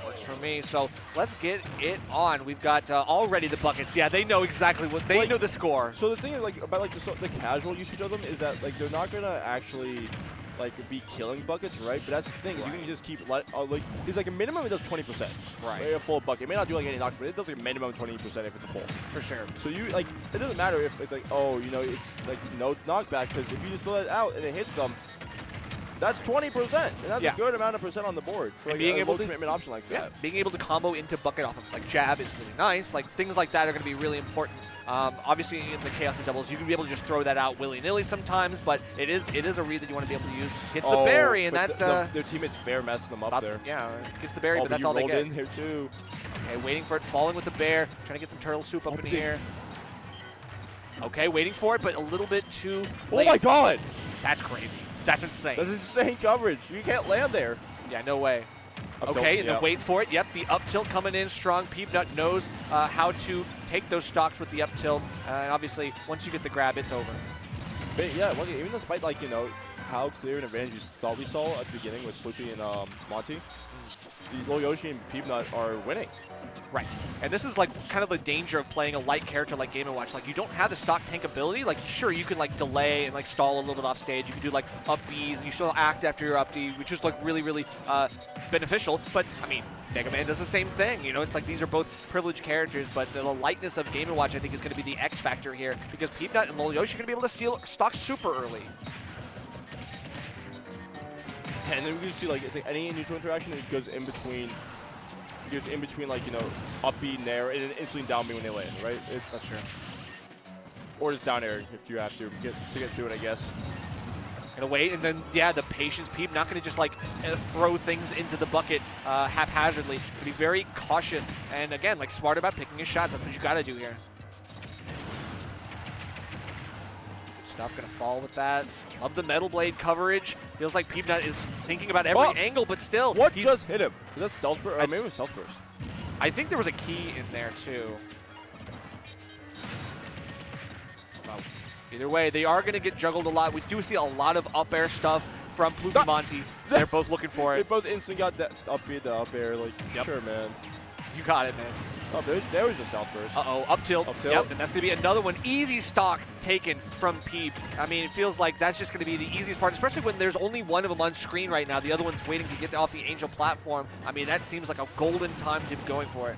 Works for me. So let's get it on. We've got already the buckets. Yeah, they know exactly what they know the score. So the thing is, like about like the casual usage of them is that like they're not going to actually like be killing buckets, right? But that's the thing. Right. You can just keep it's like a minimum. It does 20%. Right. A full bucket. It may not do like any knockback, but it does like a minimum 20% if it's a full. For sure. So you like it doesn't matter if it's like it's like no knockback because if you just throw that out and it hits them, that's 20%, and that's a good amount of percent on the board for like being able to commitment option like that. Being able to combo into bucket offense like jab is really nice. Like things like that are going to be really important Obviously, in the Chaos of Doubles, you can be able to just throw that out willy-nilly sometimes, but it is a read that you want to be able to use. Hits the berry, and that's... their teammate's fair messing them up there. Yeah, gets the berry, but that's all they get. rolled in here, too. Okay, waiting for it, falling with the bear, trying to get some turtle soup up in here. Okay, waiting for it, but a little bit too late. Oh, my God! That's crazy. That's insane. That's insane coverage. You can't land there. Yeah, no way. Up Okay, tilt, and then waits for it. Yep, the up tilt coming in strong. Peabnut knows how to take those stocks with the up tilt. And obviously, once you get the grab, it's over. But yeah, even despite, like, you know, how clear an advantage we thought we saw at the beginning with Ploopy and Monte, the lolyoshi and Peabnut are winning. Right. And this is like kind of the danger of playing a light character like Game & Watch. Like, you don't have the stock tank ability. Like, sure, you can like delay and like stall a little bit off stage. You can do like up Bs and you still act after your up D, which is like really, really beneficial. But I mean, Mega Man does the same thing. You know, it's like these are both privileged characters, but the lightness of Game & Watch I think is going to be the X factor here because Peabnut and lolyoshi are going to be able to steal stock super early. And then we can see like it's like any neutral interaction, it goes in between. It goes in between, like, you know, up B and nair, and then instantly down B when they land, right? That's true. Or just down air if you have to get through it, I guess. Gonna wait, and then, yeah, the patience. Peep not gonna just, like, throw things into the bucket haphazardly. Gonna be very cautious, and again, like, smart about picking his shots. That's what you gotta do here. Good stuff, gonna fall with that. Love the Metal Blade coverage. Feels like Peabnut is thinking about every angle, but still. What just hit him? Was that stealth burst? Maybe it was stealth burst. I think there was a key in there, too. Well, either way, they are going to get juggled a lot. We do see a lot of up air stuff from Ploopy Monte. They're both looking for it. They both instantly got that up air. Like, sure, man. You got it, man. Oh, there was a south burst. Uh-oh, up tilt. Up tilt. Yep, and that's going to be another one. Easy stock taken from Peep. I mean, it feels like that's just going to be the easiest part, especially when there's only one of them on screen right now. The other one's waiting to get off the Angel platform. I mean, that seems like a golden time to be going for it.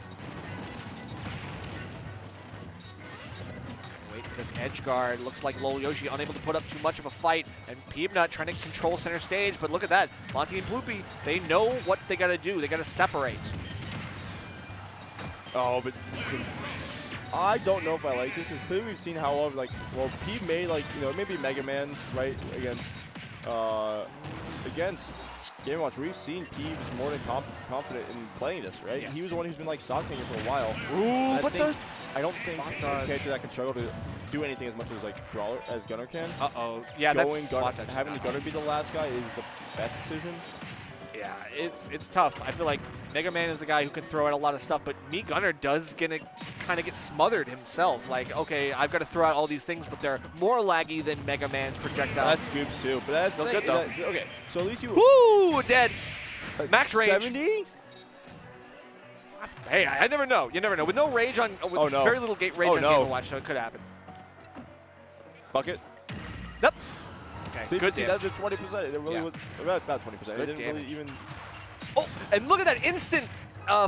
Wait for this edge guard. Looks like lolyoshi unable to put up too much of a fight, and Peabnut trying to control center stage. But look at that. Monte and Ploopy, they know what they got to do. They got to separate. Oh, but I don't know if I like this because clearly we've seen how like Peab made like maybe Mega Man right against Game & Watch. We've seen Peeb's more than confident in playing this, right? Yes. He was the one who's been like stock taking for a while. Ooh, but I don't think he's a character that can struggle to do anything as much as like Brawler as Gunner can. Uh-oh. Yeah, that's having the Gunner be the last guy is the best decision. Yeah, it's tough. I feel like Mega Man is the guy who can throw out a lot of stuff, but Me Gunner does gonna kind of get smothered himself. Like, okay, I've got to throw out all these things, but they're more laggy than Mega Man's projectiles. That's scoops too, but that's still good though. Okay, so at least you. Woo! Dead. Max range. 70. Hey, I never know. You never know. With no range on, with very little range on Game & Watch, so it could happen. Bucket. Yep. Okay, so good see, damage. that's 20%. It really was about 20%. It didn't really even. Oh, and look at that instant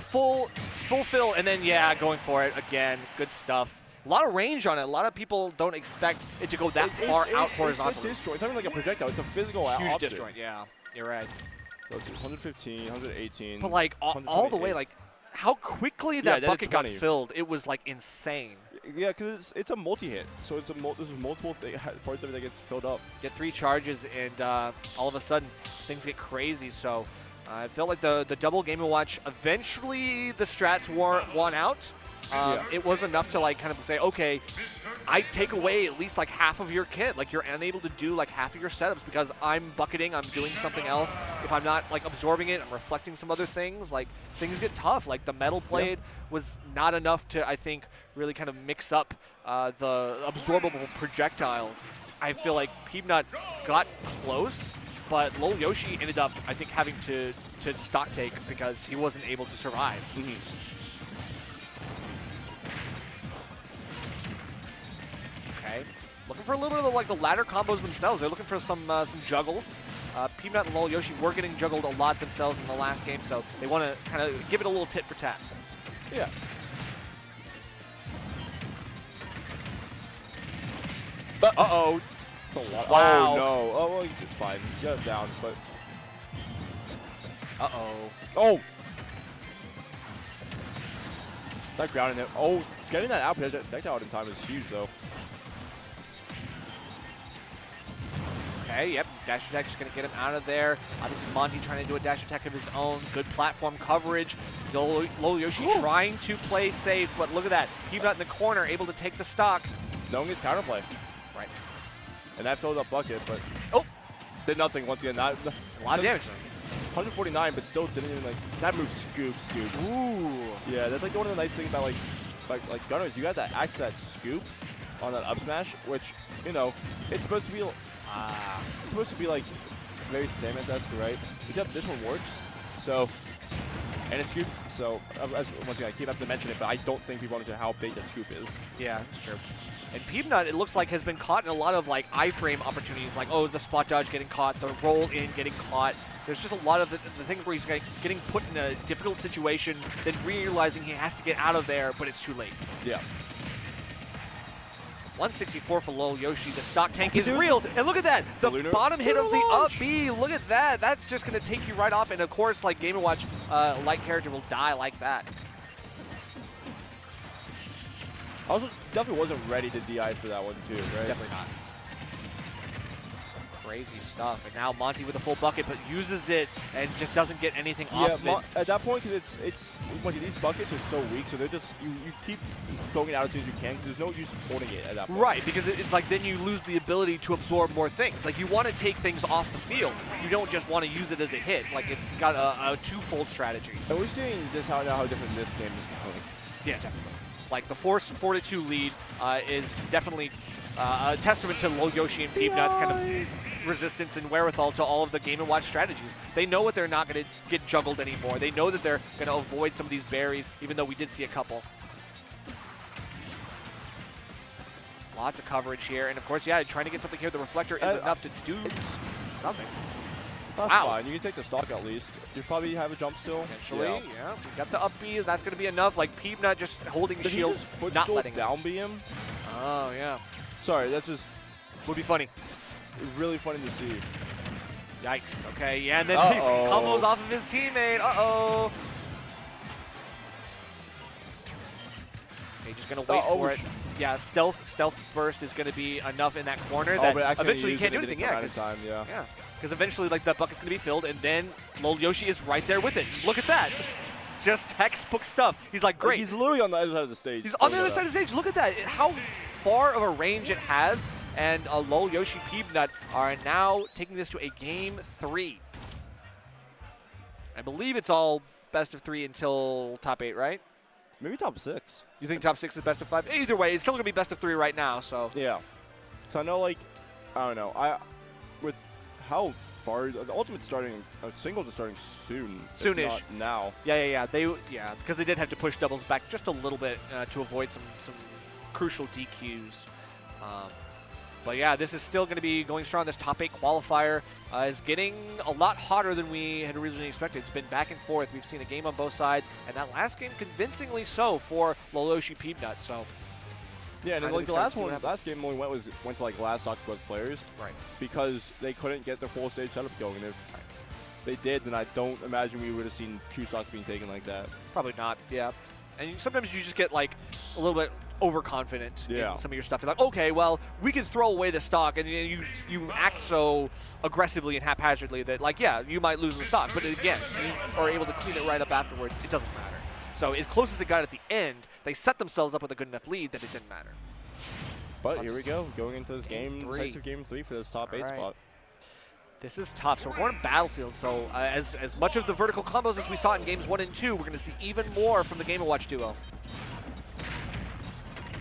full fill, and then going for it again. Good stuff. A lot of range on it. A lot of people don't expect it to go that far out horizontally. It's a disjoint. It's not even like a projectile. It's a physical huge disjoint. Yeah, you're right. So it's 115, 118. But like all the way, like how quickly that bucket got filled, it was like insane. Yeah, because it's a multi-hit, so there's multiple parts of it that gets filled up. Get 3 charges, and all of a sudden things get crazy. So I felt like the double Game & Watch. Eventually, the strats won out. It was enough to like kind of say, okay, I take away at least like half of your kit. Like you're unable to do like half of your setups because I'm bucketing, I'm doing something else. If I'm not like absorbing it, I'm reflecting some other things. Like things get tough. Like the Metal Blade was not enough to, I think, really kind of mix up the absorbable projectiles. I feel like Peabnut got close, but lolyoshi ended up, I think, having to stock take because he wasn't able to survive. Okay, looking for a little bit of like the ladder combos themselves. They're looking for some juggles. Peabnut and lolyoshi were getting juggled a lot themselves in the last game, so they want to kind of give it a little tit for tat. Yeah. Uh-oh. It's a lot. Wow. Oh, no. Oh, well, it's fine. You got it down, but... Uh-oh. Oh! That ground in there. Oh, Getting that out projectile out in time is huge, though. Okay, yep, dash attack is going to get him out of there. Obviously, Monte trying to do a dash attack of his own. Good platform coverage. lolyoshi trying to play safe, but look at that. Peabnut in the corner, able to take the stock. Knowing his counterplay. Right. And that filled up bucket, but oh, did nothing once again. Not, a lot of damage. 149, but still didn't even that move scoops. Ooh. Yeah, that's like one of the nice things about like gunners. You got that access that scoop on that up smash, which it's supposed to be. It's supposed to be like very Samus-esque, right? Except this one works. So, and it scoops. So, once again, I keep having to mention it, but I don't think people understand how big that scoop is. Yeah, it's true. And Peabnut, it looks like, has been caught in a lot of like iframe opportunities, like the spot dodge getting caught, the roll in getting caught. There's just a lot of the things where he's getting put in a difficult situation, then realizing he has to get out of there, but it's too late. Yeah. 164 for lolyoshi. The stock tank is real. And look at that. The bottom hit of the up B. Look at that. That's just going to take you right off. And, of course, like Game & Watch, light character will die like that. Also, definitely wasn't ready to DI for that one, too, right? Definitely not. Crazy stuff. And now Monte with a full bucket, but uses it and just doesn't get anything off of it. At that point, because these buckets are so weak, so they're just, you keep throwing it out as soon as you can, because there's no use holding it at that point. Right, because it's like then you lose the ability to absorb more things. Like you want to take things off the field. You don't just want to use it as a hit. Like it's got a twofold strategy. And we're seeing just how different this game is going. Yeah, definitely. Like the 4-2 lead is definitely a testament to lolyoshi and Peabnut's kind of resistance and wherewithal to all of the Game & Watch strategies. They know what they're not going to get juggled anymore. They know that they're going to avoid some of these berries, even though we did see a couple. Lots of coverage here. And, of course, yeah, trying to get something here. The reflector is enough to do something. That's fine. You can take the stock at least. You probably have a jump still. Potentially, yeah. We got the up B. That's going to be enough. Like, Peabnut just holding the shield, not letting down B him. Oh, yeah. Sorry, that's just... Would be funny. Really funny to see. Yikes. Okay, yeah, and then he combos off of his teammate. Uh-oh. Okay, just going to wait for it. Yeah, stealth burst is going to be enough in that corner that eventually you can't do anything. Yeah, because eventually like that bucket's going to be filled, and then lolyoshi is right there with it. Look at that. Just textbook stuff. He's like, great. He's literally on the other side of the stage. He's on the other side of the stage. Look at that. How far of a range it has. And lolyoshi Peabnut are now taking this to a game 3. I believe it's all best of 3 until top 8, right? Maybe top 6. You think top 6 is best of 5? Either way, it's still going to be best of 3 right now. So yeah. So I know, like, I don't know. With how far the ultimate's starting, singles is starting soon. Soonish. Now. Yeah. Because they did have to push doubles back just a little bit to avoid some crucial DQs. But yeah, this is still going to be going strong. This top 8 qualifier is getting a lot hotter than we had originally expected. It's been back and forth. We've seen a game on both sides, and that last game convincingly so for lolyoshi Peabnut. So yeah, and like the last game only went to like last stock both players, right? Because they couldn't get the full stage setup going. And if they did, then I don't imagine we would have seen 2 stocks being taken like that. Probably not. Yeah, and sometimes you just get like a little bit overconfident in some of your stuff. You're like, okay, well, we can throw away the stock, and you act so aggressively and haphazardly that, like, yeah, you might lose the stock, but again, you are able to clean it right up afterwards. It doesn't matter. So as close as it got at the end, they set themselves up with a good enough lead that it didn't matter. But here we go, going into this decisive game 3 for this top 8 spot. This is tough. So we're going to Battlefield. So as much of the vertical combos as we saw in games 1 and 2, we're going to see even more from the Game & Watch duo.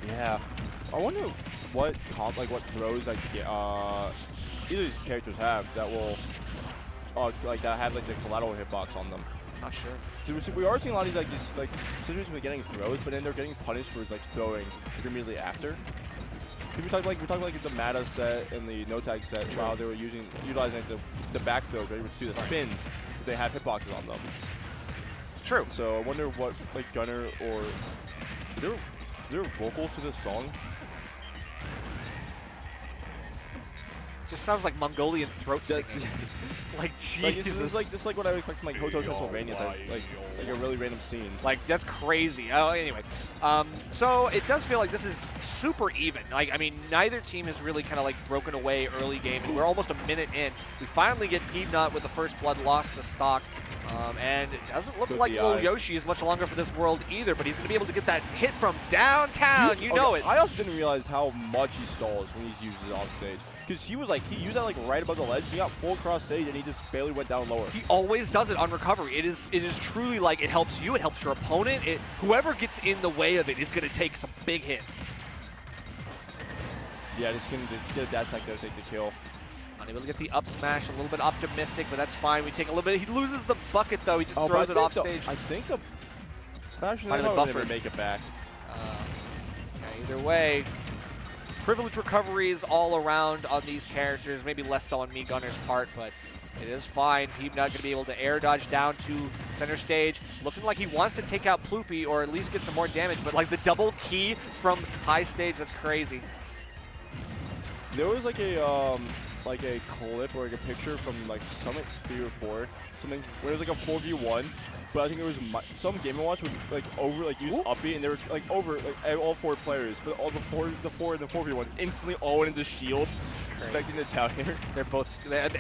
Yeah, I wonder what throws like either of these characters have that will that have like the collateral hitbox on them. Not sure. So we are seeing a lot of these situations where getting throws, but then they're getting punished for like throwing immediately after. We talked like the Mata set and the NoTag set while they were utilizing the back throws, right, which do the spins, but they have hitboxes on them. True. So I wonder what like Gunner or is there vocals to this song? Just sounds like Mongolian throat singing. Like, Like, Jesus. this is like what I would expect from like Hotel Transylvania type, like a really random scene. Like, that's crazy. Oh, anyway. So it does feel like this is super even. Like, I mean, neither team has really kind of like broken away early game, and we're almost a minute in. We finally get Peabnut with the first blood lost to stock. And it doesn't look like lolyoshi is much longer for this world either, but he's going to be able to get that hit from downtown. You know it. I also didn't realize how much he stalls when he uses it on stage. Because he used that like right above the ledge, he got full cross stage, and he just barely went down lower. He always does it on recovery. It is truly like it helps you, it helps your opponent. Whoever gets in the way of it is going to take some big hits. Yeah, just gonna get a dash attack there to take the kill. Unable to get the up smash, a little bit optimistic, but that's fine. We take a little bit. He loses the bucket though. He just throws it off stage. I think the actually Might have been buffered. make it back. Yeah, either way, privilege recoveries all around on these characters. Maybe less so on Me Gunner's part, but it is fine. Peabnut going to be able to air dodge down to center stage. Looking like he wants to take out Ploopy or at least get some more damage, but like the double key from high stage, that's crazy. There was like a clip or like a picture from like Summit 3 or 4, something where it was like a 4v1, but I think it was some Game & Watch was like over like used upbeat, and they were like over like all 4 players, but all the four in the 4v1 instantly all went into shield, expecting the down here.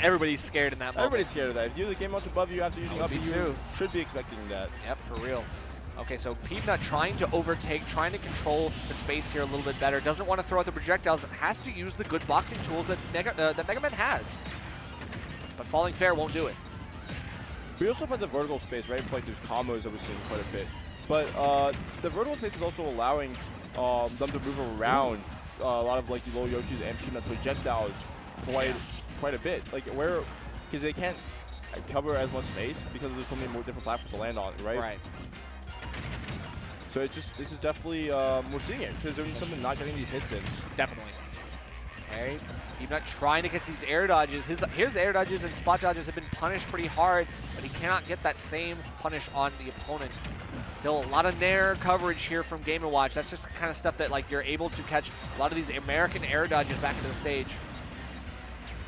Everybody's scared in that moment. Everybody's scared of that. If you use a Game & Watch above you after using upbeat, you should be expecting that. Yep, for real. Okay, so Peabnut trying to overtake, trying to control the space here a little bit better. Doesn't want to throw out the projectiles. Has to use the good boxing tools that Mega Man has. But falling fair won't do it. We also have the vertical space, right? For like those combos that we're seeing quite a bit. But the vertical space is also allowing them to move around a lot of like the lolyoshis and Peabnut's projectiles quite a bit. Like because they can't cover as much space because there's so many more different platforms to land on, right? Right. So this is definitely, we're seeing it, because there's something not getting these hits in. Definitely. Okay, Peabnut trying to catch these air dodges. His air dodges and spot dodges have been punished pretty hard, but he cannot get that same punish on the opponent. Still a lot of nair coverage here from Game & Watch. That's just the kind of stuff that like you're able to catch a lot of these American air dodges back into the stage.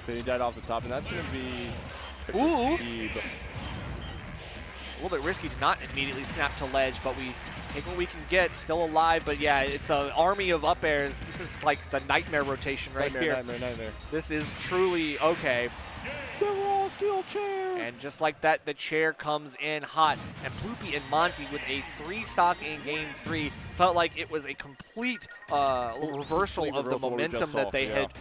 Fitting that off the top, and that's going to be... Ooh! A little bit risky to not immediately snap to ledge, but we take what we can get. Still alive, but yeah, it's the army of up airs. This is like the nightmare rotation right here. Nightmare. This is truly okay. The raw steel chair! And just like that, the chair comes in hot. And Ploopy and Monte with a 3-stock in Game 3 felt like it was a complete reversal of the momentum that they had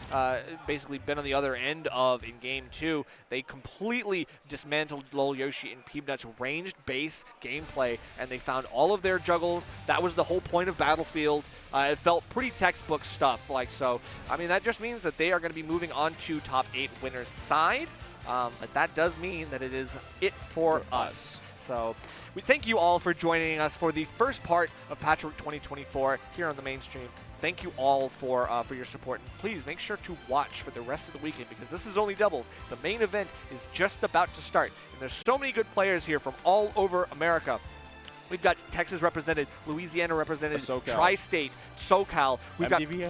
basically been on the other end of in Game 2. They completely dismantled lolyoshi and Peabnut's ranged base gameplay, and they found all of their juggles. That was the whole point of Battlefield. It felt pretty textbook stuff. So, I mean, that just means that they are going to be moving on to top 8 winners side. But that does mean that it is it for us. So we thank you all for joining us for the first part of Patchwork 2024 here on the mainstream. Thank you all for your support. And please make sure to watch for the rest of the weekend, because this is only doubles. The main event is just about to start. And there's so many good players here from all over America. We've got Texas represented, Louisiana represented, Tri-State, SoCal. We've got plenty